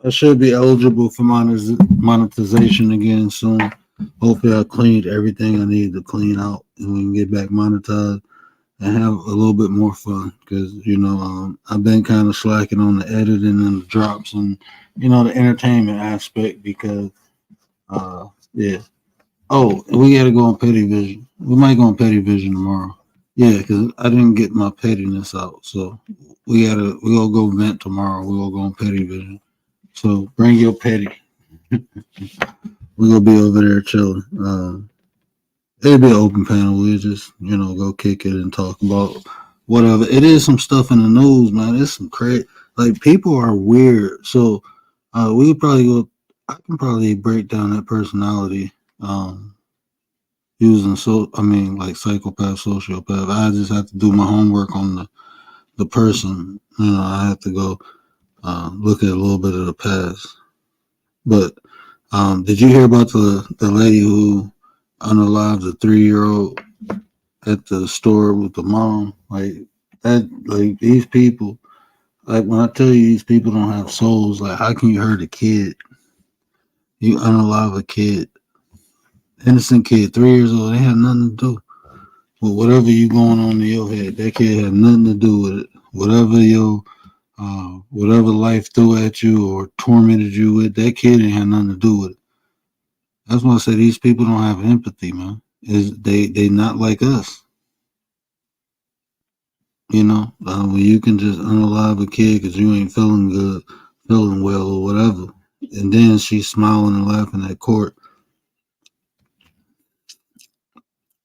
I should be eligible for monetization again soon. Hopefully, I cleaned everything I need to clean out, and we can get back monetized and have a little bit more fun. Because I've been kind of slacking on the editing and the drops and the entertainment aspect. Because yeah. Oh, and we got to go on Petty Vision. We might go on Petty Vision tomorrow. Yeah, because I didn't get my pettiness out, so we gonna go vent tomorrow. We're gonna go on Petty Vision. So bring your petty. We're gonna be over there chilling. It'll be an open panel. We'll just, go kick it and talk about whatever. It is some stuff in the news, man. It's some crazy. Like people are weird. So we could probably go. I can probably break down that personality using like psychopath, sociopath. I just have to do my homework on the person. I have to go look at a little bit of the past. But did you hear about the lady who unalived a 3-year-old at the store with the mom? Like that, like these people. Like when I tell you these people don't have souls, like how can you hurt a kid? You unalive a kid, innocent kid, 3 years old. They have nothing to do with whatever you going on in your head. That kid had nothing to do with it. Whatever life threw at you or tormented you with, that kid ain't had nothing to do with it. That's why I say these people don't have empathy, man. They not like us. When you can just unalive a kid because you ain't feeling good, feeling well, or whatever, and then she's smiling and laughing at court.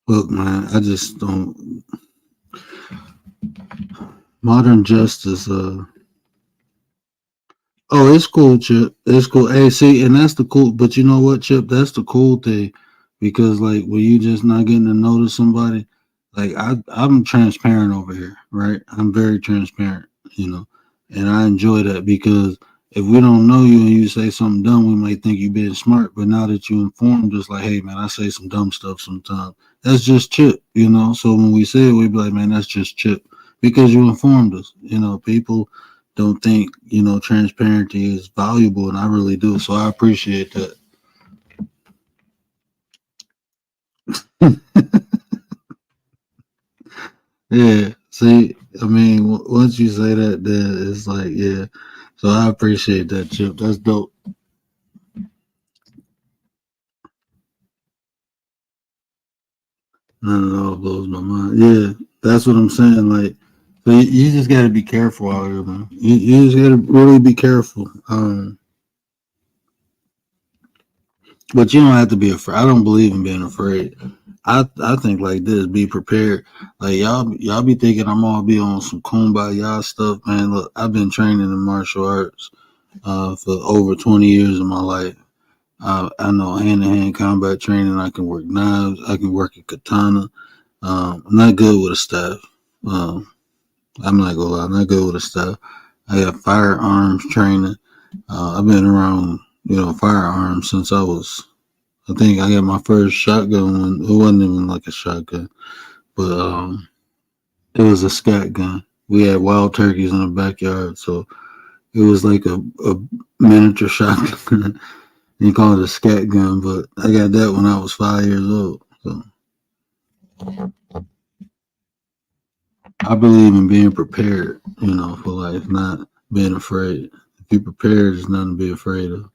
Look, man, I just don't. Modern justice. Oh, it's cool, Chip. It's cool. Hey, see, and that's the cool. But you know what, Chip? That's the cool thing, because like when you just not getting to notice somebody, like I'm transparent over here, right? I'm very transparent, and I enjoy that because if we don't know you and you say something dumb, we might think you being smart. But now that you informed us, like, hey, man, I say some dumb stuff sometimes. That's just Chip, So when we say it, we be like, man, that's just Chip because you informed us. People don't think transparency is valuable, and I really do. So I appreciate that. Yeah. See, I mean, once you say that, then it's like, yeah. So I appreciate that, Chip. That's dope. None at all blows my mind. Yeah, that's what I'm saying. Like, so you just got to be careful out here, man. You just got to really be careful. But you don't have to be afraid. I don't believe in being afraid. I think like this: be prepared. Like y'all be thinking I'm all be on some kumbaya stuff, man. Look, I've been training in martial arts for over 20 years of my life. I know hand-to-hand combat training. I can work knives. I can work a katana. I'm not good with a staff. I'm not gonna lie, I'm not good with a staff. I got firearms training. I've been around, firearms since I think I got my first shotgun when it wasn't even like a shotgun, but it was a scat gun. We had wild turkeys in the backyard, so it was like a miniature shotgun. You call it a scat gun, but I got that when I was 5 years old. So I believe in being prepared, for life, not being afraid. If you're prepared, there's nothing to be afraid of.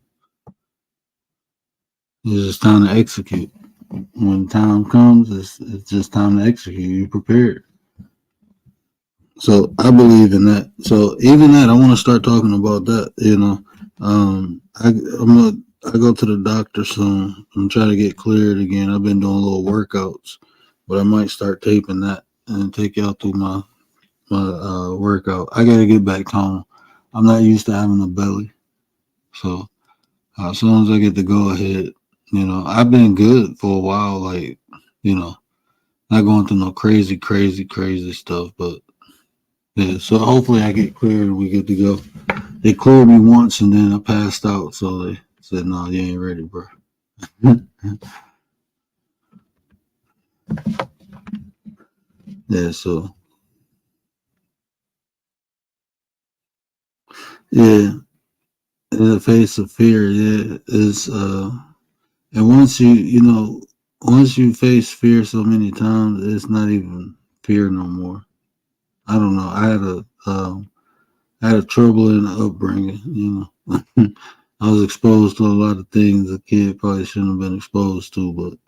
It's just time to execute. When time comes, it's just time to execute. You're prepared. So I believe in that. So even that, I want to start talking about that. I go to the doctor soon. I'm trying to get cleared again. I've been doing little workouts, but I might start taping that and take y'all through my workout. I gotta get back home. I'm not used to having a belly, so as soon as I get the go ahead, I've been good for a while, like not going through no crazy stuff, but yeah. So hopefully I get cleared and we get to go. They cleared me once and then I passed out, so they said, "No, you ain't ready, bro." Yeah, so yeah, in the face of fear, yeah, is and once you face fear so many times, it's not even fear no more. I don't know. I had a troubling upbringing. I was exposed to a lot of things a kid probably shouldn't have been exposed to, but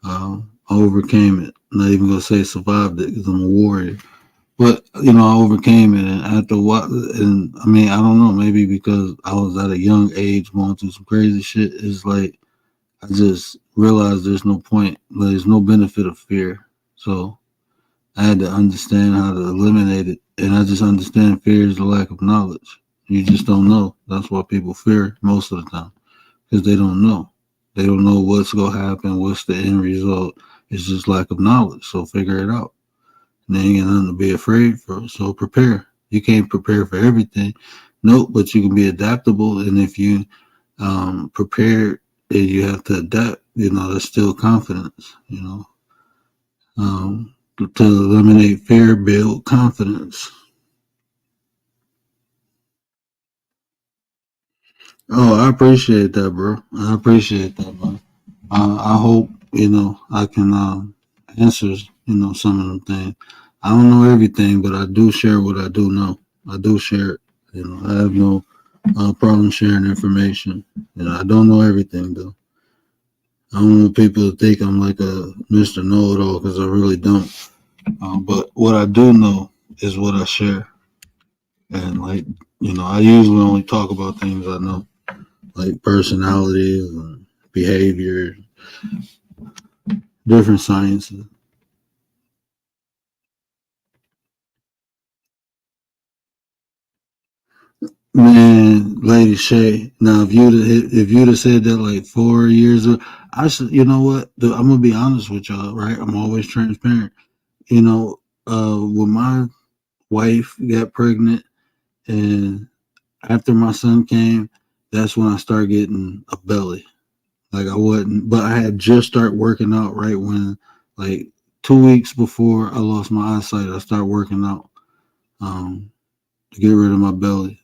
I overcame it. I'm not even gonna say survived it because I'm a warrior. But I overcame it, and after what, and I mean, I don't know, maybe because I was at a young age going through some crazy shit. It's like I just realized there's no point, there's no benefit of fear. So I had to understand how to eliminate it. And I just understand fear is the lack of knowledge. You just don't know. That's why people fear most of the time, because they don't know. They don't know what's going to happen, what's the end result. It's just lack of knowledge. So figure it out. And there ain't got nothing to be afraid for. So prepare. You can't prepare for everything. Nope, but you can be adaptable. And if you prepare and you have to adapt, that's still confidence, to eliminate fear, build confidence. Oh, I appreciate that, bro. I appreciate that, man. I hope, I can answer, some of them things. I don't know everything, but I do share what I do know. I do share it. I have no problem sharing information. I don't know everything, though. I don't want people to think I'm like a Mr. Know-It-All, because I really don't. But what I do know is what I share. And, I usually only talk about things I know, like personalities and behavior, different sciences. Man, Lady Shay. Now, if you'd have said that like 4 years ago, I said, you know what? I'm gonna be honest with y'all, right? I'm always transparent. When my wife got pregnant, and after my son came, that's when I started getting a belly. Like I wasn't, but I had just started working out right when, like 2 weeks before I lost my eyesight, I started working out to get rid of my belly.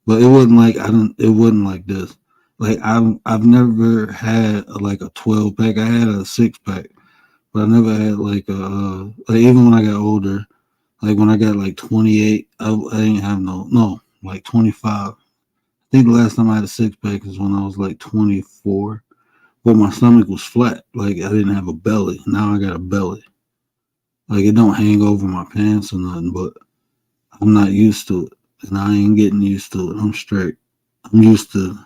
But it wasn't like it wasn't like this. Like I've never had like a 12 pack. I had a 6 pack, but I never had like like even when I got older, like when I got like 28, I didn't have like 25. I think the last time I had a 6 pack is when I was like 24, but my stomach was flat. Like I didn't have a belly. Now I got a belly. Like it don't hang over my pants or nothing, but I'm not used to it. And I ain't getting used to it. I'm straight. I'm used to,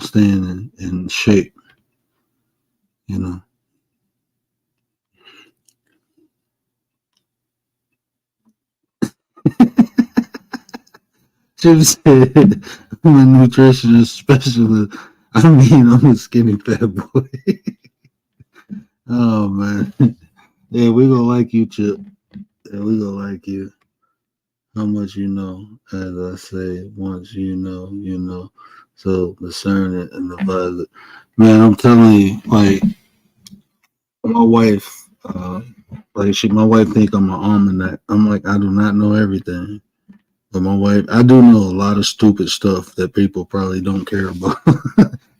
staying in shape, Jim said, I'm a nutritionist specialist. I mean, I'm a skinny fat boy. Oh, man. Yeah, we gonna like you, Chip. Yeah, we gonna like you. How much you know, as I say, once you know. So discern it and advise it. Man, I'm telling you, like my wife, my wife think I'm an almanac. I'm like, I do not know everything. But my wife, I do know a lot of stupid stuff that people probably don't care about.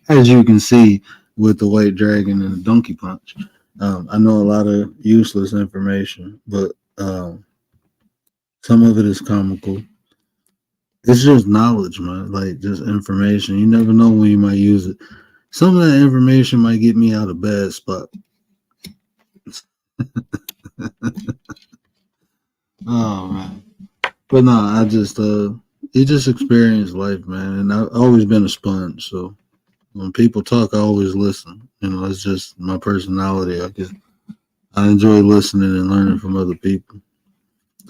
As you can see with the white dragon and the donkey punch. I know a lot of useless information, but some of it is comical. It's just knowledge, man. Like just information. You never know when you might use it. Some of that information might get me out of bad spot. Oh man. But no, I just you just experience life, man. And I've always been a sponge, so when people talk I always listen. It's just my personality. I enjoy listening and learning from other people.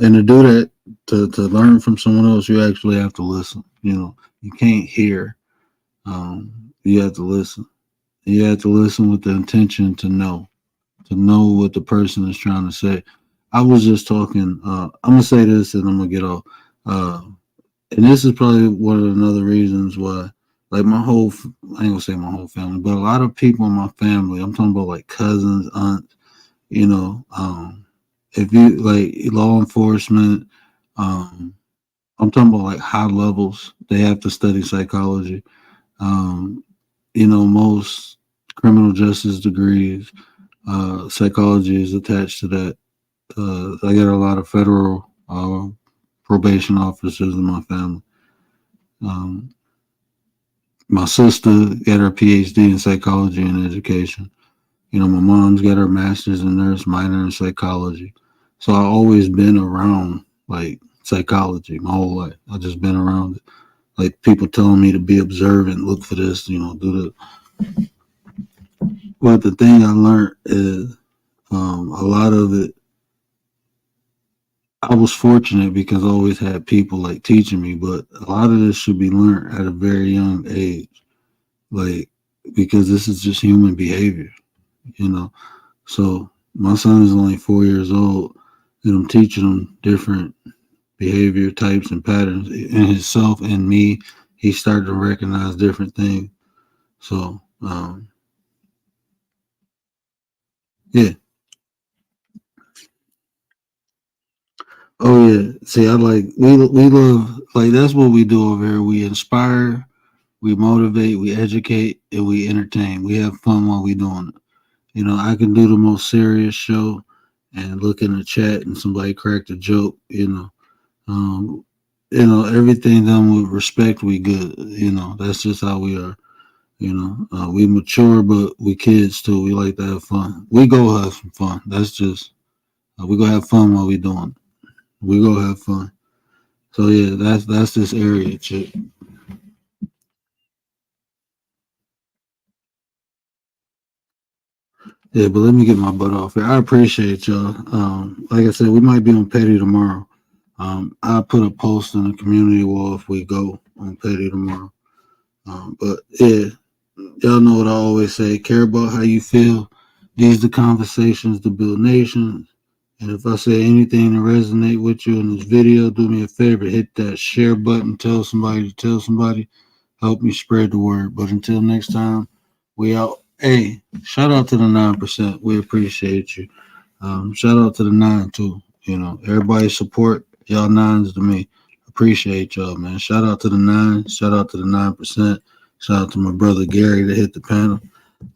And to do that, to learn from someone else, you actually have to listen. You can't hear. You have to listen. You have to listen with the intention to know what the person is trying to say. I was just talking. I'm gonna say this, and I'm gonna get off. And this is probably one of another reasons why, like I ain't gonna say my whole family, but a lot of people in my family. I'm talking about like cousins, aunts. If you like law enforcement, I'm talking about like high levels. They have to study psychology. Most criminal justice degrees, psychology is attached to that. I got a lot of federal probation officers in my family. My sister got her PhD in psychology and education. My mom's got her master's in nurse, minor in psychology. So I've always been around like psychology my whole life. I've just been around it. Like people telling me to be observant, look for this, do that. But the thing I learned is a lot of it I was fortunate because I always had people like teaching me, but a lot of this should be learned at a very young age, like, because this is just human behavior, you know. So my son is only 4 years old, and I'm teaching him different behavior types and patterns in himself and me. He started to recognize different things. So, yeah. Oh yeah. See, I like we love, like, that's what we do over here. We inspire, we motivate, we educate, and we entertain. We have fun while we doing it. You know, I can do the most serious show and look in the chat and somebody cracked a joke. Everything done with respect. We good. That's just how we are. We mature, but we kids too. We like to have fun. We go have some fun. That's just we go have fun while we doing it. We go have fun. So yeah, that's this area, chick. Yeah, but let me get my butt off here. I appreciate y'all. Like I said, we might be on Petty tomorrow. I'll put a post on the community wall if we go on Petty tomorrow. But yeah, y'all know what I always say. Care about how you feel. These the conversations to build nations. And if I say anything to resonate with you in this video, do me a favor, hit that share button, tell somebody to tell somebody, help me spread the word. But until next time, we out. Hey, shout out to the 9%. We appreciate you. Shout out to the 9 too. Everybody's support, y'all 9s to me. Appreciate y'all, man. Shout out to the 9. Shout out to the 9%. Shout out to my brother Gary that hit the panel.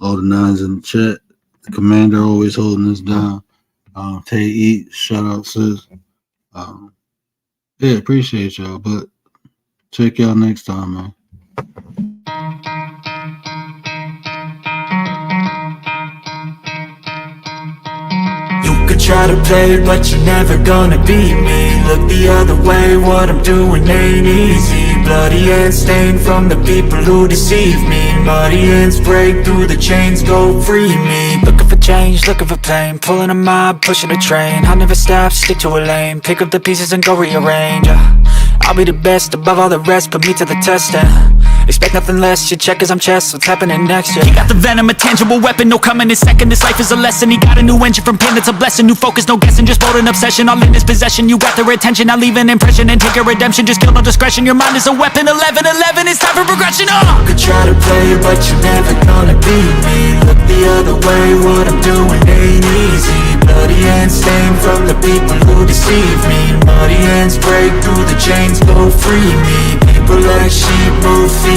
All the 9s in the chat. The commander always holding us down. Tay Eat, shout out sis. Yeah, appreciate y'all, but check y'all next time, man. You could try to play, but you're never gonna beat me. Look the other way, what I'm doing ain't easy. Bloody hands stained from the people who deceive me. Muddy hands break through the chains, go free me. Looking for change, looking for pain, pulling a mob, pushing a train. I'll never stop, stick to a lane, pick up the pieces and go rearrange. I'll be the best above all the rest, put me to the test and expect nothing less, you check as I'm chess, what's happening next, yeah. He got the venom, a tangible weapon, no coming in second. This life is a lesson, he got a new engine from pain, it's a blessing. New focus, no guessing, just bold and obsession. All in his possession, you got their attention. I leave an impression and take your redemption. Just kill no discretion, your mind is a weapon. 11-11, it's time for progression, You could try to play, but you're never gonna beat me. Look the other way, what I'm doing ain't easy. Bloody hands stained from the people who deceive me. Muddy hands break through the chains, go free me. People like sheep move feet.